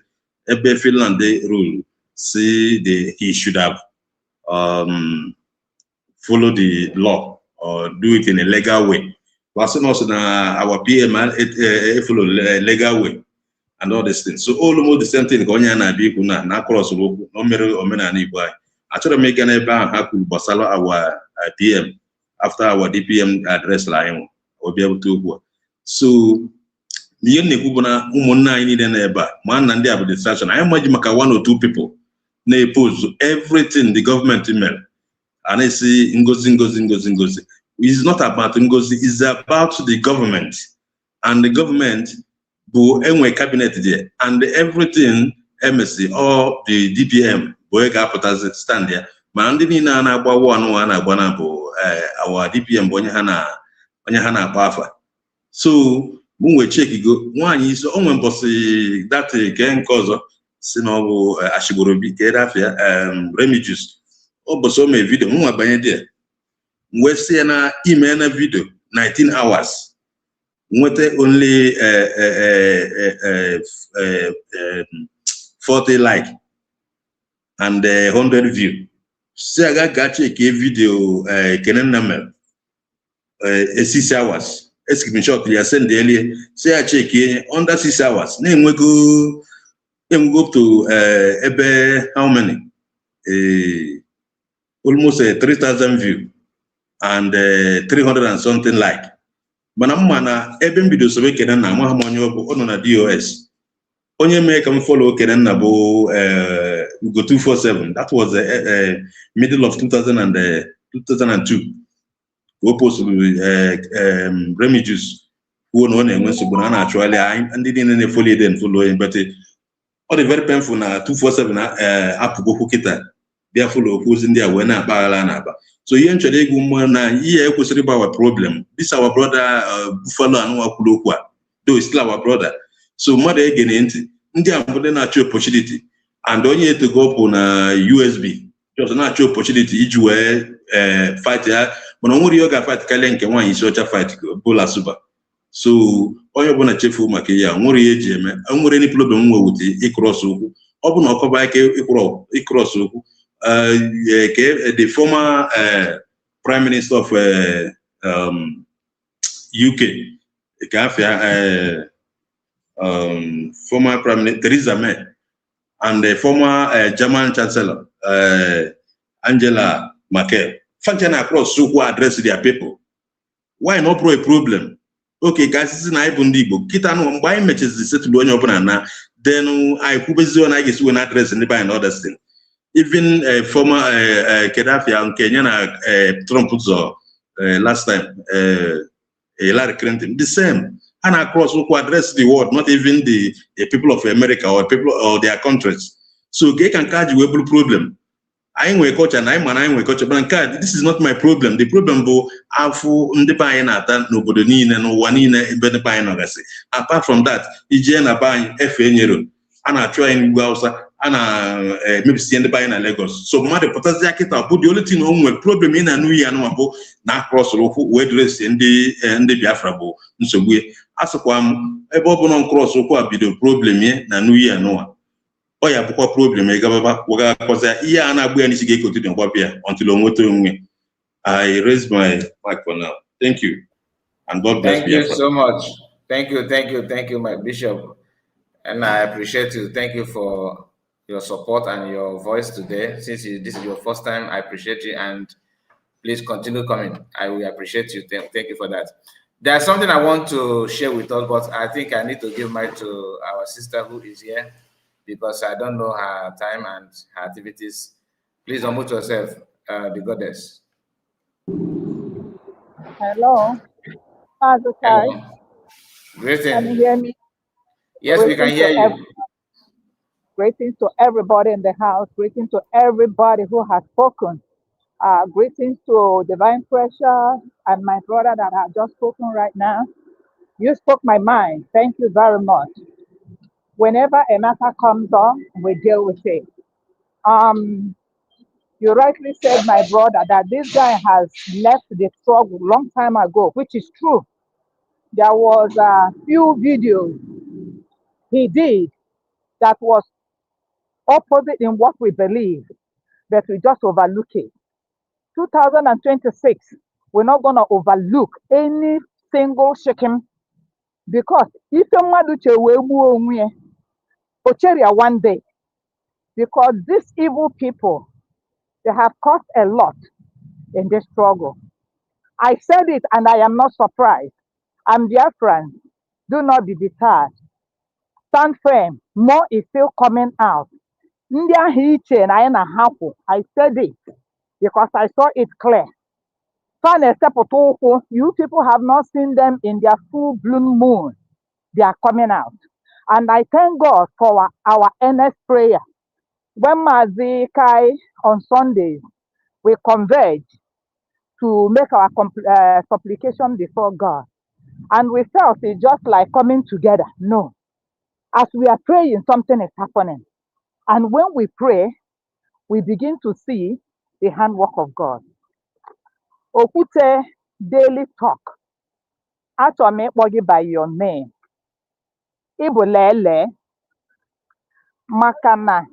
Ebe Finland rule. See he should have follow the law or do it in a legal way. Our PM follow legal way and all these things. So almost the same thing going on na cross no mere omena na Igbo. Actually make an happen basalo our PM after our DPM address line will be able to go. So the nekubona umonna ini den eba man na ndi distraction. I imagine maka 1 or 2 people na pose everything the government email and I see ngozi. It's not about Ngozi, it's about the government. And the government will anyway cabinet there. And everything MSC or the DPM will stand there. ma ndị niile a na-agba one a na-agba na bụ awa DPM bụ onye ha na-akpa afa. So mụ nwee chekigo nwaanyị isi onwe mbọsị dati ke nke ọzọ si na ọ bụ Ashigorobi ka edafia Remigius ụbọchị o mee vidio m nwa banye dị wee si ya na ime na vidio 19 hours nweta only 40 like and 100 view. Si aga gache ke video kenenna mere 6 hours screenshot ya send earlier. Si ya check under 6 hours na enwego up to ebe how many almost 3,000 view and 300 and something like. Mana mma na ebe mbido sobe kenenna amaghị m onye ọ bụ, ọ nọ na DOS. Onye mee ka m follow kenenna bụ Ugo 247. That was middle of 2002. We post Remigius who no na-enwe nsogbu na na-achọali ndị niile na-follow den follow him, but ọ dị very painful na 247 apụgo okwu kịta bịa follow okwu ozi ndị a wee na-akpaghala na-aba. So ihe nchọrọ egwu mmụọ na ihe ekwesịrị ịgba our problem. This our brother Buffalo anụnwa kwuru okwu a, though it's still our brother. So mmadụ egene ntị ndị a mbụde na-achọ opportunity and onye etogopụ na USB just na-achọ opportunity iji wee fight ya, mana onwere ihe ọ ga-fight karịa nke nwaanyị isi ọcha fight bụla suba. So onye ọbụla chefu maka ya nwere ihe eji eme, nwere any problem nwe wute ịkross okwu. Ọ bụ na ọkọba ike ịkross okwu. The former Prime Minister of UK, former Prime Minister Theresa May, and the former German Chancellor Angela Merkel, function across so address their people. Why not a problem? Okay, guys, this is na Ndi Igbo. Kita no mgbe matches the settle onye ọbụla na then I kubezi on I guess when address and by another thing. Even former Gaddafi and Kenya na Trump last time Hillary Clinton the same. And across who address the world, not even the people of America or people or their countries. So they can catch you a problem. I ain't culture and I'm an culture, but this is not my problem. The problem bo afu ndepa na nobody ni no one in benepa no gasi. Apart from that, ije na ban FNYero. Ana try in Gausa, ana maybe see ndepa na Lagos. So mother potazia kita but the only thing on problem in anu ya no abo na cross lofu we dress ndi Biafra bo nsogbu. Asukwa ebe ọ bụ na cross okwu abido problem ye na new year no ọ ya bụkwa problem e gababa waga koza ihe a na-agbu ya n'isi ga-ekotu dị mgbapịa until onwete onwe. I raise my mic for now. Thank you and God bless you. Thank you so much. Thank you, my bishop, and I appreciate you. Thank you for your support and your voice today. Since this is your first time, I appreciate you, and please continue coming. I will appreciate you. Thank you for that. There's something I want to share with us, but I think I need to give mic to our sister who is here because I don't know her time and her activities. Please unmute yourself, the goddess. Hello. Hello. Greetings. Can you hear me? Yes, we can hear you. Greetings to everybody in the house. Greetings to everybody who has spoken. Greetings to Divine Pressure and my brother that have just spoken right now. You spoke my mind. Thank you very much. Whenever a matter comes up, we deal with it. You rightly said, my brother, that this guy has left the struggle long time ago, which is true. There was a few videos he did that was opposite in what we believe, but we just overlook it. 2026, we're not going to overlook any single shaking because if one day, because these evil people, they have caused a lot in this struggle. I said it and I am not surprised. I'm dear friends, do not be deterred. Stand firm, more is still coming out. I said it because I saw it clear. You people have not seen them in their full bloom moon. They are coming out. And I thank God for our earnest prayer. When Mazi Kai on Sundays, we converge to make our supplication before God. And we felt it's just like coming together. No. As we are praying, something is happening. And when we pray, we begin to see the handwork of God. Okwute Daily Talk. Achọrọ m ịkpọ gị by your name. Ịbụ Lele. Maka na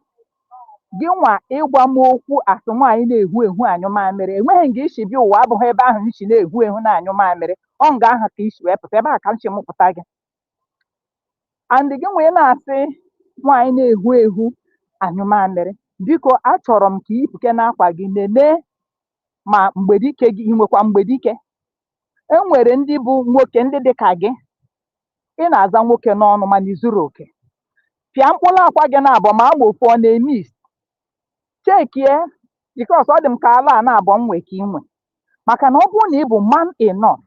gị nwa ịgwa m okwu asị nwaanyị na-ehu ehu anyụmamịrị. Enweghị nga isi bịa ụwa abụghị ebe ahụ isi na-ehu ehu na anyụmamịrị. Ọ nga ahụ ka isi wee pụta ebe a ka nchi mụpụta gị. And gị nwee na-asị nwaanyị na-ehu ehu anyụmamịrị. Biko achọrọ m ka ipuke n'akwa gị nene ma mgbedike gị nwekwa mgbedike. Enwere ndị bụ nwoke ndị dị ka gị. Ị na-aza nwoke n'ọnụ mana izuru oke. Pịa mkpụrụ akwa gị na-abọ ma ama ofu ọ na-emis. Chekie because ọ dị m ka ala a na-abọ nwe ka inwe. Maka na ọ bụrụ na ị bụ man enough,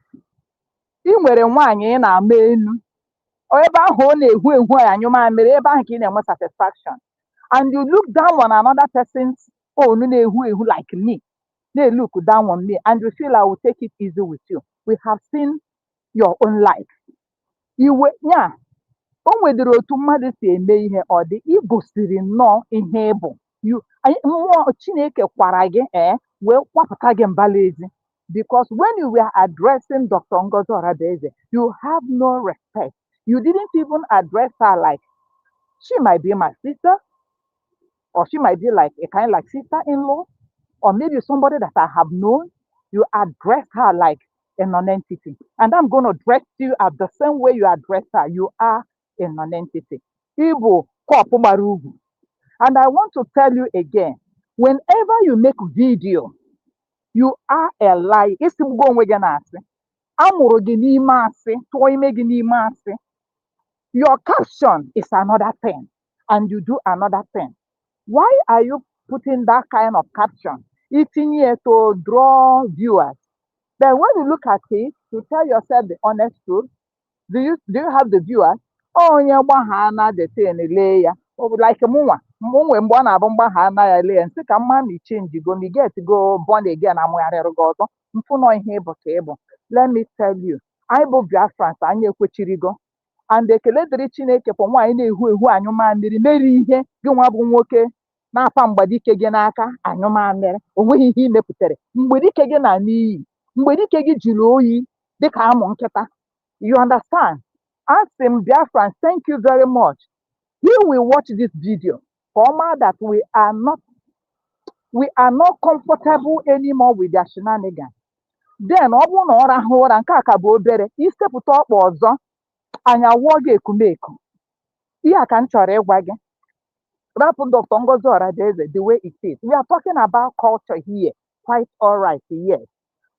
ị nwere nwaanyị ị na-ama enu. Ebe ahụ ọ na-ehu ehu anyụmamịrị, ebe ahụ ka ị na-enwe satisfaction. And you look down on another person's own na-ehu ehu like me. They look down on me and you feel I will take it easy with you. We have seen your own life. Iwe ya, o nwedịrị otu mmadụ si eme ihe ọ dị igosiri nnọọ ihe ịbụ. Mmụọ Chineke kwara gị wee kwapụta gị mbala ezi. Because when you were addressing Dr. Ngozi Orabueze, you have no respect. You didn't even address her like she might be my sister, or she might be like a kind of like sister-in-law, or maybe somebody that I have known. You address her like a non-entity. And I'm going to address you at the same way you address her. You are a non-entity. Igbo, Kopumarugu. And I want to tell you again, whenever you make video, you are a lie. Your caption is another thing, and you do another thing. Why are you putting that kind of caption? It's in here to draw viewers. Then when you look at it, to tell yourself the honest truth, do you have the viewers? Oh, yeah, the thing, like a moon. When born a bomba hana and sick a mommy change you go me get to go born again. I'm wearing a go. Let me tell you, I bought Biafrans and you go. And the Keledri Chineke for one who and your man did marry here, you want to na pambadike gị n'aka anyụmamịrị onweghị ihe imepụtara mgbedike gị na n'iyi mgbedike gị jụrụ oyi dịka amụ nkịta. You understand? Ask him, Biafran, thank you very much. We will watch this video for that we are not comfortable anymore with their shenanigans. Then ọ bụrụ na ọ rahụ ụra nke a ka bụ obere isepụta ọkpa ọzọ anya wụọ gị ekumeko. Ihe a ka m chọrọ ịgwa gị. Dr. Ngozi Orabueze, the way it is. We are talking about culture here. Quite all right, yes.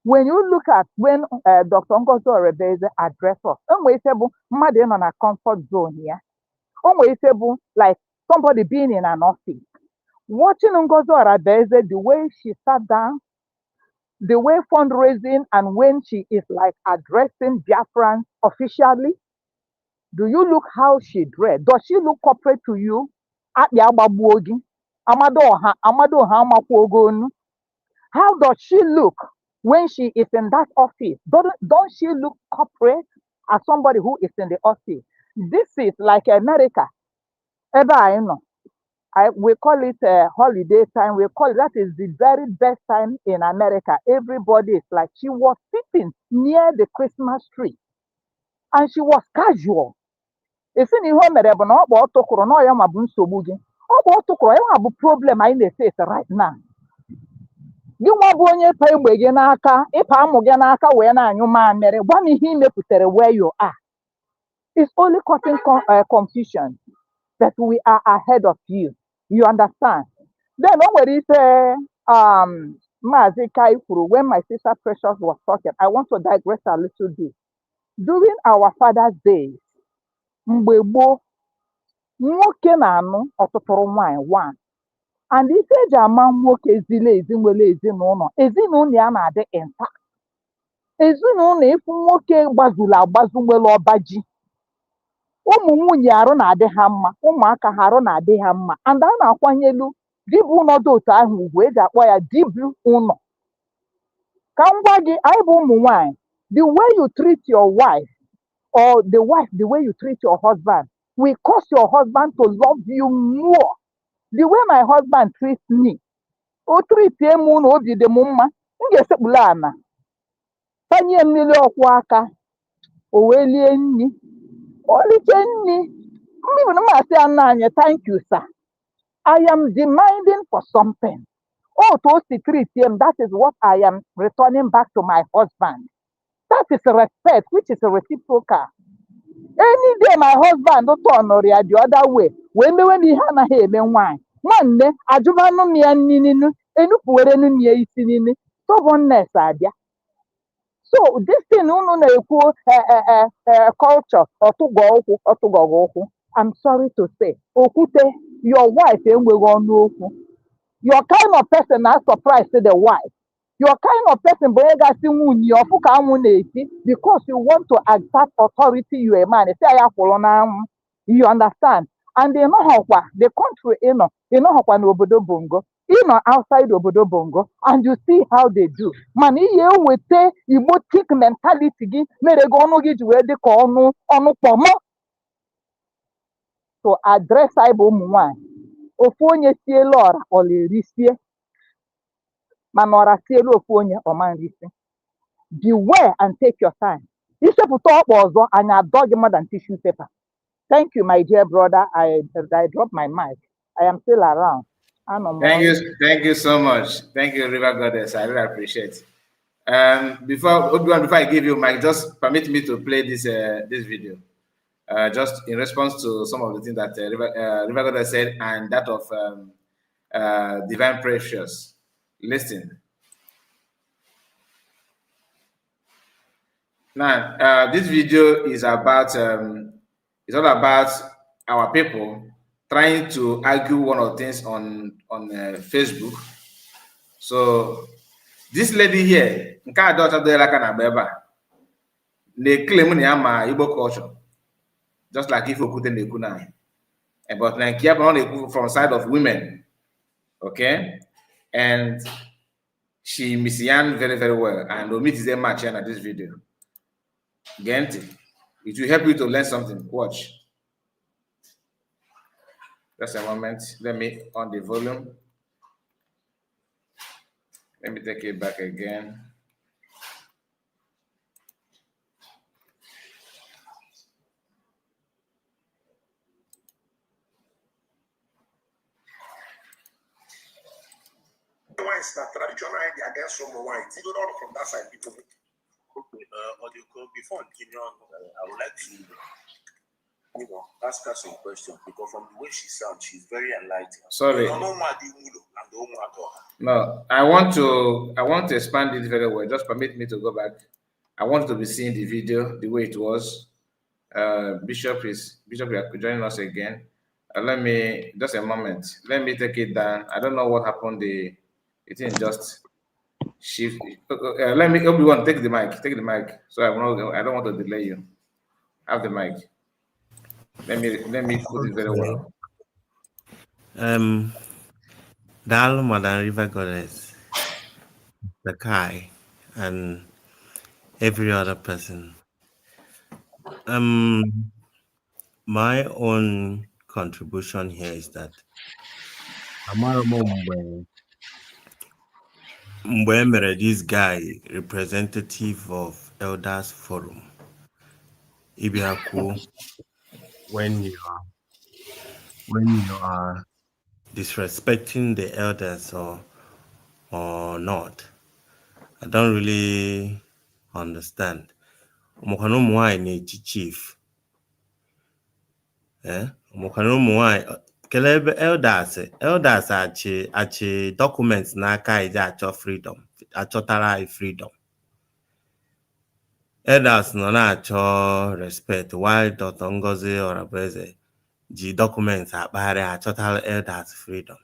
When you look at when Dr. Ngozi Orabueze addressed us, mmadụ nọ na comfort zone here. Like somebody being in an office. Watching Ngozi Orabueze, the way she sat down, the way fundraising, and when she is like addressing Biafrans officially, do you look how she dressed? Does she look corporate to you? How does she look when she is in that office? Don't she look corporate as somebody who is in the office? This is like America. We call it holiday time. We call it, that is the very best time in America. Everybody is like, she was sitting near the Christmas tree and she was casual. Esi na ihe o mere bụ na ọ kpọ ọtụkwụrụ na ọya ma bụ nsogbu gị. Ọ kpọ ọtụkwụrụ ya bụ problem anyị na-face right now. Gị nwa bụ onye pa egbe gị n'aka, ịpa amụ gị n'aka wee na-anyụ mamịrị, gwa m ihe ị mepụtara where you are. It's only causing confusion, but we are ahead of you. You understand? Then when it Maazị Kai kwuru, when my sister Precious was talking, I want to digress a little bit. During our Father's Day, mgbe gboo nwoke na-anụ ọtụtụrụ nwanyị one, and ife eji ama nwoke ezile ezi nwere ezinụlọ ya na-adị intact. Ezinụlọ ịfụ nwoke gbazuru agbazu nwere ọba ji, ụmụ nwunye arụ na-adị ha mma, ụmụaka ha arụ na-adị ha mma, and a na-akwanyelu Dibu ụnọ dị otu ahụ ugwu eji akpọ ya dibu ụnọ. Ka m gwa gị, anyị bụ ụmụ nwanyị, the way you treat your wife or the way you treat your husband will cause your husband to love you more. The way my husband treats me, o treatie m na obi dị m mma, m ga-esekpulu ana tanye mmiri ọkwụ aka, o wee lie nri, o liche nri, mmiri na masị ya nna anyị, thank you sir, I am demanding for something. Oh, to treat him, that is what I am returning back to my husband. That is respect, which is reciprocal. Any day my husband don't turn the other way, when he hana he men wine. One day, Ajubano me and Ninu, and Puerenu me isinini, stubbornness, adia. So this thing, no culture or to go. I'm sorry to say, Okute, your wife ain't we gonna know. Your kind of person are surprised to the wife. Your kind of person because you want to exert authority, you a man. Say I follow now. You understand? And they know how the country, you know how obodo bongo, outside obodo bongo, and you see how they do. Man, you will say you would kick mentality, may they go no get where they call no pomo. To address I one. Ofu onye sie lọra ọ na-erisie, mana ọra sielu ofu onye ọ ma nrisi. Beware and take your time. Isepụta ọkpa ọzọ, anyị adọ gị more than tissue paper. Thank you, my dear brother. I dropped my mic. I am still around. Thank you so much. Thank you, River Goddess. I really appreciate it. Before I give you mic, just permit me to play this video. Just in response to some of the things that River Goddess said and that of Divine Precious. Listen. Now, this video is about, it's all about our people trying to argue one of the things on Facebook. So, this lady here, they claim Igbo culture. Just like if Okwute now. But Nigeria from side of women. Okay? And she misian very, very well. And omit is a match in this video. Gente, it will help you to learn something. Watch. Just a moment. Let me on the volume. Let me take it back again. That traditional idea against some whites, even all from that side, people. Before continuing, I would like to, ask her some questions because from the way she sounds, she's very enlightened. Sorry. No, I want to expand it very well. Just permit me to go back. I want to be seeing the video the way it was. Bishop, you are joining us again. Let me just a moment. Let me take it down. I don't know what happened. It didn't just shift. Let me everyone take the mic. Take the mic. So I don't want to delay you. Have the mic. Let me put it very well. Dal Madam River Goddess, the Kai, and every other person. My own contribution here is that Mbemere, this guy, representative of Elders Forum, Ibiaku, when you are disrespecting the elders or not, I don't really understand. Chief. Kelebe elders achi documents n'aka ije achọ freedom, achọtara freedom. Elders nọ na-achọ respect, while Dr. Ngozi Orabueze ji documents akpagharị achọtara elders freedom.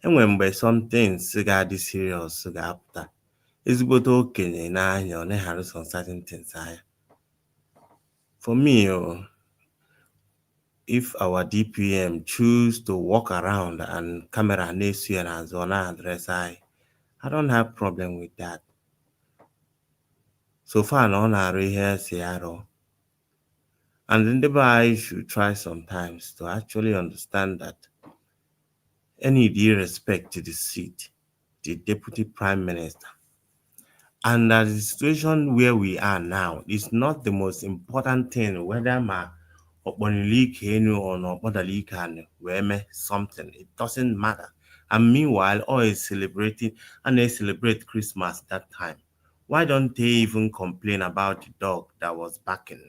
Enwere mgbe some things ga-adị serious ga-apụta. Ezigbote okenye n'anya ọ na-eharu some certain things anya. For me, if our DPM choose to walk around and camera next year and zona address, I don't have problem with that. So far, no na here Seattle. And then the guy should try sometimes to actually understand that any due respect to the seat, the deputy prime minister, and that the situation where we are now is not the most important thing, whether my or something, it doesn't matter. And meanwhile, all is celebrating and they celebrate Christmas that time. Why don't they even complain about the dog that was barking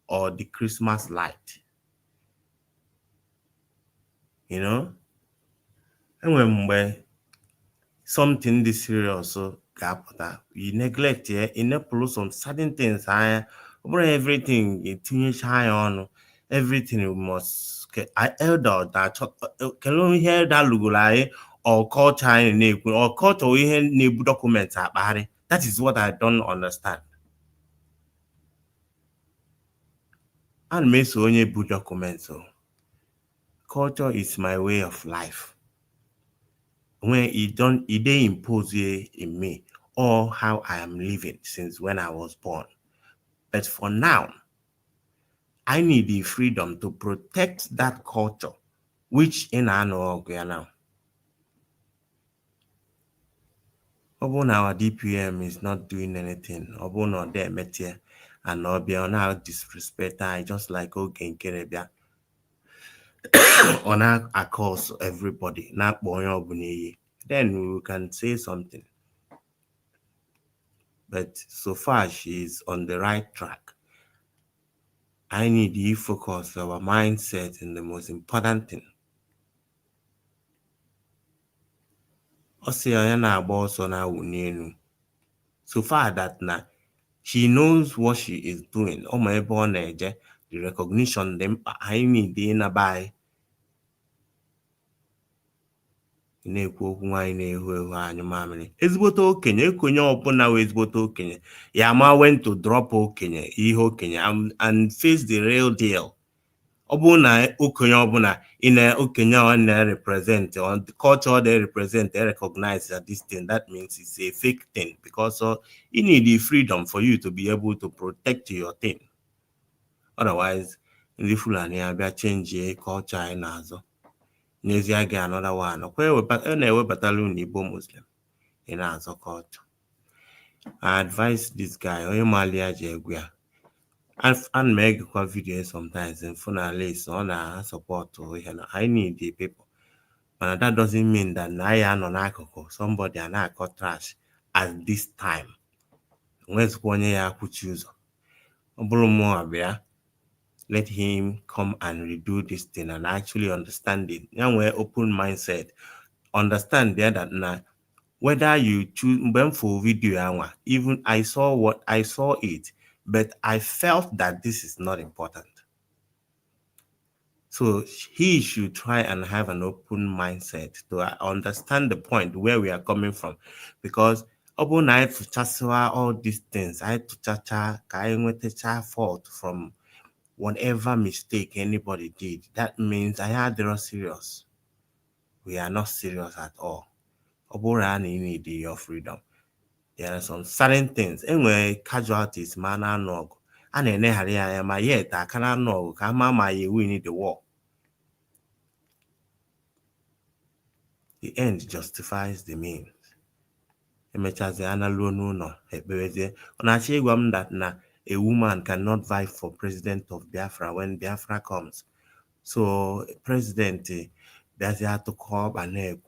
or the Christmas light? You know? And when something this serious so that you neglect enable some certain things everything you finish high on everything you must I elder that can only hear that logo or culture or culture we hear documents about it. That is what I don't understand. And me so only book documents. So culture is my way of life. When it they impose in me or how I am living since when I was born. But for now, I need the freedom to protect that culture, which in our now. Even our DPM is not doing anything. Even not there, metia, and not be on our disrespect. I just like okay, Kerebia. On our across everybody, not boy. Then we can say something. But so far, she's on the right track. I need you focus our mindset in the most important thing. So far that now she knows what she is doing. Oh my born the recognition them I need in a buy. Na-ekwu okwu nwaanyị na-ehu ehu anyị mamịrị ezigbote okenye ekonye ọbụla wee ezigbote okenye ya ma went to drop okenye ihe okenye and face the real deal. Ọ bụrụ na okenye ọbụla in a okenye on represent on the culture they represent they recognize that this thing that means it's a fake thing because you need the freedom for you to be able to protect your thing. Otherwise in the Fulani abịa change culture anyị na-azọ. N'ezie gị another one. Na-ewebatala unu Igbo Muslim in azọ culture. I advise this guy onye malia ji egwu ya and megekwa video sometimes in funalis ọ na support ihe na I need the people but that doesn't mean that na ya nọ n'akụkụ somebody a na-akọ trash at this time. Nwezikwa onye ya akwụchi ụzọ ọ bụrụ mmụọ abịa. Let him come and redo this thing and actually understand it. Now we're open mindset. Understand there that now whether you choose for video, even I saw it, but I felt that this is not important. So he should try and have an open mindset to understand the point where we are coming from, because I had to chase all these things. I had to fault from whatever mistake anybody did. That means I had zero serious. We are not serious at all. You need your freedom. There are some certain things. Anyway, casualties, man, and yet I cannot know. We need the war. The end justifies the means. That a woman cannot vie for president of Biafra when Biafra comes. So president does have to call and it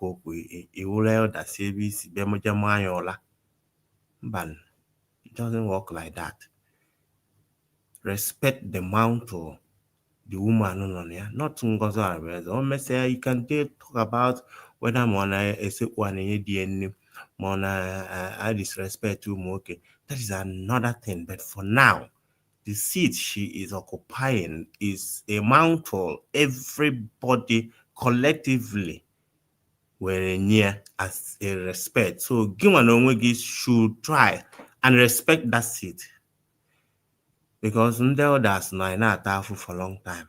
doesn't work like that. Respect the mantle the woman on here, not Ngozi Orabueze. You can talk about whether Mona is one DNA, Mona I disrespect to Moke. That is another thing. But for now, the seat she is occupying is a mantle everybody collectively were near as a respect. So Giwanongwegi should try and respect that seat. Because Ndel does not for a long time.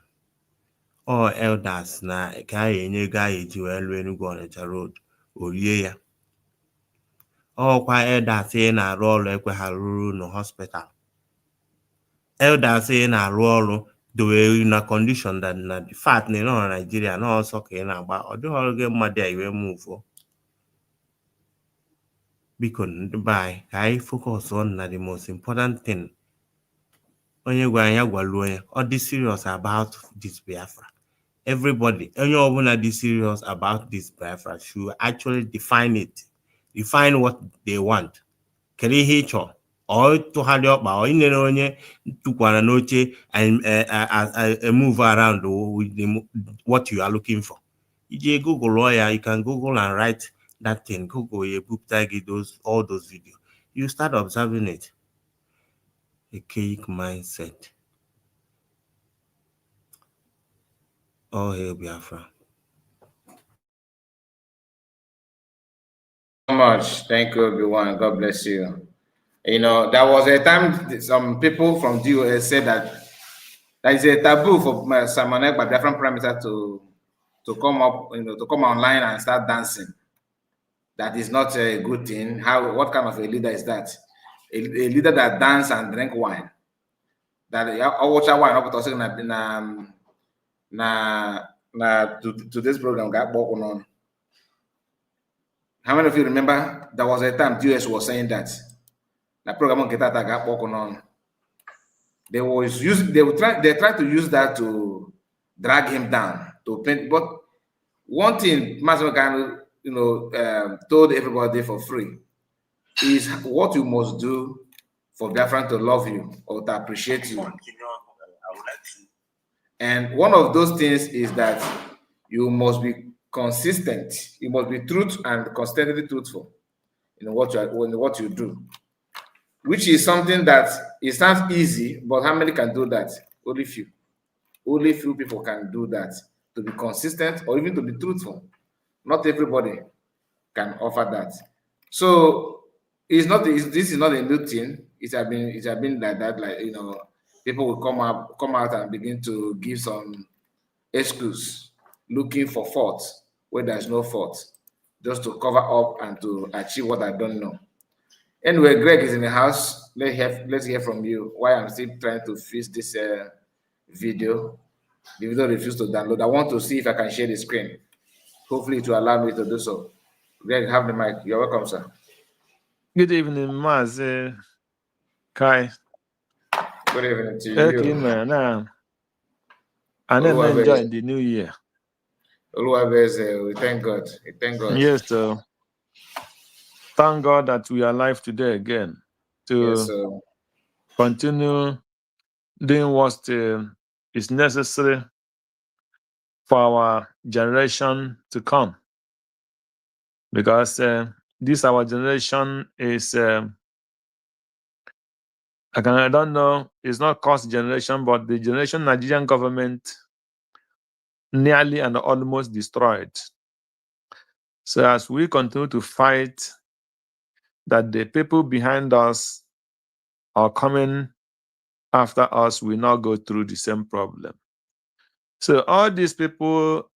All elders na ka enye ga eji wee lụọ Enugu Ọnịcha road orie ya. Ọkwa elders na-arụ ọrụ ekwe ha ruru no hospital. Elders na-arụ ọrụ dowe na condition that na the fact na no Nigeria no ọsọ ka na-agba ọ dịghị ọrụ gị mmadụ a iwe move. Because by I focus on the most important thing. All this serious about this Biafra. Everybody, anyone is serious about this Biafra should actually define it. Define what they want. Can you hear or to have your or in to noche and move around with what you are looking for. You Google lawyer, you can Google and write that thing. Google a book tag all those videos. You start observing it. A cake mindset. Oh, hail Biafra. So much. Thank you, everyone. God bless you. You know, there was a time some people from DOS said that there is a taboo for someone by different parameters to come up, you know, to come online and start dancing. That is not a good thing. What kind of a leader is that? A leader that dance and drink wine. That I watch a wine up to this program got working on. How many of you remember there was a time DOS was saying that the program on Getata got working on? They tried to use that to drag him down to paint. But one thing Master Kanu, you know, told everybody for free is what you must do for Biafran to love you or to appreciate you. And one of those things is that you must be consistent. You must be truthful and constantly truthful in what you do, which is something that it sounds easy, but how many can do that? Only few. Only few people can do that, to be consistent or even to be truthful. Not everybody can offer that. So this is not a new thing. It has been like that. Like, you know, people will come out and begin to give some excuse, looking for faults where there's no fault, just to cover up and to achieve what I don't know. Anyway, Greg is in the house. Let's hear from you. Why I'm still trying to fix this video. The video refused to download. I want to see if I can share the screen. Hopefully it will allow me to do so. Greg, have the mic. You're welcome, sir. Good evening, Maz. Kai. Good evening to you. Man. And then enjoy the new year. Orabueze, we thank God. We thank God. Yes, sir. Thank God that we are alive today again to continue doing what is necessary for our generation to come. Because this our generation is, I don't know, it's not cost generation, but the generation Nigerian government nearly and almost destroyed. So as we continue to fight that the people behind us are coming after us, we now go through the same problem. So all these people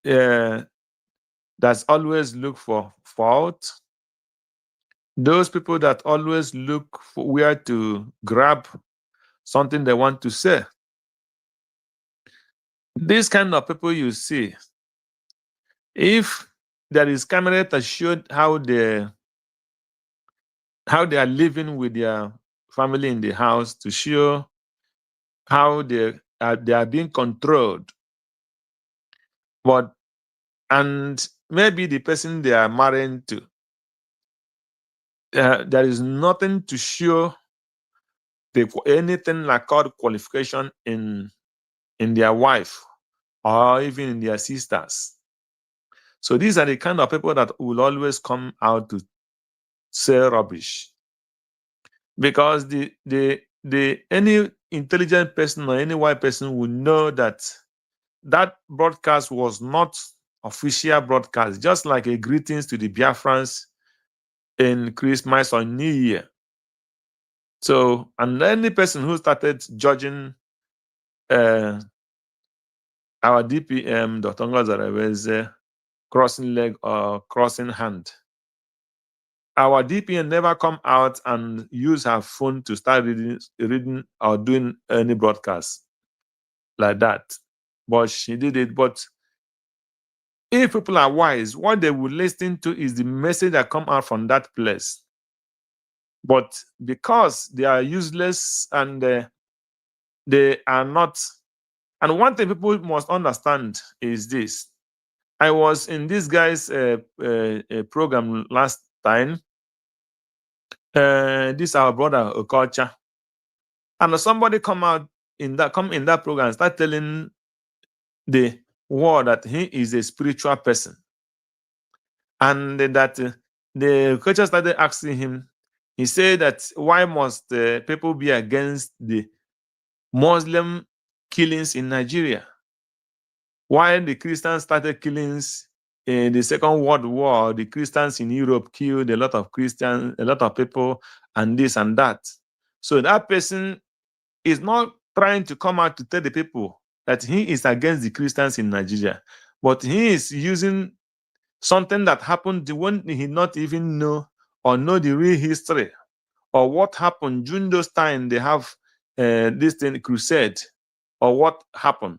that's always look for fault, those people that always look for where to grab something they want to say, these kind of people you see, if there is camera that showed how they are living with their family in the house, to show how they are being controlled, and maybe the person they are married to, there is nothing to show anything like called qualification in their wife or even in their sisters. So these are the kind of people that will always come out to say rubbish, because any intelligent person or any white person will know that that broadcast was not official broadcast, just like a greetings to the Biafrans in Christmas or New Year. So, and any person who started judging our DPM, Dr. Orabueze, crossing leg or crossing hand. Our DPM never come out and use her phone to start reading or doing any broadcast like that. But she did it. But if people are wise, what they will listen to is the message that come out from that place. But because they are useless and they are not. And one thing people must understand is this. I was in this guy's program last time. This our brother Okocha, and somebody come in that program and start telling the world that he is a spiritual person, and that the coach started asking him. He said that why must people be against the Muslim killings in Nigeria? Why the Christians started killings in the Second World War? The Christians in Europe killed a lot of Christians, a lot of people, and this and that. So that person is not trying to come out to tell the people that he is against the Christians in Nigeria, but he is using something that happened when he not even know or know the real history or what happened during those times. They have this thing crusade or what happened.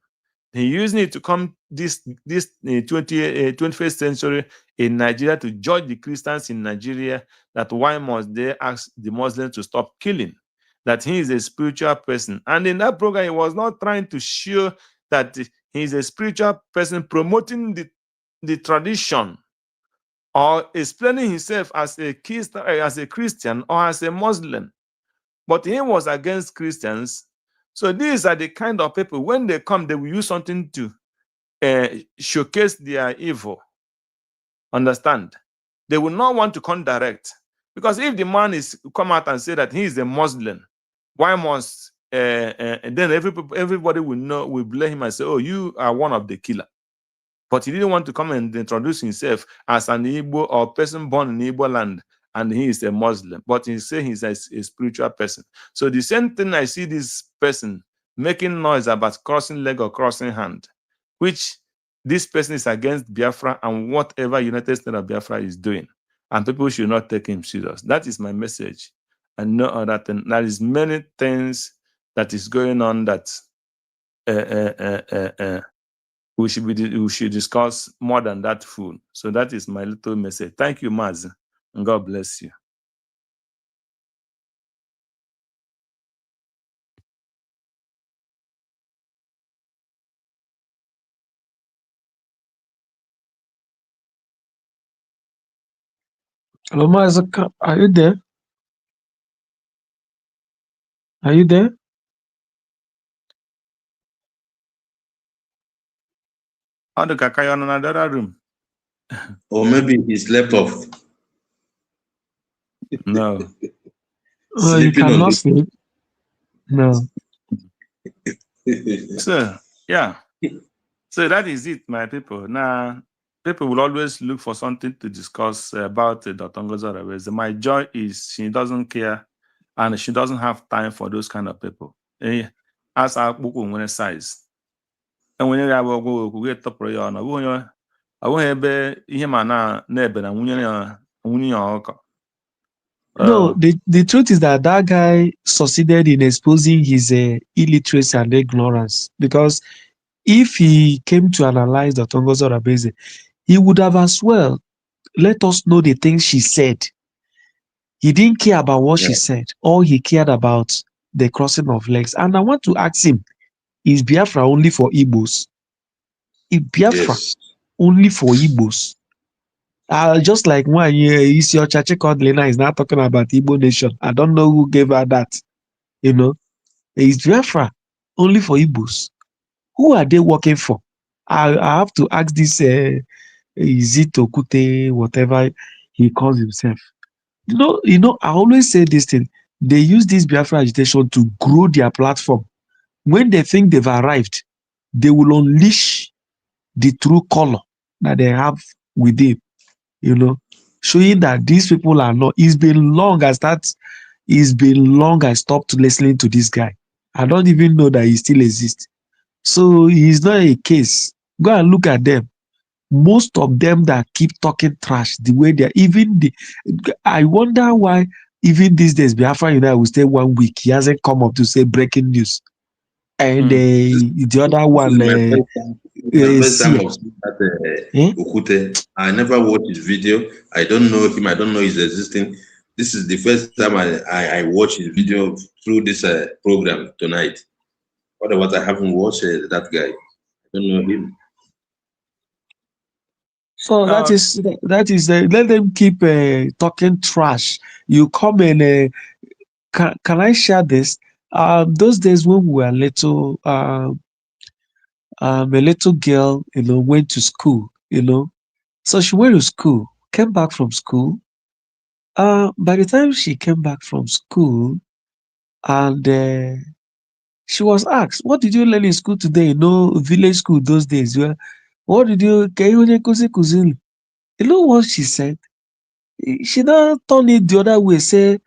He using it to come this 21st century in Nigeria to judge the Christians in Nigeria, that why must they ask the Muslims to stop killing, that he is a spiritual person. And in that program, he was not trying to show that he is a spiritual person promoting the tradition or explaining himself as a Christian or as a Muslim. But he was against Christians. So these are the kind of people, when they come, they will use something to showcase their evil. Understand? They will not want to come direct. Because if the man is come out and say that he is a Muslim, why must and then everybody will blame him and say, oh, you are one of the killer. But he didn't want to come and introduce himself as an Igbo or person born in Igbo land, and he is a Muslim. But he says he's a spiritual person. So the same thing, I see this person making noise about crossing leg or crossing hand, which this person is against Biafra and whatever United States of Biafra is doing. And people should not take him serious. That is my message. And no other thing. There is many things that is going on that we should discuss more than that food. So that is my little message. Thank you, Maz, and God bless you. Hello, Maz, are you there? Are you there? How the Kakaya on another room? Or maybe he slept off. No. Oh, you cannot sleep. No. So, yeah. So that is it, my people. Now, people will always look for something to discuss about Dr. Orabueze. My joy is she doesn't care and she doesn't have time for those kind of people. As our book when size. And when you have a go get top prayer on I won't have him and neighbor and No, the truth is that guy succeeded in exposing his illiteracy and ignorance, because if he came to analyze Dr. Orabueze, he would have as well let us know the things she said. He didn't care about what she said. All he cared about the crossing of legs. And I want to ask him, is Biafra only for Igbos? Is Biafra only for Igbos? Just like when your church called Lena is now talking about Igbo nation. I don't know who gave her that. You know, is Biafra only for Igbos? Who are they working for? I have to ask this. Is it Okwute, whatever he calls himself? You know. I always say this thing. They use this Biafra agitation to grow their platform. When they think they've arrived, they will unleash the true color that they have within. You know, showing that these people are not. It's been long I stopped listening to this guy. I don't even know that he still exists. So he's not a case. Go and look at them. Most of them that keep talking trash, the way they're I wonder why even these days, Biafra United will stay 1 week. He hasn't come up to say breaking news. And the other one, my first time of seeing that Okwute. I never watched his video. I don't know him. I don't know his existing. This is the first time I watched his video through this program tonight. Otherwise, I haven't watched that guy. I don't know him. So that is let them keep talking trash. You come and can I share this? Those days when we were little, a little girl, went to school, So she went to school, came back from school. By the time she came back from school, and she was asked, "What did you learn in school today?" Village school those days. What did you? You know what she said? She now turned it the other way. Say,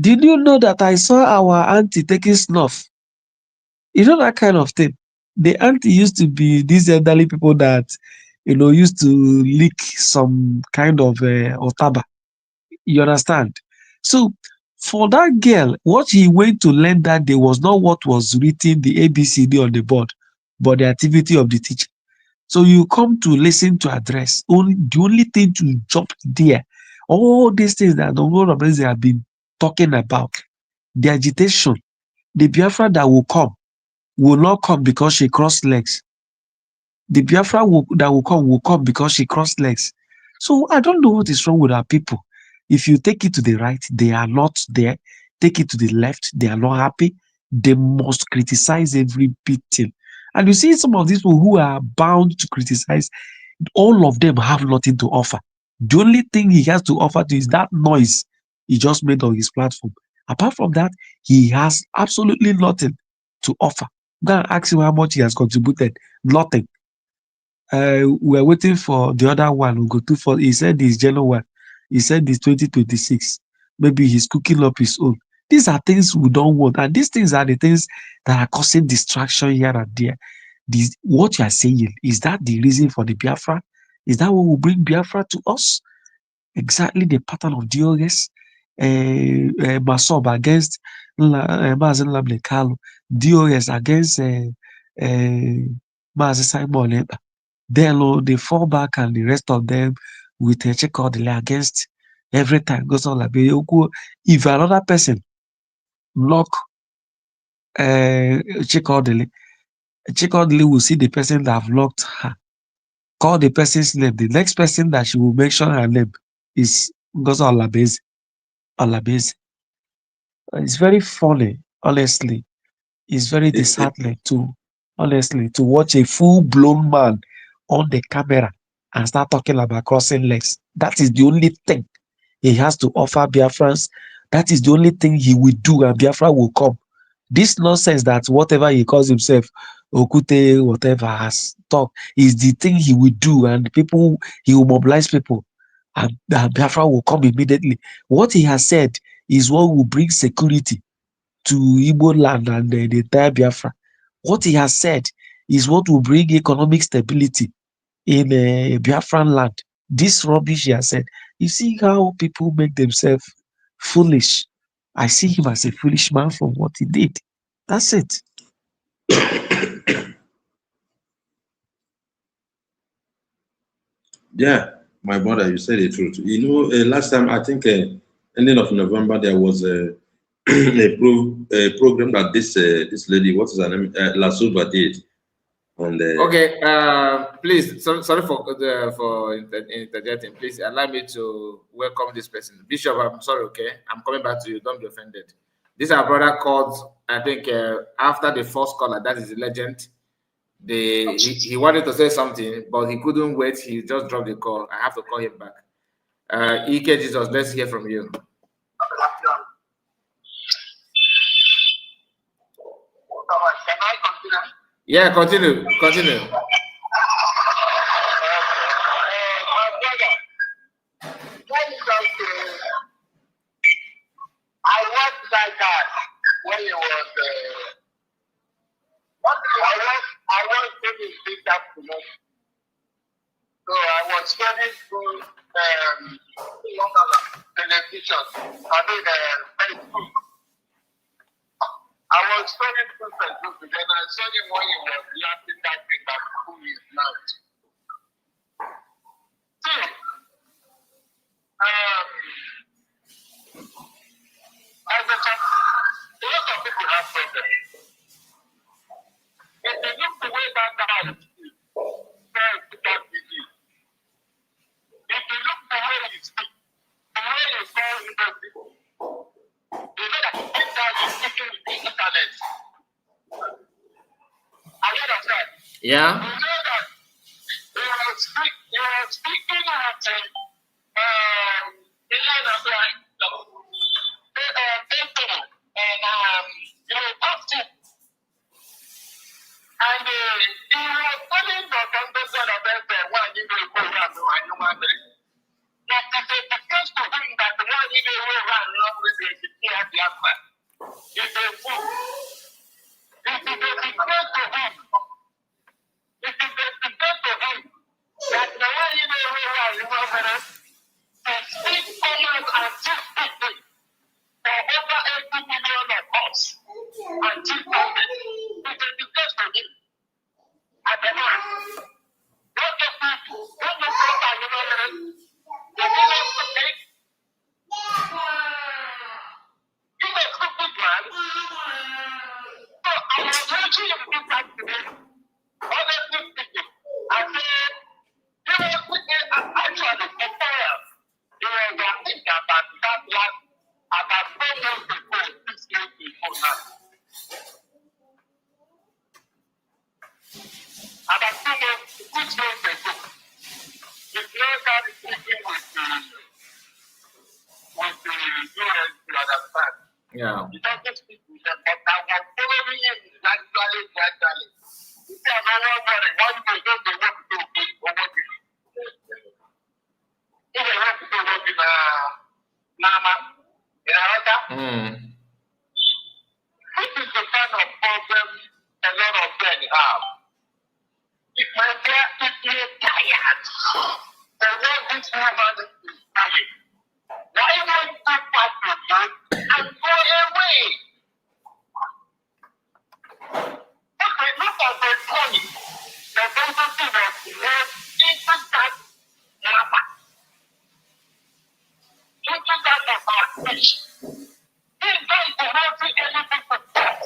"Did you know that I saw our auntie taking snuff?" That kind of thing. The auntie used to be these elderly people that used to lick some kind of otaba. You understand? So for that girl, what he went to learn that day was not what was written the ABCD on the board, but the activity of the teacher. So you come to listen to address. The only thing to jump there, all these things that the Orabueze have been talking about, the agitation, the Biafra that will not come because she crossed legs. The Biafra that will come because she crossed legs. So I don't know what is wrong with our people. If you take it to the right, they are not there. Take it to the left, they are not happy. They must criticize every bit thing. And you see some of these people who are bound to criticize, all of them have nothing to offer. The only thing he has to offer to is that noise he just made on his platform. Apart from that, he has absolutely nothing to offer. Go and ask him how much he has contributed. Nothing. We're waiting for the other one. We'll go to for. He said this January. He said this 2026. Maybe he's cooking up his own. These are things we don't want, and these things are the things that are causing distraction here and there. What you are saying, is that the reason for the Biafra? Is that what will bring Biafra to us? Exactly the pattern of DOS. Masob against Mazen Lamlekalu. DOS against Mazen Simon Eba. Then they fall back and the rest of them with a check out delay against every time goes on like if another person lock check out delay will see the person that have locked her, call the person's name. The next person that she will mention her name is goes on Olabueze. It's very funny, honestly. It's very disheartening to watch a full-blown man on the camera and start talking about crossing legs. That is the only thing he has to offer Biafrans. That is the only thing he will do, and Biafra will come. This nonsense that whatever he calls himself, Okwute, whatever, has talked, is the thing he will do, and he will mobilize people, and Biafra will come immediately. What he has said is what will bring security to Igbo land and the entire Biafra. What he has said is what will bring economic stability in Biafran land. This rubbish he has said. You see how people make themselves foolish. I see him as a foolish man for what he did. That's it. Yeah, my brother, you said the truth. Last time, I think ending of November, there was a program that this lady, what is her name, Lasova did. And okay, please, sorry for interjecting. Please allow me to welcome this person, Bishop. I'm sorry, okay, I'm coming back to you. Don't be offended. This our brother called. I think after the first caller, that is the legend. He wanted to say something, but he couldn't wait. He just dropped the call. I have to call him back. EK Jesus, let's hear from you. Can I continue? Yeah, continue. My brother, let me just say, I watched that guy when he was. I very good television. Facebook. I was scrolling through Facebook, then I saw him when he was laughing that thing that who is not. See, as a lot of people have problems. If you look the way that guy is, that busy. If you look the way he speaks, the way he calls people, you know that this guy is speaking with the internet. I understand. Yeah. You know that he was speaking with and he was telling the conversation about one you will go around and you want to. That is a discuss to him that the one you will go around along with the secure the upper. It's a fool. It is a discuss to him. It is a discuss to him that the one you will go around you want to speak commands and teach people for over 80 million of us and teach government. It is a discuss to him. At the man, what the people, what the proper human, the woman to take, you a stupid man. So I was watching him do that to me. Honestly speaking, I said, you know, actually, before you were thinking about that last, about 4 months ago, 6 months before now. About 2 months, 6 months ago, the player started speaking with the US to understand. Yeah. He doesn't speak with them, but I was following him gradually. He said, no worry, one day they want to do it over the if they want to do it in Nama, in Arata. This is the kind of problem a lot of men have. If my prayer is tired, the way this woman is dying, why won't you pass your mind and go away? Okay, look at the point. The density was into that mapper. Into that about fish. He's going to not see anything to that.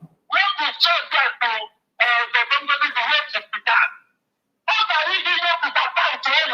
When we show that to the company to help the hospital, what are we doing to that time to him?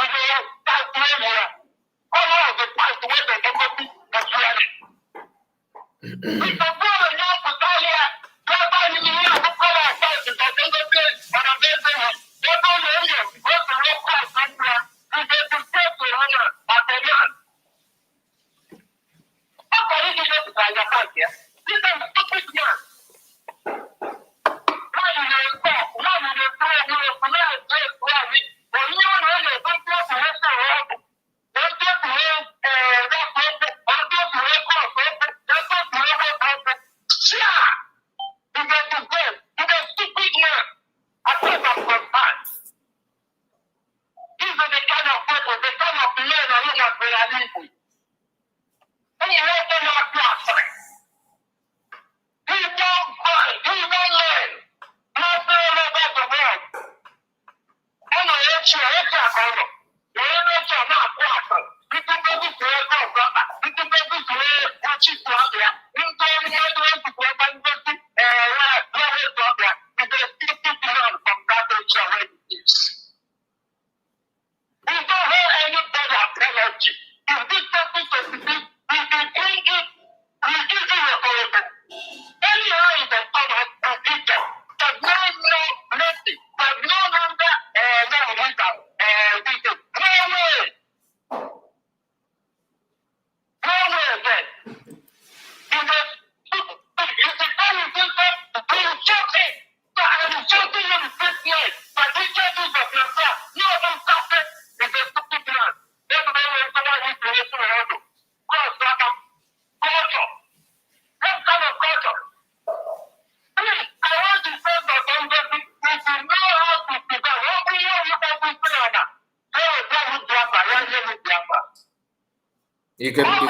Ike Igbo.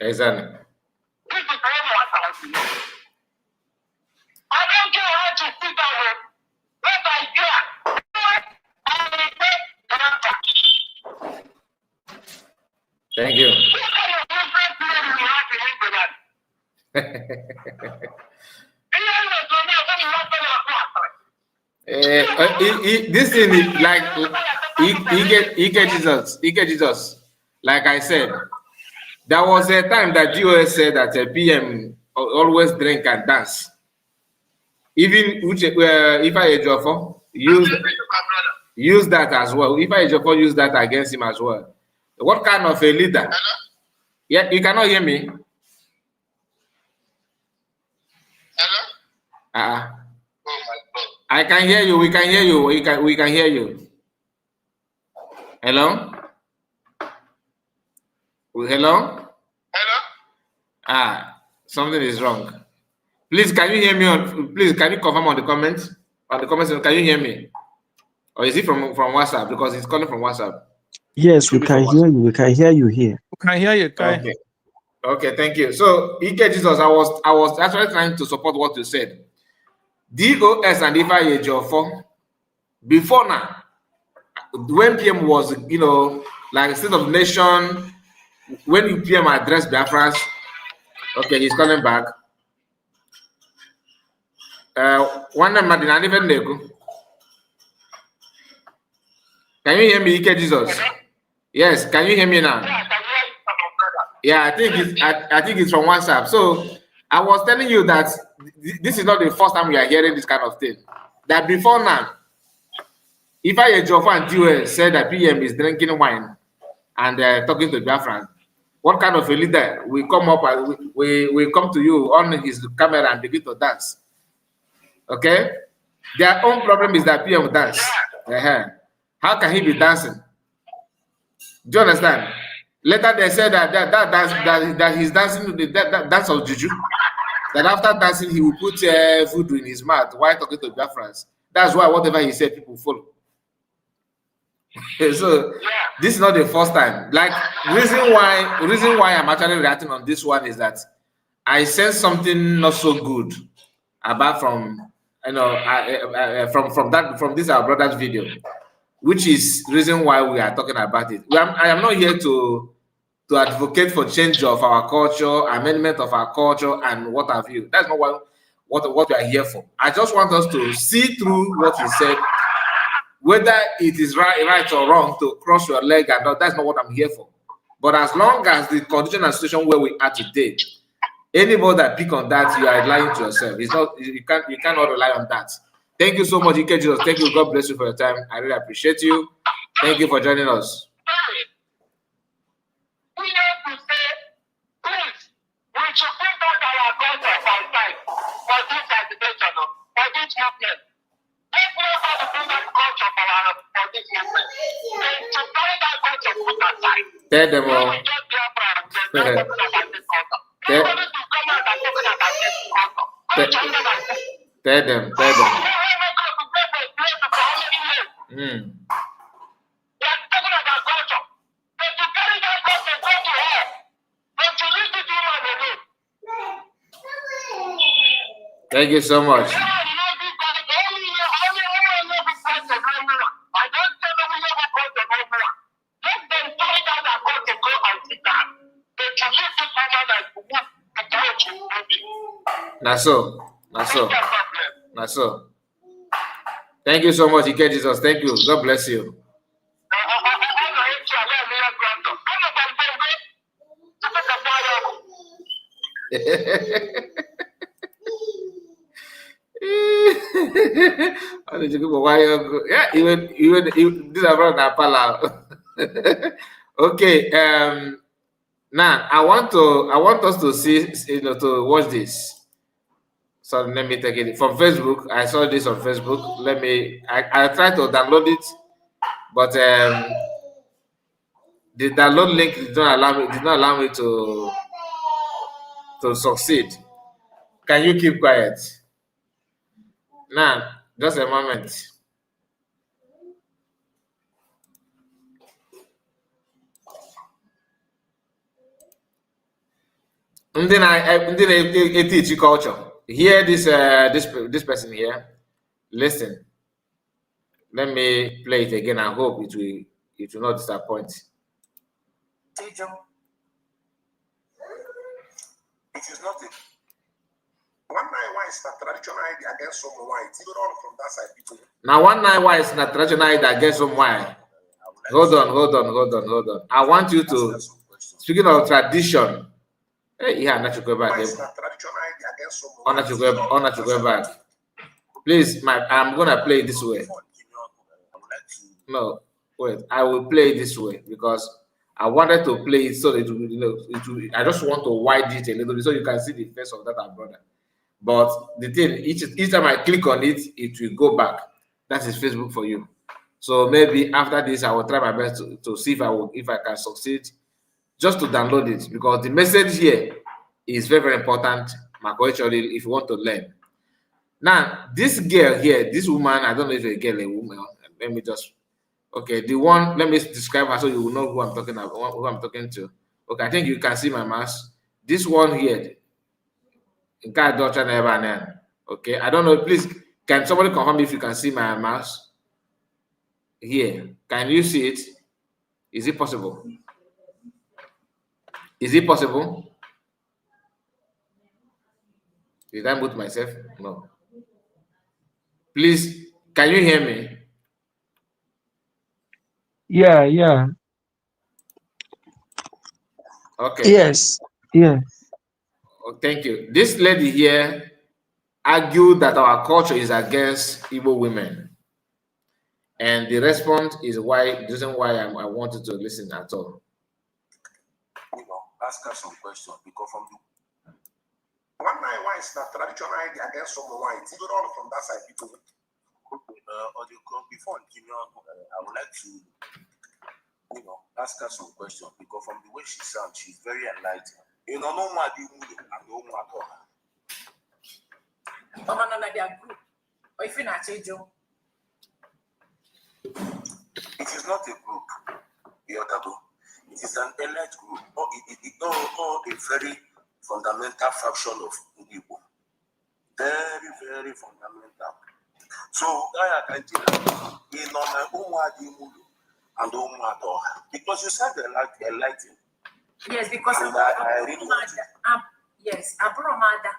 Exactly. This is what I don't care how to sit down. What I care. Thank you. This thing is like Ike Jesus. Like I said, there was a time that GOS said that PM always drink and dance. Even if I Ejiofor use that as well. If I Ejiofor use that against him as well. What kind of a leader? Yeah, you cannot hear me. Hello? Oh my God. I can hear you. We can hear you. We can hear you. Hello? Hello? Hello? Something is wrong. Please, can you hear me? Please, can you confirm on the comments? On the comments, can you hear me? Or is it from WhatsApp? Because it's calling from WhatsApp. Yes, we can hear you. We can hear you here. We can hear you, Kai. Okay. Okay, thank you. So, Ike Jesus, I was actually trying to support what you said. DOS and Ifa Ejiofor, before now, when PM was, like State of the Nation, when PM addressed Biafrans, okay, he's coming back. One Madina even Nego. Can you hear me, Ike Jesus? Yes, can you hear me now? Yeah, I think it's from WhatsApp. So I was telling you that this is not the first time we are hearing this kind of thing. That before now, if I Ejiofor and DOS said that PM is drinking wine and talking to Biafran, what kind of a leader will come up and we come to you on his camera and begin to dance? Okay? Their own problem is that PM dance. How can he be dancing? Do you understand? Later they said that he's dancing that dance of juju. That after dancing he will put voodoo in his mouth while talking to Biafrans. That's why whatever he said, people follow. So this is not the first time. Like reason why I'm actually reacting on this one is that I sense something not so good about from from this our brother's video, which is reason why we are talking about it. I am not here to advocate for change of our culture, amendment of our culture, and what have you. That's not what we are here for. I just want us to see through what he said, whether it is right or wrong to cross your leg and not. That's not what I'm here for. But as long as the condition and situation where we are today, anybody that pick on that, you are lying to yourself. It's not, you cannot rely on that. Thank you so much, Ike Jesus. Thank you. God bless you for your time. I really appreciate you. Thank you for joining us. Tell them all. Tell them. Thank you so much. Naso. Thank you so much, Ike Jesus. Thank you. God bless you. Yeah, even this about Napala. Okay. Now I want us to see, to watch this. So let me take it from Facebook. I saw this on Facebook. I tried to download it, but the download link did not allow me to succeed. Can you keep quiet? Now, just a moment. Then I teach culture. Hear this person here. Listen. Let me play it again. I hope it will not disappoint. It is not a one night why is not traditional idea against some white. You don't from that side people. Now 1 night why is not traditional idea against some white. Hold on. I want you to, speaking of tradition. Hey, yeah, not to go back. Not to go back. Please, I'm gonna play it this way. No, wait. I will play it this way because I wanted to play it so that it will, I just want to widen it a little bit so you can see the face of that our brother. But the thing, each time I click on it, it will go back. That is Facebook for you. So maybe after this, I will try my best to see if I can succeed, just to download it, because the message here is very, very important, if you want to learn. Now, this girl here, this woman, I don't know if it's a girl or a woman. Let me just, okay, the one, let me describe her so you will know who I'm talking about, who I'm talking to. Okay, I think you can see my mouse. This one here, okay, I don't know, please, can somebody confirm if you can see my mouse here? Can you see it? Is it possible? Is it possible? Did I mute myself? No. Please, can you hear me? Yeah. Okay. Yes. Oh, thank you. This lady here argued that our culture is against Igbo women. And the response is the reason why I wanted to listen at all. Ask her some questions because from the one night why is not traditional idea against some white. You don't know from that side people. Before I would like to ask her some questions because from the way she sounds, she's very enlightened. You know, no more do and no more talk. Group. Or if you're not Joe. It is not a group, it is an elite group, or a very fundamental faction of Ndi Igbo. Very, very fundamental. So I can tell you, and because you said enlightened. Yes, because I really want to. Yes, Abromada.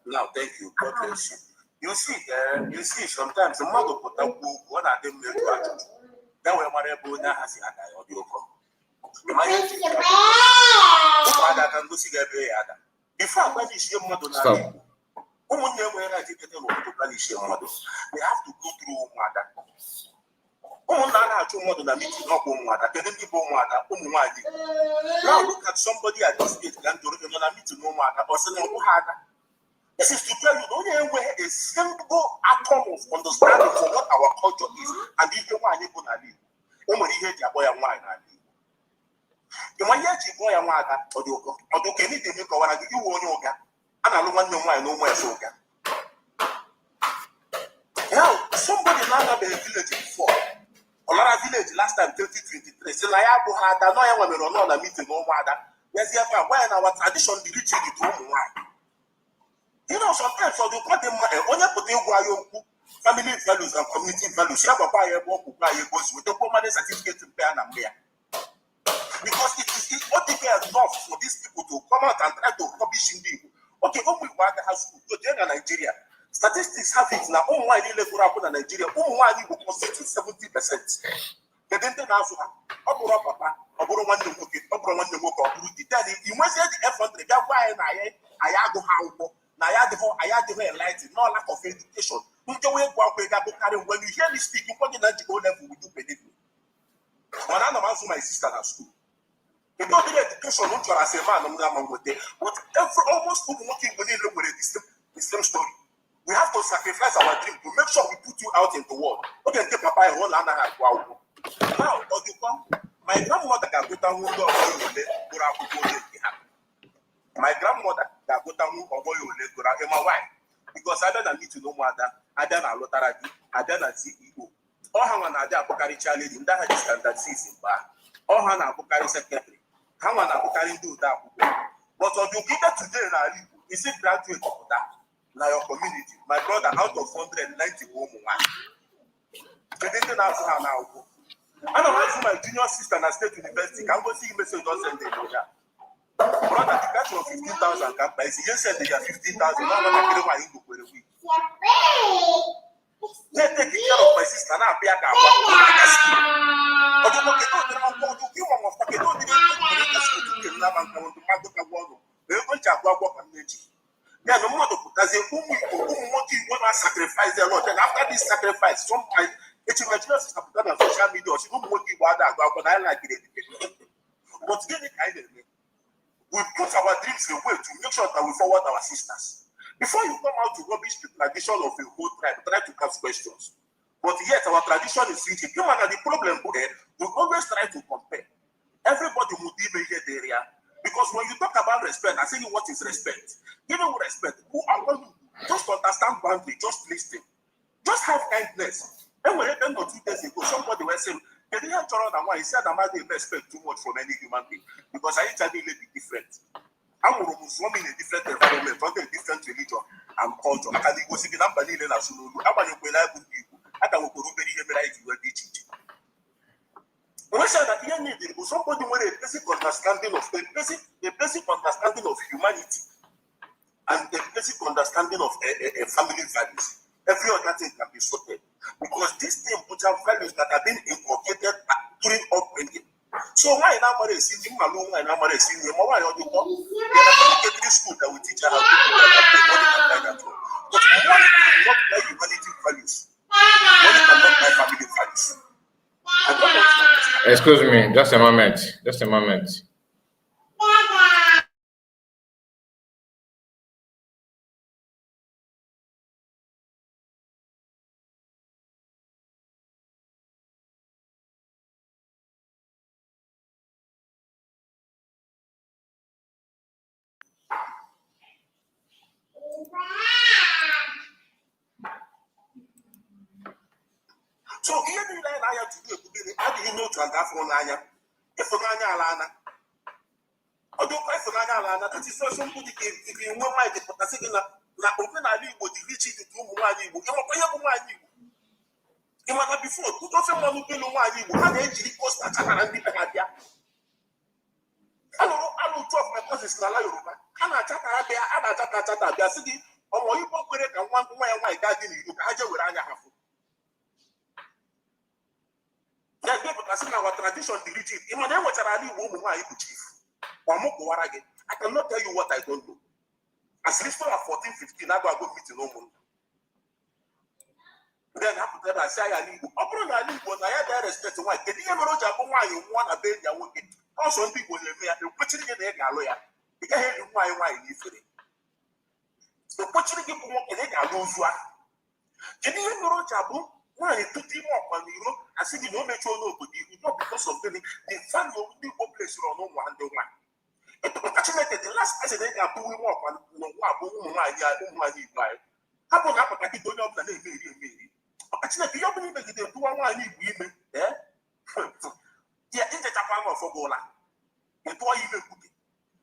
Now, thank you. God bless you. You see, sometimes the mother put up one of them make you. Then we're able to have the audio. Before I punish your mother, they have to go through mother. Now look at somebody at this age, this is to tell you the only way a simple atom of understanding for what our culture is, and if you want to live, only here to boy and wine. You want to boy and wine, or do can it make a you want yoga, and I don't want no wine, no more soga. Now, somebody now be a village before. A lot of village last time 2023. So I have had no one on a meeting no matter. Yes, why our tradition the rich the home wine. You know, sometimes for the quite only put in family values and community values. You have a buyer work with the permanent certificate to pay and bear. Because it is not enough for these people to come out and try to publish in the okay, we want to have school to Nigeria. Statistics have it now. Why did they go up in Nigeria? Why will constitute 70%? They didn't answer. Papa, one you look it, one you look up. You must say the effort, the guy, I go how. Now I had the enlightened, no lack of education. When you hear me speak, you put in at the level, we do believe me. When I'm answering my sister at school, you don't need education, not as a man, but almost working within the same story. We have to sacrifice our dream to make sure we put you out in the world. Okay, take Papa and one another. Wow. Now, my grandmother got to tell me my grandmother got to tell me my wife. Because I don't need to know mother, I don't know Lotaragi, I don't know CEO. All Hana Bukari challenge in that standard season bar. All Hana Bukari secretary. How on a do that? But what you give it today now is a graduate of that. Now your community, my brother, out of 190 women, they didn't have now. I don't want my junior sister at State University. Can go see message don't send them there. Brother, the catch of 15,000 can buy. He said they are 15,000. No, I can't buy Igbo for a week. They take care of my sister now. Be a guy. Yeah, no matter because they who want to sacrifice their Lord. And after this sacrifice, sometimes it's imagination is put on social media. She don't want to but I like it. But then we put our dreams away to make sure that we forward our sisters. Before you come out to rubbish the tradition of a whole tribe, try to ask questions. But yet our tradition is rigid. You know, the problem we always try to compare. Everybody will be in the area. Because when you talk about respect, I say what is respect? Giving respect, who are you? Just understand boundary, just listen. Just have kindness. And when it happened 2 days ago, somebody was saying, he said I might expect too much from any human being because I actually live different. I'm a Muslim in a different environment, under a different religion and culture. I can go see the number in a sulu. I'm going to I can go to when said that you need somebody with a basic understanding of humanity and a basic understanding of a family values. Every other thing can be sorted because these things which are values that have been inculcated during upbringing. So why now money is in Malung and now money is in the why are you go? There are school that will teach you how to do that. But money cannot buy humanity values. Money cannot buy family values. Excuse me, just a moment. Just a moment. So here the line I have to do how do you know to have one line? If you can alana. Although if you can alana, that is somebody if you want my deportation na open ali go the reach it to mwani go. You want mwani go. You want before to don't say mwani go mwani go. How dey jiri cost at and be penadia. Hello, two of my cousins na la Yoruba. Kana chata bia sidi omo Igbo kwere ka nwa ya ga di ni Igbo ka je were anya hafu. That's because our tradition deleted. Imagine what I woman chief. I cannot tell you what I don't know. As least for 14, 15, I go meet no one. Then after that, I say I need upon I need what I had respect to why. The Yamaro Japan, you want a baby, I will get. Also, people in the putting in the lawyer. You can hear why you feel it. So, putting people in the lose one. The Yamaro Japan. Why you took him up on you know, I said, you know, make sure nobody, not because of the family of the population or no one, the one. Actually, the last president are doing work on no one, how about I don't know the name? Actually, the opening make it do one women, eh? Yeah, in the Japan of Fogola. It was even good.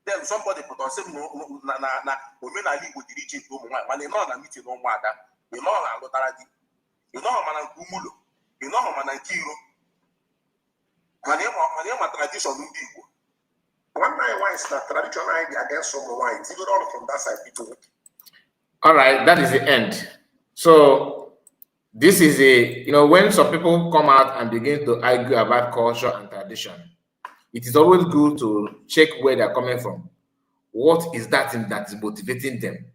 Then somebody put on some women I live with the region, when they know that meeting no matter, you know, I'm not. You know how man Gumulo, you know how man Kiro. My tradition Ndi Igbo. One night why is that traditional idea against some whites, even all from that side people. All right, that is the end. So this is when some people come out and begin to argue about culture and tradition, it is always good to check where they're coming from. What is that thing that is motivating them?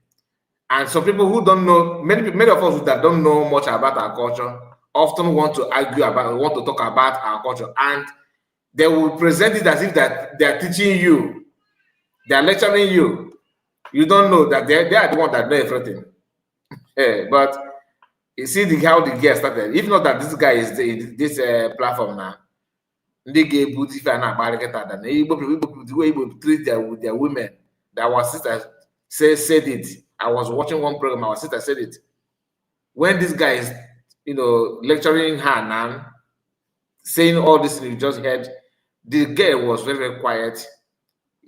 And some people who don't know, many of us that don't know much about our culture often want to talk about our culture, and they will present it as if that they are teaching you, they are lecturing you. You don't know that they are the one that know everything. But you see how the guy started. If not that this guy is this platform now, Ndi Igbo the way Igbo treat their women, that our sister said it. I was watching one program, our sister said it. When this guy is, lecturing her now, saying all this you just heard, the girl was very, very quiet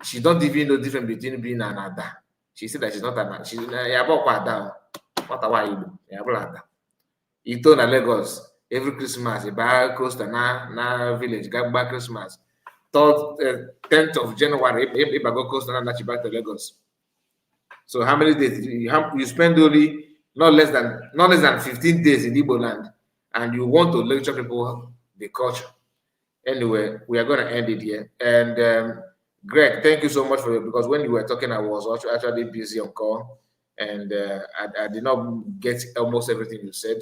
she don't even know the difference between being an Ada. She said that she's not an she's Ada. What are you? Ito na Lagos every Christmas, buy close to na village, go back Christmas. 10th of January, if I go close to na back to Lagos. So how many days you spend only not less than 15 days in Igbo land, and you want to lecture people the culture. Anyway, we are going to end it here. And Greg, thank you so much because when you were talking, I was actually busy on call, and I did not get almost everything you said,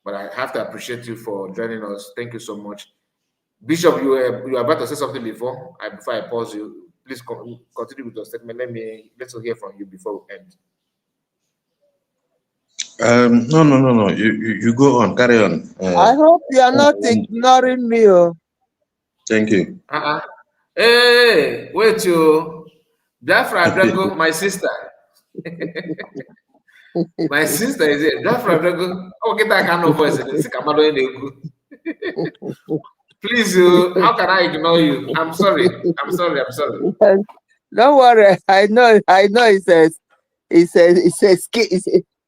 but I have to appreciate you for joining us. Thank you so much. Bishop, you were about to say something before I pause you. Please continue with your statement. Let's hear from you before we end. No. You go on. Carry on. I hope you are not ignoring me. Thank you. Hey, wait, you. Biafra Drago, my sister. My sister is here. Biafra Drago. Oh, get that kind of voice. Please, how can I ignore you? I'm sorry. Don't worry. I know. It's escape.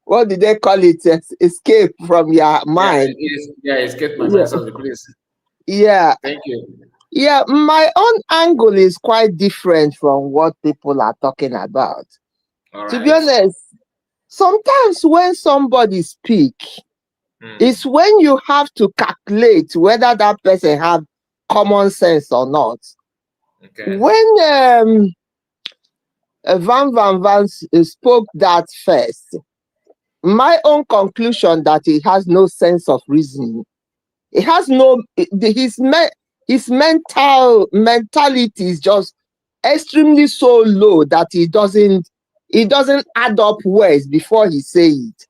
What did they call it? Escape from your mind. Escape my mind. Sorry, please. Yeah. Thank you. Yeah, my own angle is quite different from what people are talking about. To be honest, sometimes when somebody speaks, it's when you have to calculate whether that person have common sense or not. Okay. When Van spoke that first, my own conclusion that he has no sense of reasoning. It has no his mentality is just extremely so low that he doesn't add up words before he say it.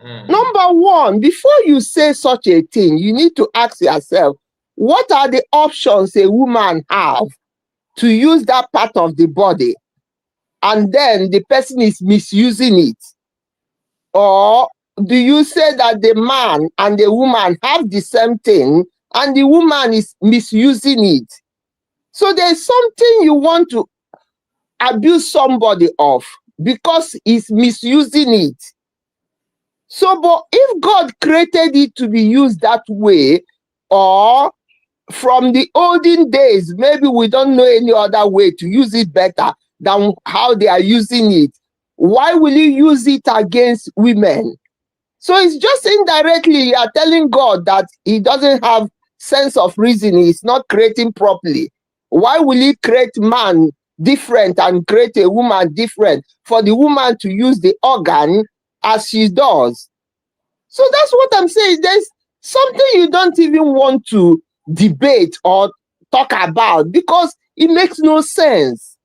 Number one, before you say such a thing, you need to ask yourself, what are the options a woman have to use that part of the body, and then the person is misusing it? Or do you say that the man and the woman have the same thing and the woman is misusing it? So there's something you want to abuse somebody of because he's misusing it. So, but if God created it to be used that way, or from the olden days, maybe we don't know any other way to use it better than how they are using it, why will you use it against women? So it's just indirectly you are telling God that he doesn't have sense of reasoning, he's not creating properly. Why will he create man different and create a woman different for the woman to use the organ as she does? So that's what I'm saying. There's something you don't even want to debate or talk about because it makes no sense.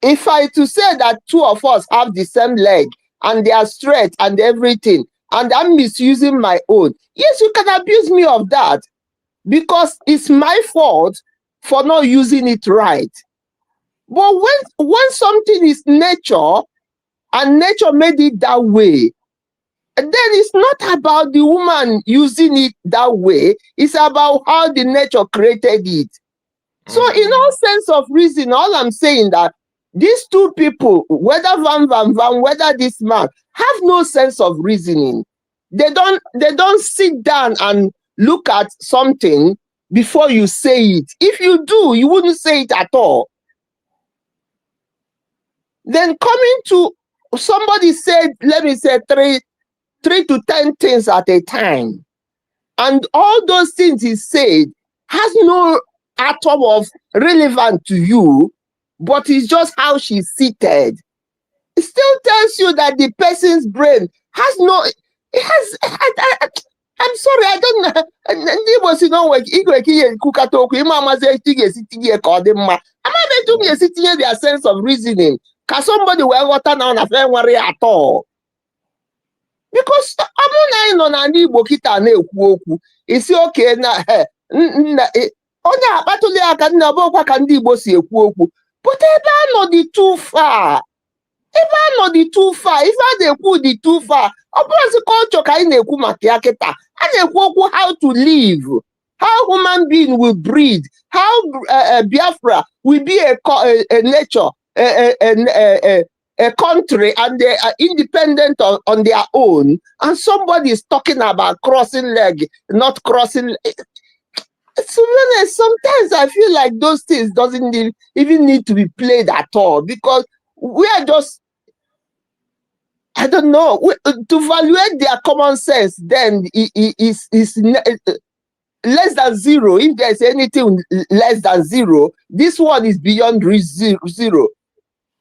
If I to say that two of us have the same leg and they are straight and everything, and I'm misusing my own, yes, you can abuse me of that because it's my fault for not using it right. But when something is nature and nature made it that way, then it's not about the woman using it that way, it's about how the nature created it. So in all sense of reason, all I'm saying that these two people, whether Van, whether this man, have no sense of reasoning. They don't sit down and look at something before you say it. If you do, you wouldn't say it at all. Then coming to somebody said, let me say 3 to 10 things at a time. And all those things he said has no atom of relevance to you, but it's just how she's seated. It still tells you that the person's brain has no, it has, I'm sorry, I don't know. Ndi Igbo si no work, Igwe kiye kukata oku, ima amaze tige sitige kodema. Ama betu me sitige their sense of reasoning. Can somebody wear water now na fe worry at all? Because amuna ino na Ndi Igbo kita na ekwu okwu. Isi okay na onye akpatuli aka nna obokwa ka Ndi Igbo si ekwu okwu. But ebe ano dị too far. Ebe ano dị too far. If I na-ekwu dị too far, ọ bụrụ culture ka anyị na-ekwu maka ya kịta. A na-ekwu okwu how to live. How human being will breed? How Biafra will be a nature, a country, and they are independent on their own, and somebody is talking about crossing leg, not crossing. Sometimes I feel like those things doesn't even need to be played at all, because we are just, I don't know, to evaluate their common sense then is less than zero. If there's anything less than zero, this one is beyond zero.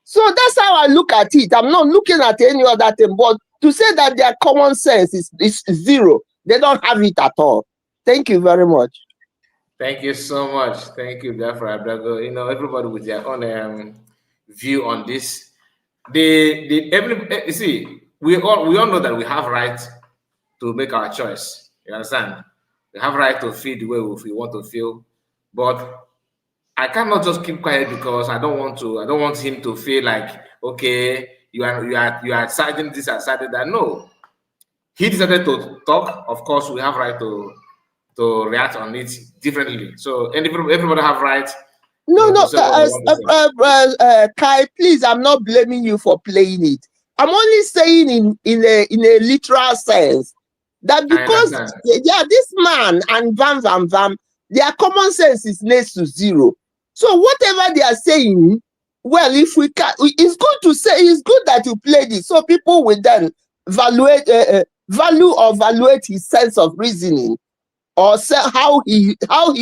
So that's how I look at it. I'm not looking at any other thing, but to say that their common sense is zero, they don't have it at all. Thank you very much. Thank you so much. Thank you, Biafra Abrago. You know, everybody with their own view on this. You see, we all know that we have right to make our choice. You understand? We have right to feel the way we want to feel, but I cannot just keep quiet because I don't want him to feel like, okay, you are citing this and citing that. No, he decided to talk. Of course, we have right to react on it differently. So everybody have right. No, Kai, please, I'm not blaming you for playing it. I'm only saying in a literal sense that because this man and Vam, their common sense is next to zero. So whatever they are saying, well, if we can, it's good to say, it's good that you played it, so people will then value or evaluate his sense of reasoning, or say how he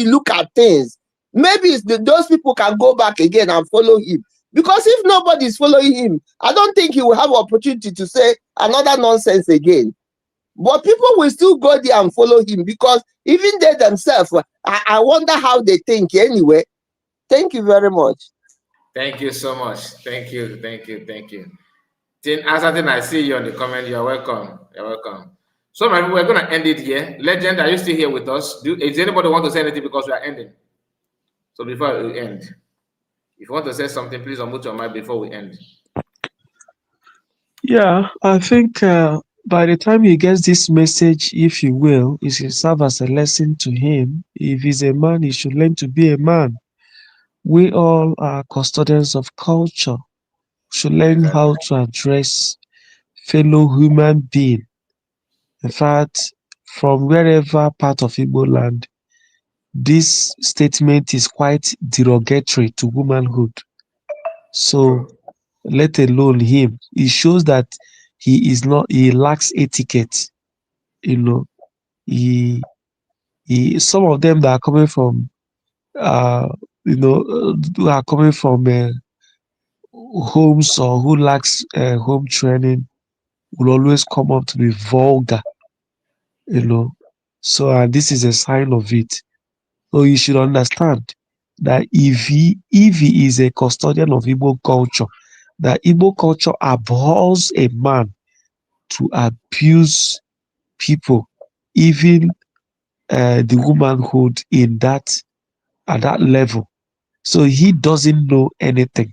look at things. Maybe those people can go back again and follow him. Because if nobody is following him, I don't think he will have opportunity to say another nonsense again. But people will still go there and follow him, because even they themselves, I wonder how they think anyway. Thank you very much. Thank you so much. Thank you. Tin Asatin, I see you on the comment. You're welcome. So, my people, we're going to end it here. Legend, are you still here with us? Does anybody want to say anything, because we are ending? So before we end, if you want to say something, please unmute your mic before we end. Yeah, I think by the time he gets this message, if you will, it should serve as a lesson to him. If he's a man, he should learn to be a man. We all are custodians of culture. We should learn how to address fellow human being. In fact, from wherever part of Igbo land, this statement is quite derogatory to womanhood. So, let alone him, it shows that he lacks etiquette. You know, some of them that are coming from, who are coming from homes or who lacks home training will always come up to be vulgar. So this is a sign of it. So you should understand that if he is a custodian of Igbo culture, that Igbo culture abhors a man to abuse people, even the womanhood at that level. So he doesn't know anything.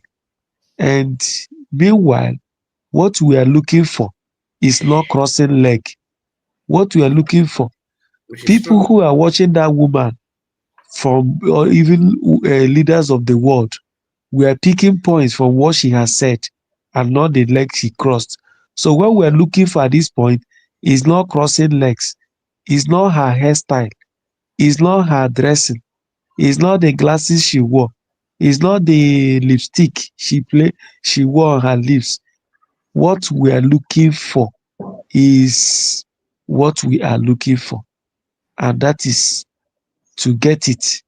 And meanwhile, what we are looking for is not crossing leg. What we are looking for, people who are watching that woman from, or even leaders of the world, we are picking points from what she has said and not the leg she crossed. So what we are looking for at this point is not crossing legs, is not her hairstyle, is not her dressing, is not the glasses she wore, is not the lipstick she wore on her lips. What we are looking for is what we are looking for, and that is to get it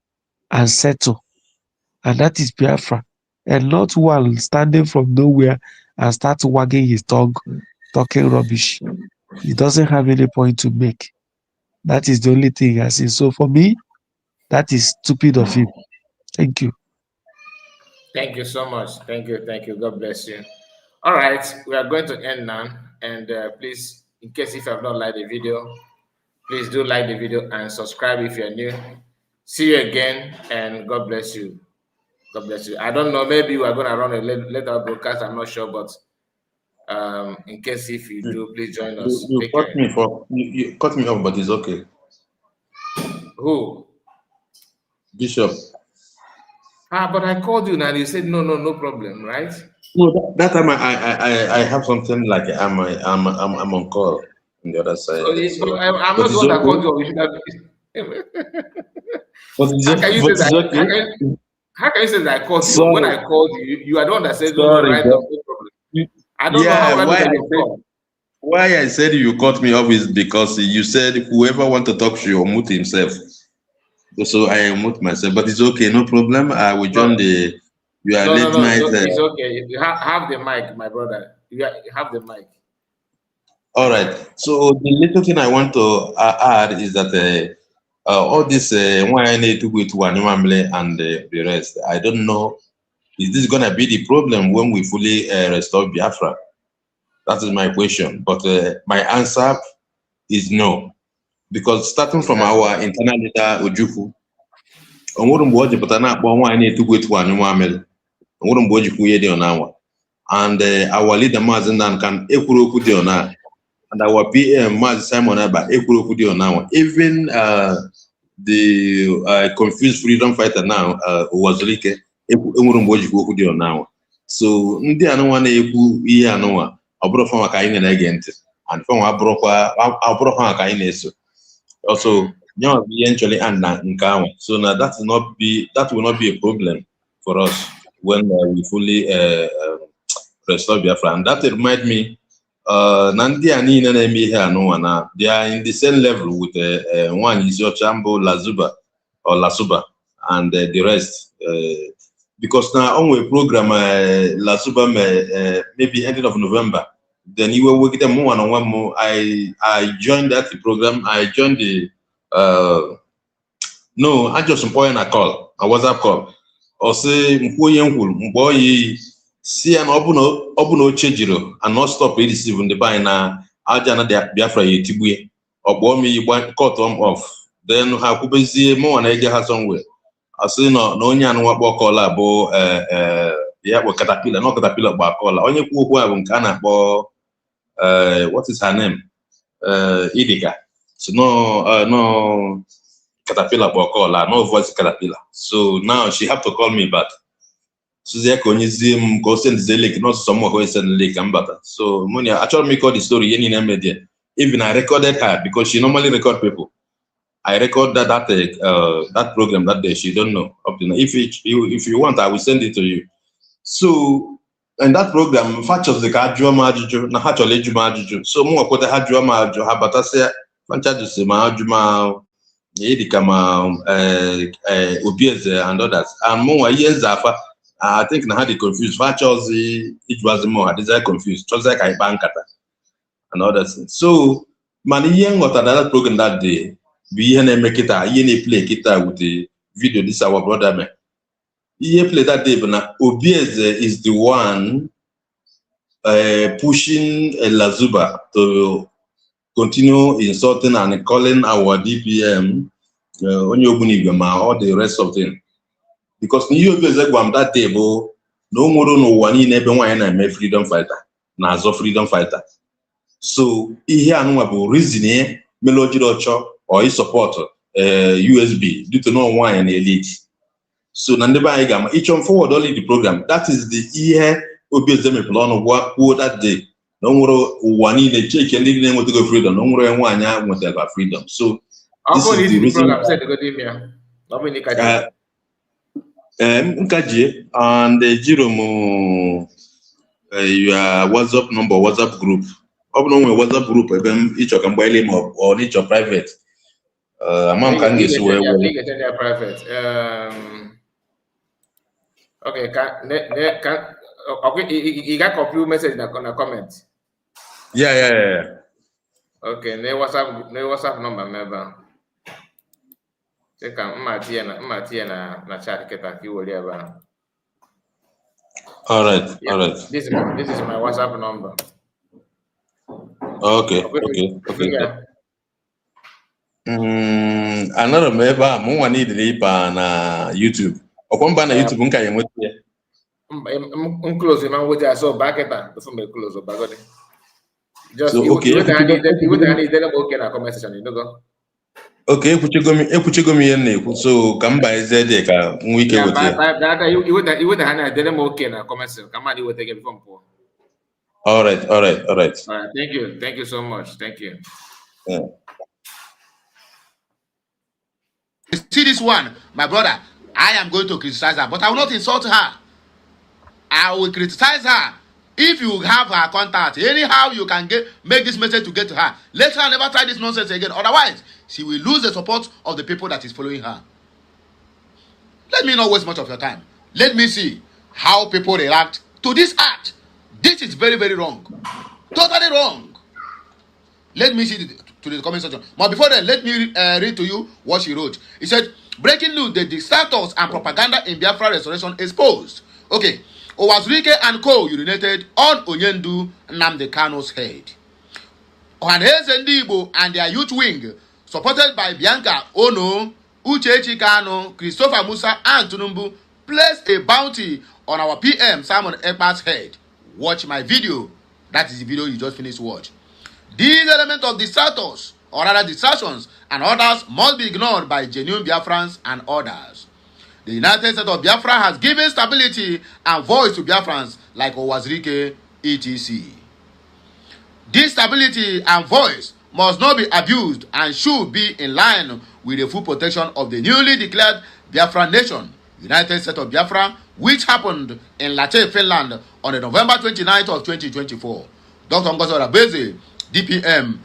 and settle, and that is Biafra, and not one standing from nowhere and start wagging his tongue, talking rubbish. He doesn't have any point to make. That is the only thing I see. So for me, that is stupid of him. Thank you. Thank you so much. Thank you. God bless you. All right, we are going to end now. And please, in case if you have not liked the video, please do like the video and subscribe if you're new. See you again, and God bless you. God bless you. I don't know, maybe we are going to run a later broadcast. I'm not sure, but in case if you do, please join us. You cut me off, but it's okay. Who? Bishop. But I called you and you said no problem, right? No, that time I have something like I'm on call on the other side. So, I'm not the one that called you. You should have. How can you say that? How can you say that I called you? When I called you, you are the one that said no, right? No problem. I don't know how I know your call. Why I said you cut me off is because you said whoever want to talk to you mute himself. So I mute myself, but it's okay, no problem. I will join the. You are late night. It's okay. You have the mic, my brother. You have the mic. All right. So the little thing I want to add is that all this why I need to go to Wanimamle and the rest. I don't know. Is this gonna be the problem when we fully restore Biafra? That is my question. But my answer is no, because starting from our internal leader Ojukwu, and our leader Mazindan can equal and our PM Simon Aba equal even the confused freedom fighter now was like now. So ndị anụnwa na-ekwu ihe anụnwa ọ bụrụ fa maka anyị na-ege ntị and fa nwa abụrụ fa maka anyị na-eso. Also nyawa bụ ihe nchọrọ and na nke ahụ. So now that will not be a problem for us when we fully restore Biafra. And that remind me na ndị a niile na-eme ihe anụnwa na they are in the same level with nwaanyị isi ọcha mbụ Lasuba and the rest. Because now on a program Lasuba maybe ending of November, then you were working them more and one more. I joined that program. I joined the no, I just point a call, a WhatsApp call. Or say boy see an open chejiro and not stop receiving the buy na ajana de Biafra yetibwe or me cut them off. Then how could be see more and I get her somewhere. I say no onye anu wakpo call bo yeah we caterpillar not caterpillar ba call onye kwu okwu abụ nke a na-akpọ what is her name Idika. So no caterpillar ba call no voice caterpillar. So now she have to call me back. So they can go send the link, not someone who send the link and better. So money actually make all the story any media. Even I recorded her because she normally record people. I record that program that day. She don't know up to now. If you want, I will send it to you. So in that program, features the Kajuma Juju, na actually Juma Juju. So more put the Hajuma Juju, Habatase, Fanchadus, Mahajuma, Edikama, Orabueze, and others. And more years after, I think I had it confused. Features it was more. I desire confused. Just like I bankata and others. So, man, young got another program that day. We make it play guitar with the video. This is our brother man. He play that day, but now Orabueze is the one pushing Lazuba to continue insulting and calling our DPM all the rest of them. Because Ndi Igbo that day, no more no one in every one and freedom fighter, Nazo freedom fighter. So here no reason melody or his support USB due to no one and elite. So Nandeba each on forward only the program. That is the year Orabueze plan of what that day. No more one in the check and didn't want to go freedom. No more one want to have freedom. So this is the reason. Nkaji and the Jiromo your WhatsApp number, WhatsApp group. Open a WhatsApp group, each of them or each of private. Mom can get private. Okay, you got copy message in the comment. Yeah. Okay, no WhatsApp number, member. Check out Matia na chat keta ki wole aba. All right. This is my WhatsApp number. Okay. Another member mo wani delete na YouTube. Okwamba na YouTube nka ye nwete. Close man wote aso back eta before me close o bagodi. Just so, okay. You would okay na comment section you know go. Okay, ekwuchego m ihe m na-ekwu, so ka m baezie dị ka nwa ike weta ya. Iweta ha na dere m oke na comment section ka mmadụ iweta gị before m pụọ. All right. Thank you so much. Thank you. Yeah. See this one, my brother, I am going to criticize her, but I will not insult her. I will criticize her. If you have her contact, anyhow you can make this message to get to her. Let her never try this nonsense again. Otherwise, she will lose the support of the people that is following her. Let me not waste much of your time. Let me see how people react to this act. This is very, very wrong. Totally wrong. Let me see to the comment section. But before then, let me read to you what she wrote. He said, breaking news, the distractors and propaganda in Biafra restoration exposed. Okay. Owazurike and co urinated on Onyendu Nnamdi Kanu's head. Ndi Igbo and their youth wing, supported by Bianca Ono, Uchechi Kanu, Christopher Musa, and Tunumbu, placed a bounty on our PM Simon Ekpa's head. Watch my video. That is the video you just finished watch. These elements of distractors, or rather distractions, and others must be ignored by genuine Biafrans and others. The United States of Biafra has given stability and voice to Biafrans like Owazurike, etc. This stability and voice must not be abused and should be in line with the full protection of the newly declared Biafra nation, United States of Biafra, which happened in Lache, Finland on November 29th of 2024. Dr. Orabueze, DPM,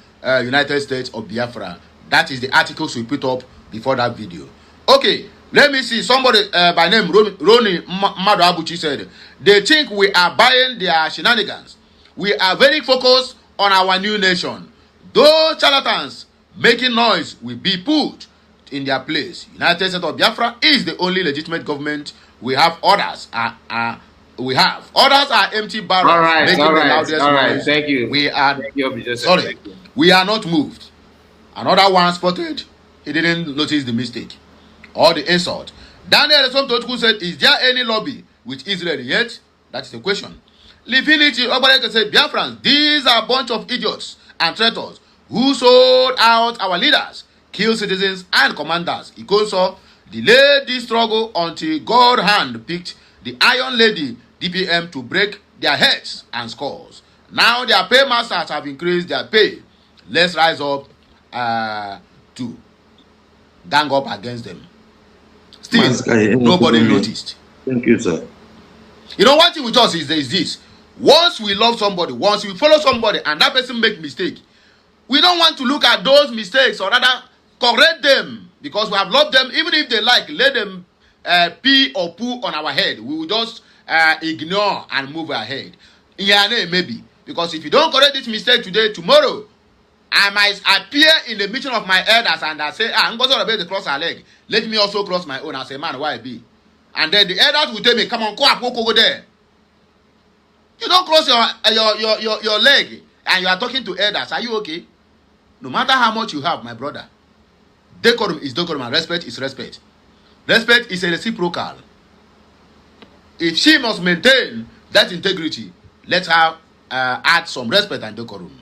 United States of Biafra. That is the articles we put up before that video. Okay. Let me see. Somebody by name Roni Mado Abuchi said, they think we are buying their shenanigans. We are very focused on our new nation. Those charlatans making noise will be put in their place. United States of Biafra is the only legitimate government. We have others. Others are empty barrels making the loudest noise. Thank you. We are sorry. We are not moved. Another one spotted. He didn't notice the mistake or the insult. Daniel Somtochku said, is there any lobby with Israel yet? That is the question. Lifinity Obareke said, Biafrans, these are a bunch of idiots and traitors who sold out our leaders, killed citizens and commanders. He also delayed this struggle until God hand picked the Iron Lady DPM to break their heads and skulls. Now their paymasters have increased their pay. Let's rise up to gang up against them. Still, nobody noticed. Thank you, sir. You know, one thing with us is this. Once we love somebody, once we follow somebody, and that person make mistake, we don't want to look at those mistakes, or rather, correct them, because we have loved them. Even if they like, let them pee or poo on our head. We will just ignore and move ahead. Yeah, maybe. Because if you don't correct this mistake today, tomorrow, I might appear in the meeting of my elders and I say, I'm going to cross her leg. Let me also cross my own. I say, man, why be? And then the elders will tell me, come on, go there. You don't cross your leg and you are talking to elders. Are you okay? No matter how much you have, my brother, decorum is decorum and respect is respect. Respect is a reciprocal. If she must maintain that integrity, let her add some respect and decorum.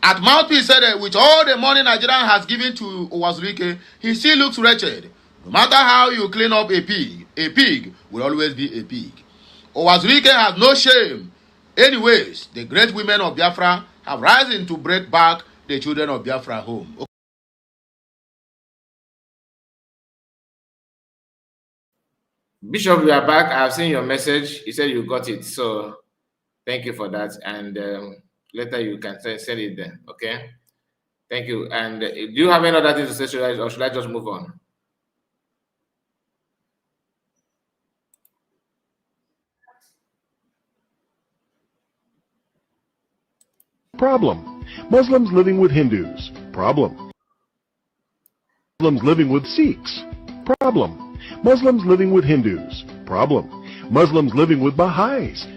At Mouthpiece said, with all the money Nigeria has given to Owazurike, he still looks wretched. No matter how you clean up a pig will always be a pig. Owazurike has no shame. Anyways, the great women of Biafra have risen to break back the children of Biafra home. Bishop, we are back. I've seen your message. You said you got it. So thank you for that. And later you can send it there. Okay. Thank you. And do you have any other things to say, or should I just move on? Problem. Muslims living with Hindus. Problem. Muslims living with Sikhs. Problem. Muslims living with Hindus. Problem. Muslims living with Baha'is.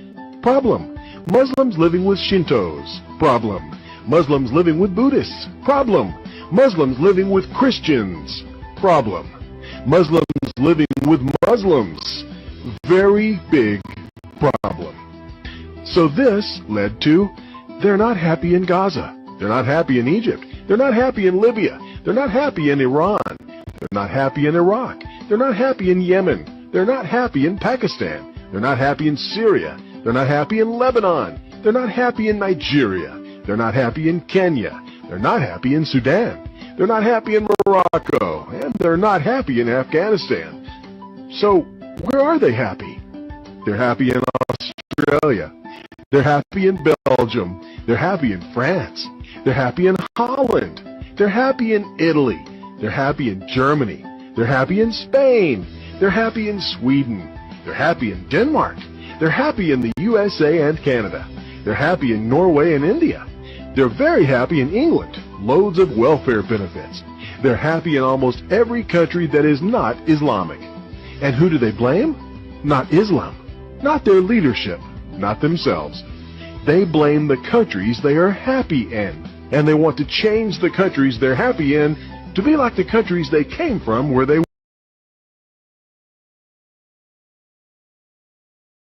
Problem. Muslims living with Shintos. Problem. Muslims living with Buddhists. Problem. Muslims living with Christians. Problem. Muslims living with Muslims. Very big problem. So this led to, they're not happy in Gaza. They're not happy in Egypt. They're not happy in Libya. They're not happy in Iran. They're not happy in Iraq. They're not happy in Yemen. They're not happy in Pakistan. They're not happy in Syria. They're not happy in Lebanon. They're not happy in Nigeria. They're not happy in Kenya. They're not happy in Sudan. They're not happy in Morocco. And they're not happy in Afghanistan. So, where are they happy? They're happy in Australia. They're happy in Belgium. They're happy in France. They're happy in Holland. They're happy in Italy. They're happy in Germany. They're happy in Spain. They're happy in Sweden. They're happy in Denmark. They're happy in the USA and Canada. They're happy in Norway and India. They're very happy in England. Loads of welfare benefits. They're happy in almost every country that is not Islamic. And who do they blame? Not Islam. Not their leadership. Not themselves. They blame the countries they are happy in. And they want to change the countries they're happy in to be like the countries they came from where they